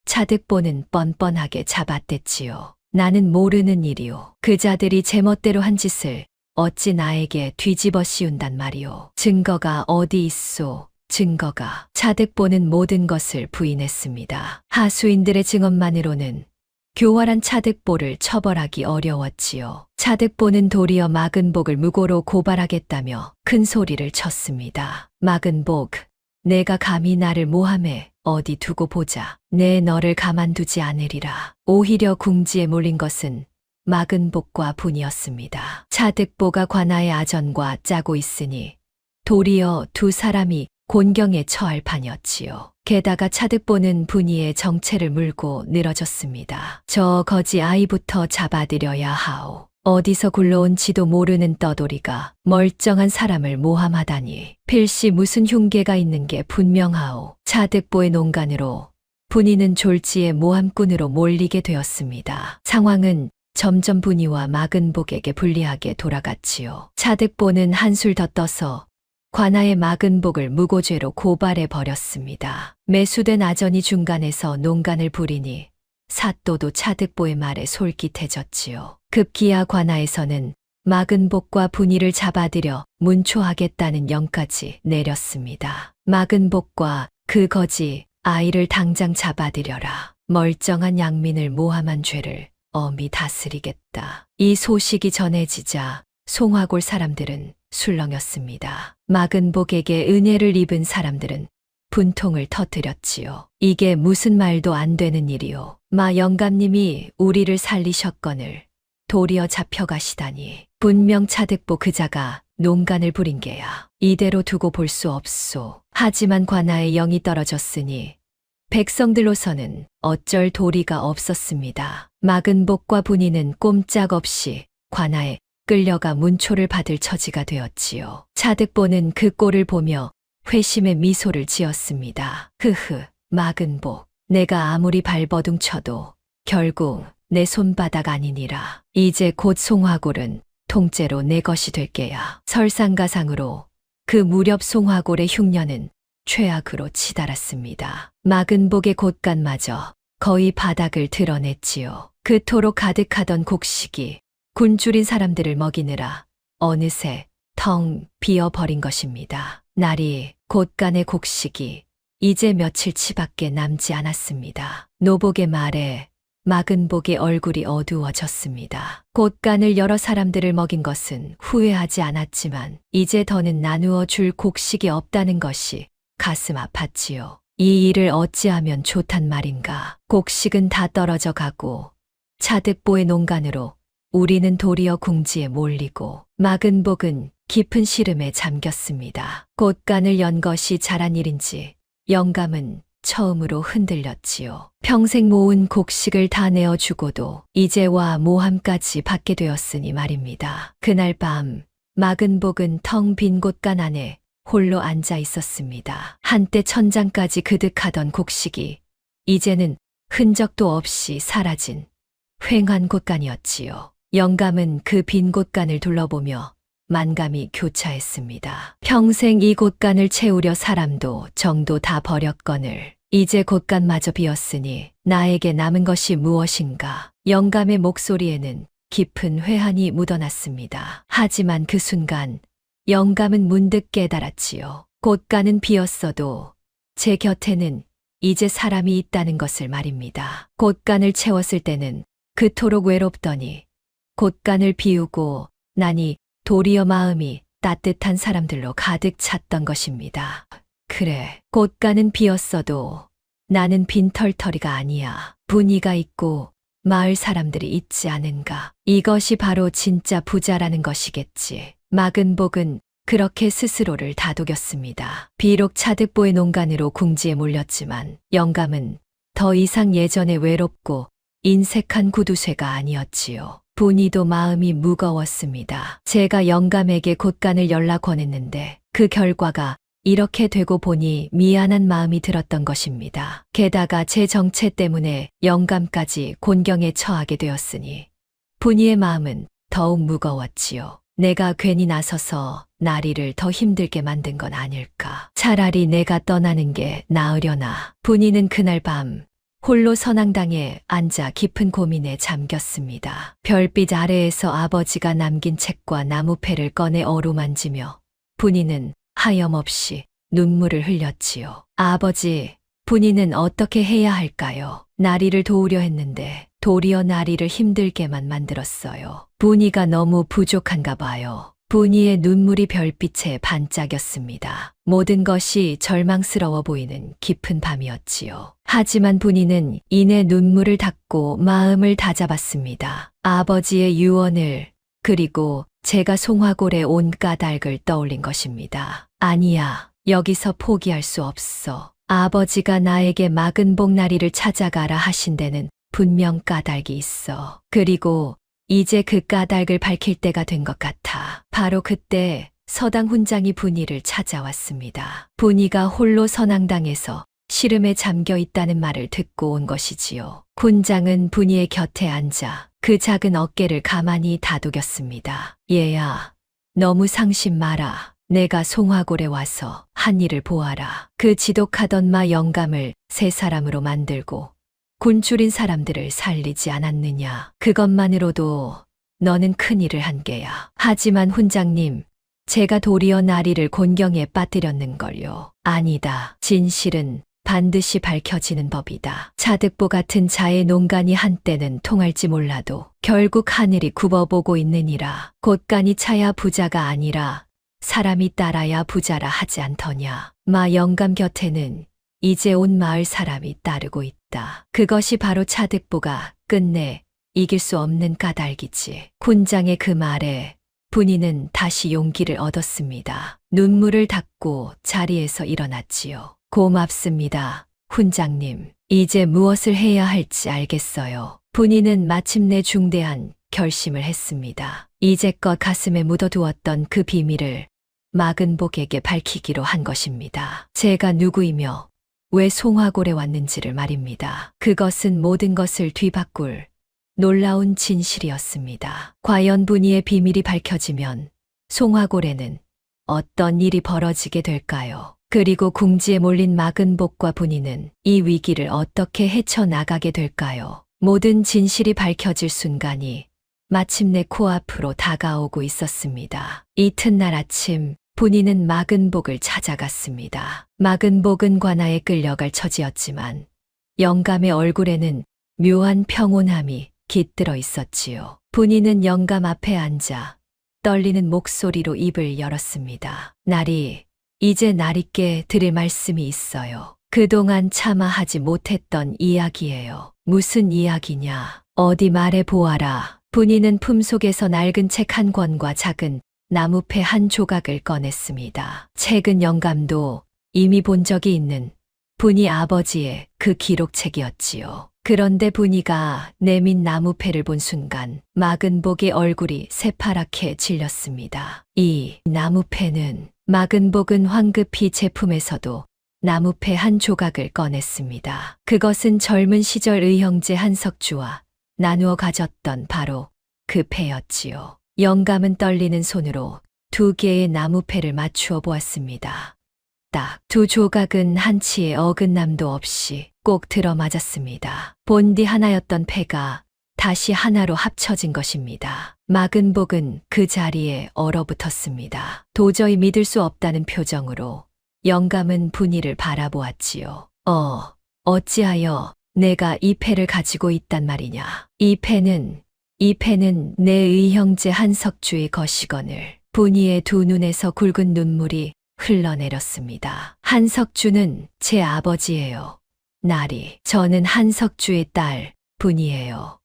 차득보는 뻔뻔하게 잡아댔지요. 나는 모르는 일이오. 그 자들이 제멋대로 한 짓을 어찌 나에게 뒤집어 씌운단 말이오. 증거가 어디 있소? 증거가. 차득보는 모든 것을 부인했습니다. 하수인들의 증언만으로는 교활한 차득보를 처벌하기 어려웠지요. 차득보는 도리어 막은 복을 무고로 고발하겠다며 큰 소리를 쳤습니다. 막은 복, 내가 감히 나를 모함해 어디 두고 보자. 내 너를 가만두지 않으리라. 오히려 궁지에 몰린 것은 막은 복과 분이었습니다. 차득보가 관아의 아전과 짜고 있으니 도리어 두 사람이 곤경에 처할 판이었지요. 게다가 차득보는 분이의 정체를 물고 늘어졌습니다. 저 거지 아이부터 잡아들여야 하오. 어디서 굴러온지도 모르는 떠돌이가 멀쩡한 사람을 모함하다니 필시 무슨 흉계가 있는 게 분명하오. 차득보의 농간으로 분이는 졸지의 모함꾼으로 몰리게 되었습니다. 상황은 점점 분이와 마근복에게 불리하게 돌아갔지요. 차득보는 한술 더 떠서 관아의 마근복을 무고죄로 고발해 버렸습니다. 매수된 아전이 중간에서 농간을 부리니 사또도 차득보의 말에 솔깃해졌지요. 급기야 관아에서는 마근복과 분이를 잡아들여 문초하겠다는 영까지 내렸습니다. 마근복과 그 거지 아이를 당장 잡아들여라. 멀쩡한 양민을 모함한 죄를 엄히 다스리겠다. 이 소식이 전해지자 송화골 사람들은 술렁였습니다. 마근복에게 은혜를 입은 사람들은 분통을 터뜨렸지요. 이게 무슨 말도 안 되는 일이오. 마 영감님이 우리를 살리셨거늘 도리어 잡혀가시다니. 분명 차득보 그자가 농간을 부린 게야. 이대로 두고 볼 수 없소. 하지만 관아의 영이 떨어졌으니 백성들로서는 어쩔 도리가 없었습니다. 마근복과 분이는 꼼짝없이 관아에 끌려가 문초를 받을 처지가 되었지요. 차득보는 그 꼴을 보며 회심의 미소를 지었습니다. 흐흐, 마근복. 내가 아무리 발버둥 쳐도 결국 내 손바닥 아니니라. 이제 곧 송화골은 통째로 내 것이 될 게야. 설상가상으로 그 무렵 송화골의 흉년은 최악으로 치달았습니다. 마근복의 곳간마저 거의 바닥을 드러냈지요. 그토록 가득하던 곡식이 굶주린 사람들을 먹이느라 어느새 텅 비어버린 것입니다. 날이 곳간의 곡식이 이제 며칠치밖에 남지 않았습니다. 노복의 말에 마근복의 얼굴이 어두워졌습니다. 곳간을 여러 사람들을 먹인 것은 후회하지 않았지만 이제 더는 나누어 줄 곡식이 없다는 것이 가슴 아팠지요. 이 일을 어찌하면 좋단 말인가. 곡식은 다 떨어져 가고 차득보의 농간으로 우리는 도리어 궁지에 몰리고 마근복은 깊은 시름에 잠겼습니다. 곳간을 연 것이 잘한 일인지 영감은 처음으로 흔들렸지요. 평생 모은 곡식을 다 내어주고도 이제와 모함까지 받게 되었으니 말입니다. 그날 밤 마근복은 텅 빈 곳간 안에 홀로 앉아 있었습니다. 한때 천장까지 그득하던 곡식이 이제는 흔적도 없이 사라진 휑한 곳간이었지요. 영감은 그 빈 곳간을 둘러보며 만감이 교차했습니다. 평생 이 곳간을 채우려 사람도 정도 다 버렸거늘 이제 곳간마저 비었으니 나에게 남은 것이 무엇인가. 영감의 목소리에는 깊은 회한이 묻어났습니다. 하지만 그 순간 영감은 문득 깨달았지요. 곳간은 비었어도 제 곁에는 이제 사람이 있다는 것을 말입니다. 곳간을 채웠을 때는 그토록 외롭더니 곳간을 비우고 나니 도리어 마음이 따뜻한 사람들로 가득 찼던 것입니다. 그래, 곳간은 비었어도 나는 빈털터리가 아니야. 분위가 있고 마을 사람들이 있지 않은가. 이것이 바로 진짜 부자라는 것이겠지. 마근복은 그렇게 스스로를 다독였습니다. 비록 차득보의 농간으로 궁지에 몰렸지만 영감은 더 이상 예전에 외롭고 인색한 구두쇠가 아니었지요. 분이도 마음이 무거웠습니다. 제가 영감에게 곳간을 열라 권했는데 그 결과가 이렇게 되고 보니 미안한 마음이 들었던 것입니다. 게다가 제 정체 때문에 영감까지 곤경에 처하게 되었으니 분이의 마음은 더욱 무거웠지요. 내가 괜히 나서서 나리를 더 힘들게 만든 건 아닐까. 차라리 내가 떠나는 게 나으려나. 분이는 그날 밤 홀로 선앙당에 앉아 깊은 고민에 잠겼습니다. 별빛 아래에서 아버지가 남긴 책과 나무패를 꺼내 어루만지며 분이는 하염없이 눈물을 흘렸지요. 아버지, 분이는 어떻게 해야 할까요? 나리를 도우려 했는데 도리어 나리를 힘들게만 만들었어요. 분이가 너무 부족한가 봐요. 분이의 눈물이 별빛에 반짝였습니다. 모든 것이 절망스러워 보이는 깊은 밤이었지요. 하지만 분이는 이내 눈물을 닦고 마음을 다잡았습니다. 아버지의 유언을 그리고 제가 송화골에 온 까닭을 떠올린 것입니다. 아니야, 여기서 포기할 수 없어. 아버지가 나에게 마근복 나리를 찾아가라 하신 데는 분명 까닭이 있어. 그리고 이제 그 까닭을 밝힐 때가 된 것 같아. 바로 그때 서당 훈장이 분이를 찾아왔습니다. 분이가 홀로 선앙당에서 시름에 잠겨 있다는 말을 듣고 온 것이지요. 훈장은 분이의 곁에 앉아 그 작은 어깨를 가만히 다독였습니다. 얘야, 너무 상심 마라. 내가 송화골에 와서 한 일을 보아라. 그 지독하던 마 영감을 새 사람으로 만들고 곤줄인 사람들을 살리지 않았느냐. 그것만으로도 너는 큰일을 한 게야. 하지만 훈장님, 제가 도리어 나리를 곤경에 빠뜨렸는걸요. 아니다. 진실은 반드시 밝혀지는 법이다. 차득보 같은 자의 농간이 한때는 통할지 몰라도 결국 하늘이 굽어보고 있느니라. 곳간이 차야 부자가 아니라 사람이 따라야 부자라 하지 않더냐. 마 영감 곁에는 이제 온 마을 사람이 따르고 있다. 그것이 바로 차득보가 끝내 이길 수 없는 까닭이지. 훈장의 그 말에 분이는 다시 용기를 얻었습니다. 눈물을 닦고 자리에서 일어났지요. 고맙습니다, 훈장님. 이제 무엇을 해야 할지 알겠어요. 분이는 마침내 중대한 결심을 했습니다. 이제껏 가슴에 묻어두었던 그 비밀을 마근복에게 밝히기로 한 것입니다. 제가 누구이며 왜 송화골에 왔는지를 말입니다. 그것은 모든 것을 뒤바꿀 놀라운 진실이었습니다. 과연 분이의 비밀이 밝혀지면 송화골에는 어떤 일이 벌어지게 될까요? 그리고 궁지에 몰린 마근복과 분이는 이 위기를 어떻게 헤쳐나가게 될까요? 모든 진실이 밝혀질 순간이 마침내 코앞으로 다가오고 있었습니다. 이튿날 아침 분이는 마근복을 찾아갔습니다. 마근복은 관아에 끌려갈 처지였지만 영감의 얼굴에는 묘한 평온함이 깃들어 있었지요. 분이는 영감 앞에 앉아 떨리는 목소리로 입을 열었습니다. 나리, 이제 나리께 드릴 말씀이 있어요. 그동안 차마 하지 못했던 이야기예요. 무슨 이야기냐? 어디 말해 보아라. 분이는 품속에서 낡은 책 한 권과 작은 나무패 한 조각을 꺼냈습니다. 책은 영감도 이미 본 적이 있는 분이 아버지의 그 기록책이었지요. 그런데 분이가 내민 나무패를 본 순간 마근복의 얼굴이 새파랗게 질렸습니다. 이 나무패는 마근복은 황급히 제품에서도 나무패 한 조각을 꺼냈습니다. 그것은 젊은 시절 의형제 한석주와 나누어 가졌던 바로 그 패였지요. 영감은 떨리는 손으로 두 개의 나무패를 맞추어 보았습니다. 딱 두 조각은 한치의 어긋남도 없이 꼭 들어맞았습니다. 본디 하나였던 패가 다시 하나로 합쳐진 것입니다. 마근복은 그 자리에 얼어붙었습니다. 도저히 믿을 수 없다는 표정으로 영감은 분이를 바라보았지요. 어찌하여 내가 이 패를 가지고 있단 말이냐. 이 패는 내 의형제 한석주의 것이거늘. 분이의 두 눈에서 굵은 눈물이 흘러내렸습니다. 한석주는 제 아버지예요. 나리, 저는 한석주의 딸 분이에요.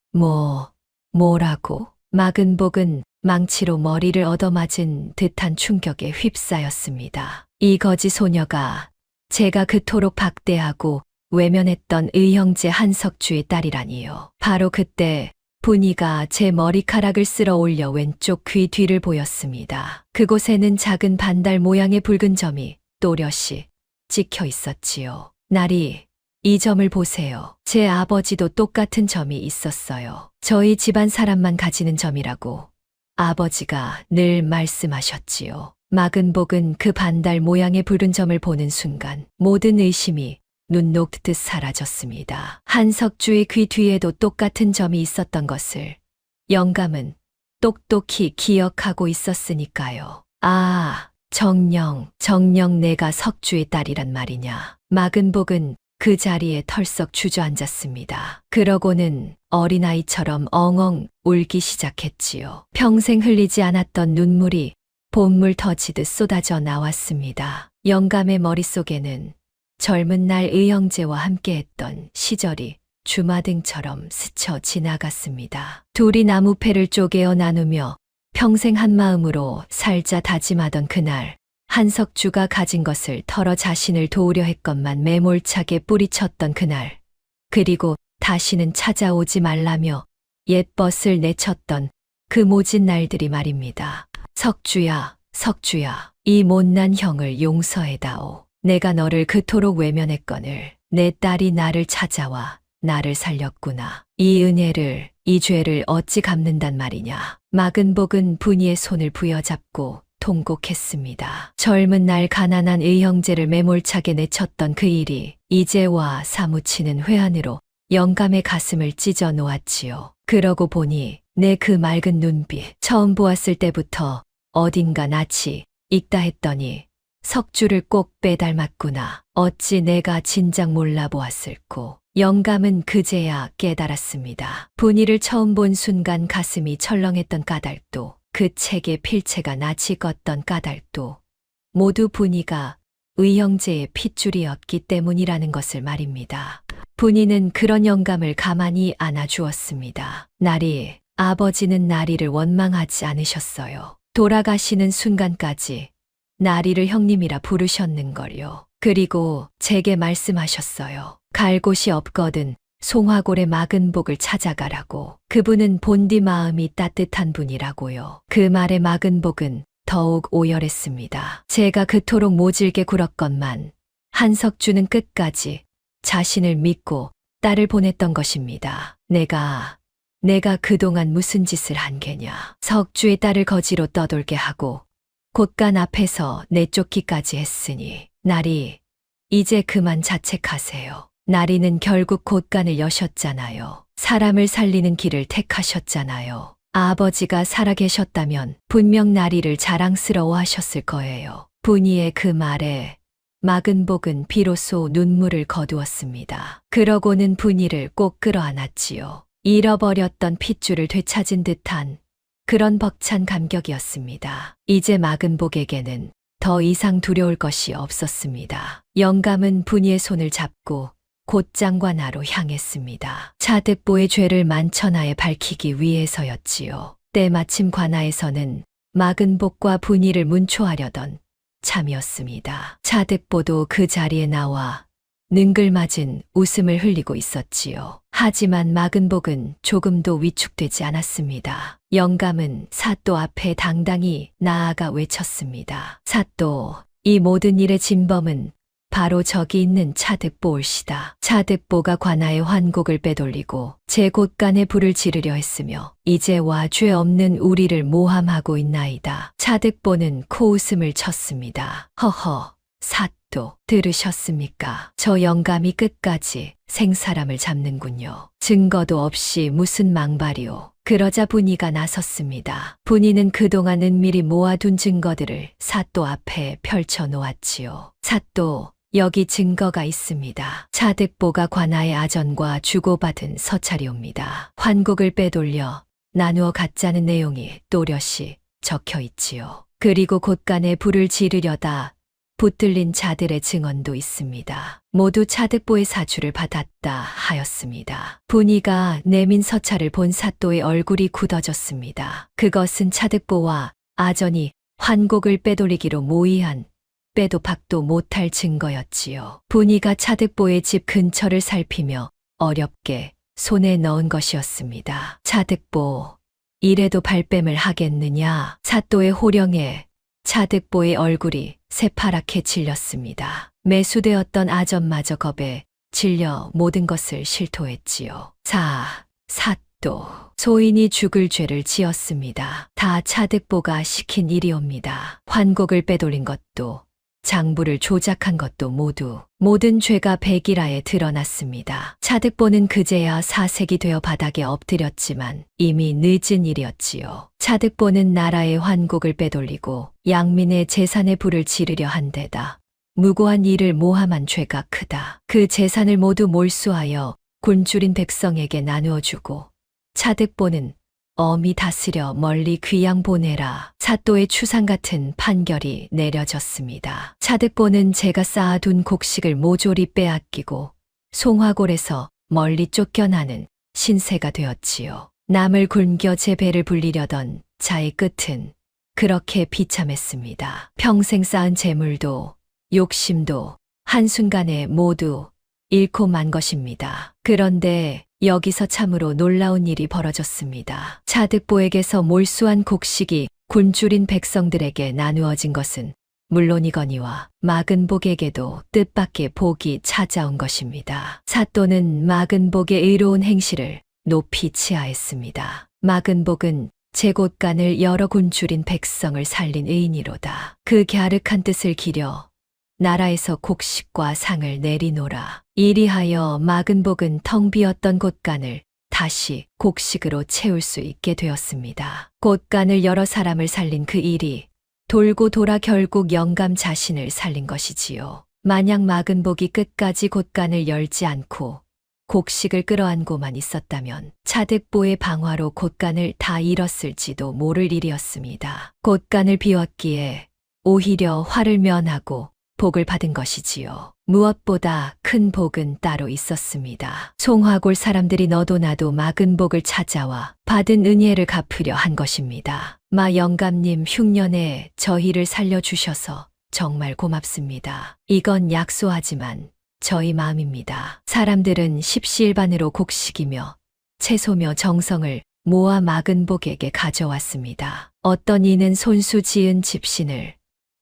뭐라고? 마근복은 망치로 머리를 얻어맞은 듯한 충격에 휩싸였습니다. 이 거지 소녀가 제가 그토록 박대하고 외면했던 의형제 한석주의 딸이라니요. 바로 그때 분이가 제 머리카락을 쓸어 올려 왼쪽 귀 뒤를 보였습니다. 그곳에는 작은 반달 모양의 붉은 점이 또렷이 찍혀 있었지요. 나리, 이 점을 보세요. 제 아버지도 똑같은 점이 있었어요. 저희 집안 사람만 가지는 점이라고 아버지가 늘 말씀하셨지요. 마근복은 그 반달 모양의 붉은 점을 보는 순간 모든 의심이 눈 녹듯 사라졌습니다. 한석주의 귀 뒤에도 똑같은 점이 있었던 것을 영감은 똑똑히 기억하고 있었으니까요. 아, 정녕 내가 석주의 딸이란 말이냐. 마근복은 그 자리에 털썩 주저앉았습니다. 그러고는 어린아이처럼 엉엉 울기 시작했지요. 평생 흘리지 않았던 눈물이 봇물 터지듯 쏟아져 나왔습니다. 영감의 머릿속에는 젊은 날 의형제와 함께했던 시절이 주마등처럼 스쳐 지나갔습니다. 둘이 나무패를 쪼개어 나누며 평생 한마음으로 살자 다짐하던 그날, 한석주가 가진 것을 털어 자신을 도우려 했건만 매몰차게 뿌리쳤던 그날, 그리고 다시는 찾아오지 말라며 옛벗을 내쳤던 그 모진 날들이 말입니다. 석주야, 석주야, 이 못난 형을 용서해다오. 내가 너를 그토록 외면했거늘 내 딸이 나를 찾아와 나를 살렸구나. 이 은혜를, 이 죄를 어찌 갚는단 말이냐. 마근복은 분이의 손을 부여잡고 통곡했습니다. 젊은 날 가난한 의형제를 매몰차게 내쳤던 그 일이 이제와 사무치는 회한으로 영감의 가슴을 찢어 놓았지요. 그러고 보니 내 그 맑은 눈빛, 처음 보았을 때부터 어딘가 낯이 익다 했더니 석주를 꼭 빼닮았구나. 어찌 내가 진작 몰라보았을꼬. 영감은 그제야 깨달았습니다. 분이를 처음 본 순간 가슴이 철렁했던 까닭도, 그 책의 필체가 낯이 껐던 까닭도 모두 분이가 의형제의 핏줄이었기 때문이라는 것을 말입니다. 분이는 그런 영감을 가만히 안아주었습니다. 아버지는 나리를 원망하지 않으셨어요. 돌아가시는 순간까지 나리를 형님이라 부르셨는걸요. 그리고 제게 말씀하셨어요. 갈 곳이 없거든 송화골의 마근복을 찾아가라고. 그분은 본디 마음이 따뜻한 분이라고요. 그 말에 마근복은 더욱 오열했습니다. 제가 그토록 모질게 굴었건만 한석주는 끝까지 자신을 믿고 딸을 보냈던 것입니다. 내가 그동안 무슨 짓을 한 게냐. 석주의 딸을 거지로 떠돌게 하고 곳간 앞에서 내쫓기까지 했으니 나리, 이제 그만 자책하세요. 나리는 결국 곳간을 여셨잖아요. 사람을 살리는 길을 택하셨잖아요. 아버지가 살아계셨다면 분명 나리를 자랑스러워 하셨을 거예요. 분이의 그 말에 마근복은 비로소 눈물을 거두었습니다. 그러고는 분이를 꼭 끌어안았지요. 잃어버렸던 핏줄을 되찾은 듯한 그런 벅찬 감격이었습니다. 이제 마근복에게는 더 이상 두려울 것이 없었습니다. 영감은 분이의 손을 잡고 곧장과 나로 향했습니다. 차득보의 죄를 만천하에 밝히기 위해서였지요. 때마침 관하에서는 마근복과 분이를 문초하려던 참이었습니다. 차득보도 그 자리에 나와 능글맞은 웃음을 흘리고 있었지요. 하지만 마근복은 조금도 위축되지 않았습니다. 영감은 사또 앞에 당당히 나아가 외쳤습니다. 사또, 이 모든 일의 진범은 바로 저기 있는 차득보올시다. 차득보가 관아의 환곡을 빼돌리고 제 곳간에 불을 지르려 했으며 이제와 죄 없는 우리를 모함하고 있나이다. 차득보는 코웃음을 쳤습니다. 허허, 사또, 들으셨습니까? 저 영감이 끝까지 생사람을 잡는군요. 증거도 없이 무슨 망발이오. 그러자 분이가 나섰습니다. 분이는 그동안 은밀히 모아둔 증거들을 사또 앞에 펼쳐 놓았지요. 사또, 여기 증거가 있습니다. 차득보가 관아의 아전과 주고받은 서찰이옵니다. 환곡을 빼돌려 나누어 갖자는 내용이 또렷이 적혀 있지요. 그리고 곳간에 불을 지르려다 붙들린 자들의 증언도 있습니다. 모두 차득보의 사주를 받았다 하였습니다. 분이가 내민 서찰을 본 사또의 얼굴이 굳어졌습니다. 그것은 차득보와 아전이 환곡을 빼돌리기로 모의한 빼도 박도 못할 증거였지요. 분이가 차득보의 집 근처를 살피며 어렵게 손에 넣은 것이었습니다. 차득보, 이래도 발뺌을 하겠느냐. 사또의 호령에 차득보의 얼굴이 새파랗게 질렸습니다. 매수되었던 아전마저 겁에 질려 모든 것을 실토했지요. 사또, 소인이 죽을 죄를 지었습니다. 다 차득보가 시킨 일이옵니다. 환곡을 빼돌린 것도 장부를 조작한 것도 모든 죄가 백일하에 드러났습니다. 차득보는 그제야 사색이 되어 바닥에 엎드렸지만 이미 늦은 일이었지요. 차득보는 나라의 환곡을 빼돌리고 양민의 재산에 불을 지르려 한 데다 무고한 일을 모함한 죄가 크다. 그 재산을 모두 몰수하여 굶주린 백성에게 나누어 주고 차득보는 엄히 다스려 멀리 귀양 보내라. 사또의 추상 같은 판결이 내려졌습니다. 차득보는 제가 쌓아둔 곡식을 모조리 빼앗기고 송화골에서 멀리 쫓겨나는 신세가 되었지요. 남을 굶겨 제 배를 불리려던 자의 끝은 그렇게 비참했습니다. 평생 쌓은 재물도 욕심도 한순간에 모두 잃고 만 것입니다. 그런데 여기서 참으로 놀라운 일이 벌어졌습니다. 차득보에게서 몰수한 곡식이 굶주린 백성들에게 나누어진 것은 물론이거니와 마근복에게도 뜻밖의 복이 찾아온 것입니다. 사또는 마근복의 의로운 행실을 높이 치하했습니다. 마근복은 제곳간을 여러 굶주린 백성을 살린 의인이로다. 그 갸륵한 뜻을 기려 나라에서 곡식과 상을 내리노라. 이리하여 마근복은 텅 비었던 곳간을 다시 곡식으로 채울 수 있게 되었습니다. 곳간을 여러 사람을 살린 그 일이 돌고 돌아 결국 영감 자신을 살린 것이지요. 만약 마근복이 끝까지 곳간을 열지 않고 곡식을 끌어안고만 있었다면 차득보의 방화로 곳간을 다 잃었을지도 모를 일이었습니다. 곳간을 비웠기에 오히려 화를 면하고 복을 받은 것이지요. 무엇보다 큰 복은 따로 있었습니다. 송화골 사람들이 너도 나도 마근복을 찾아와 받은 은혜를 갚으려 한 것입니다. 마 영감님 흉년에 저희를 살려주셔서 정말 고맙습니다. 이건 약소하지만 저희 마음입니다. 사람들은 십시일반으로 곡식이며 채소며 정성을 모아 마근복에게 가져왔습니다. 어떤 이는 손수 지은 집신을,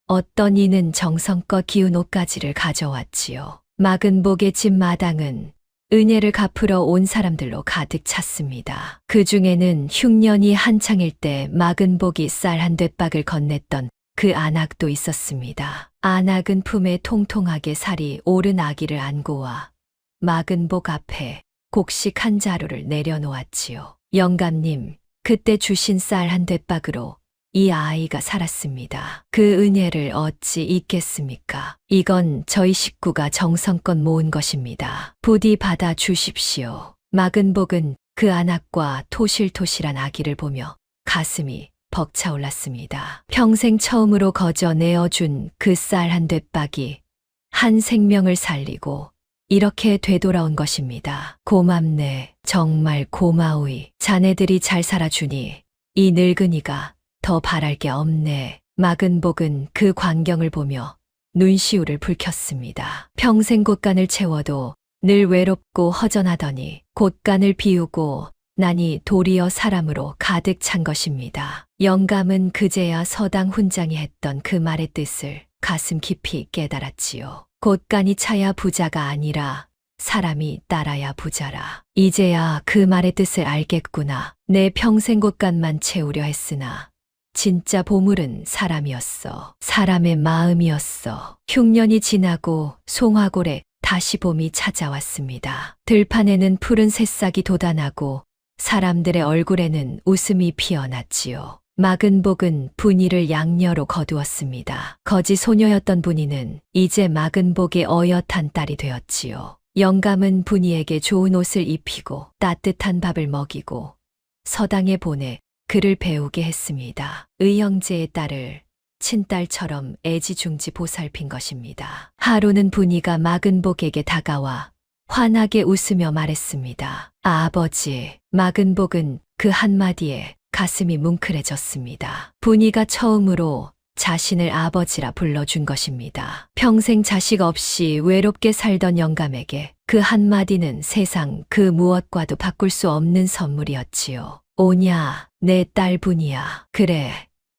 어떤 이는 정성껏 기운 옷가지를 가져왔지요. 마근복의 집 마당은 은혜를 갚으러 온 사람들로 가득 찼습니다. 그 중에는 흉년이 한창일 때 마근복이 쌀 한 뙑박을 건넸던 그 안악도 있었습니다. 안악은 품에 통통하게 살이 오른 아기를 안고 와 마근복 앞에 곡식 한 자루를 내려놓았지요. 영감님, 그때 주신 쌀 한 뙑박으로 이 아이가 살았습니다. 그 은혜를 어찌 잊겠습니까? 이건 저희 식구가 정성껏 모은 것입니다. 부디 받아 주십시오. 마근복은 그 안악과 토실토실한 아기를 보며 가슴이 벅차올랐습니다. 평생 처음으로 거저 내어준 그 쌀 한 뙑박이 한 생명을 살리고 이렇게 되돌아온 것입니다. 고맙네. 정말 고마우이. 자네들이 잘 살아주니 이 늙은이가 더 바랄 게 없네. 마근복은 그 광경을 보며 눈시울을 붉혔습니다. 평생 곳간을 채워도 늘 외롭고 허전하더니 곳간을 비우고 나니 도리어 사람으로 가득 찬 것입니다. 영감은 그제야 서당 훈장이 했던 그 말의 뜻을 가슴 깊이 깨달았지요. 곳간이 차야 부자가 아니라 사람이 따라야 부자라. 이제야 그 말의 뜻을 알겠구나. 내 평생 곳간만 채우려 했으나 진짜 보물은 사람이었어. 사람의 마음이었어. 흉년이 지나고 송화골에 다시 봄이 찾아왔습니다. 들판에는 푸른 새싹이 돋아나고 사람들의 얼굴에는 웃음이 피어났지요. 마근복은 분이를 양녀로 거두었습니다. 거지 소녀였던 분이는 이제 마근복의 어엿한 딸이 되었지요. 영감은 분이에게 좋은 옷을 입히고 따뜻한 밥을 먹이고 서당에 보내 그를 배우게 했습니다. 의형제의 딸을 친딸처럼 애지중지 보살핀 것입니다. 하루는 분이가 마근복에게 다가와 환하게 웃으며 말했습니다. 아버지. 마근복은 그 한마디에 가슴이 뭉클해졌습니다. 분이가 처음으로 자신을 아버지라 불러준 것입니다. 평생 자식 없이 외롭게 살던 영감에게 그 한마디는 세상 그 무엇과도 바꿀 수 없는 선물이었지요. 오냐, 내 딸 분이야. 그래,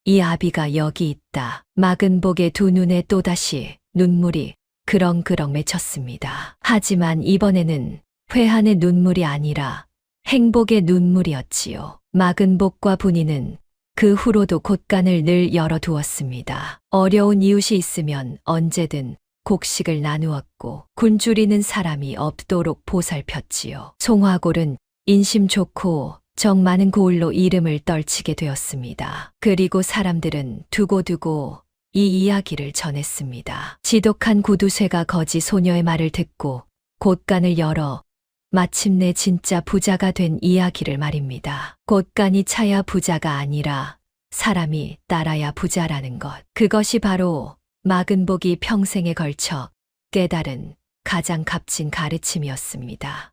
이 아비가 여기 있다. 마근복의 두 눈에 또다시 눈물이 그렁그렁 맺혔습니다. 하지만 이번에는 회한의 눈물이 아니라 행복의 눈물이었지요. 마근복과 분이는 그 후로도 곳간을 늘 열어두었습니다. 어려운 이웃이 있으면 언제든 곡식을 나누었고 굶주리는 사람이 없도록 보살폈지요. 송화골은 인심 좋고 정 많은 고을로 이름을 떨치게 되었습니다. 그리고 사람들은 두고두고 이 이야기를 전했습니다. 지독한 구두쇠가 거지 소녀의 말을 듣고 곳간을 열어 마침내 진짜 부자가 된 이야기를 말입니다. 곳간이 차야 부자가 아니라 사람이 따라야 부자라는 것. 그것이 바로 마근복이 평생에 걸쳐 깨달은 가장 값진 가르침이었습니다.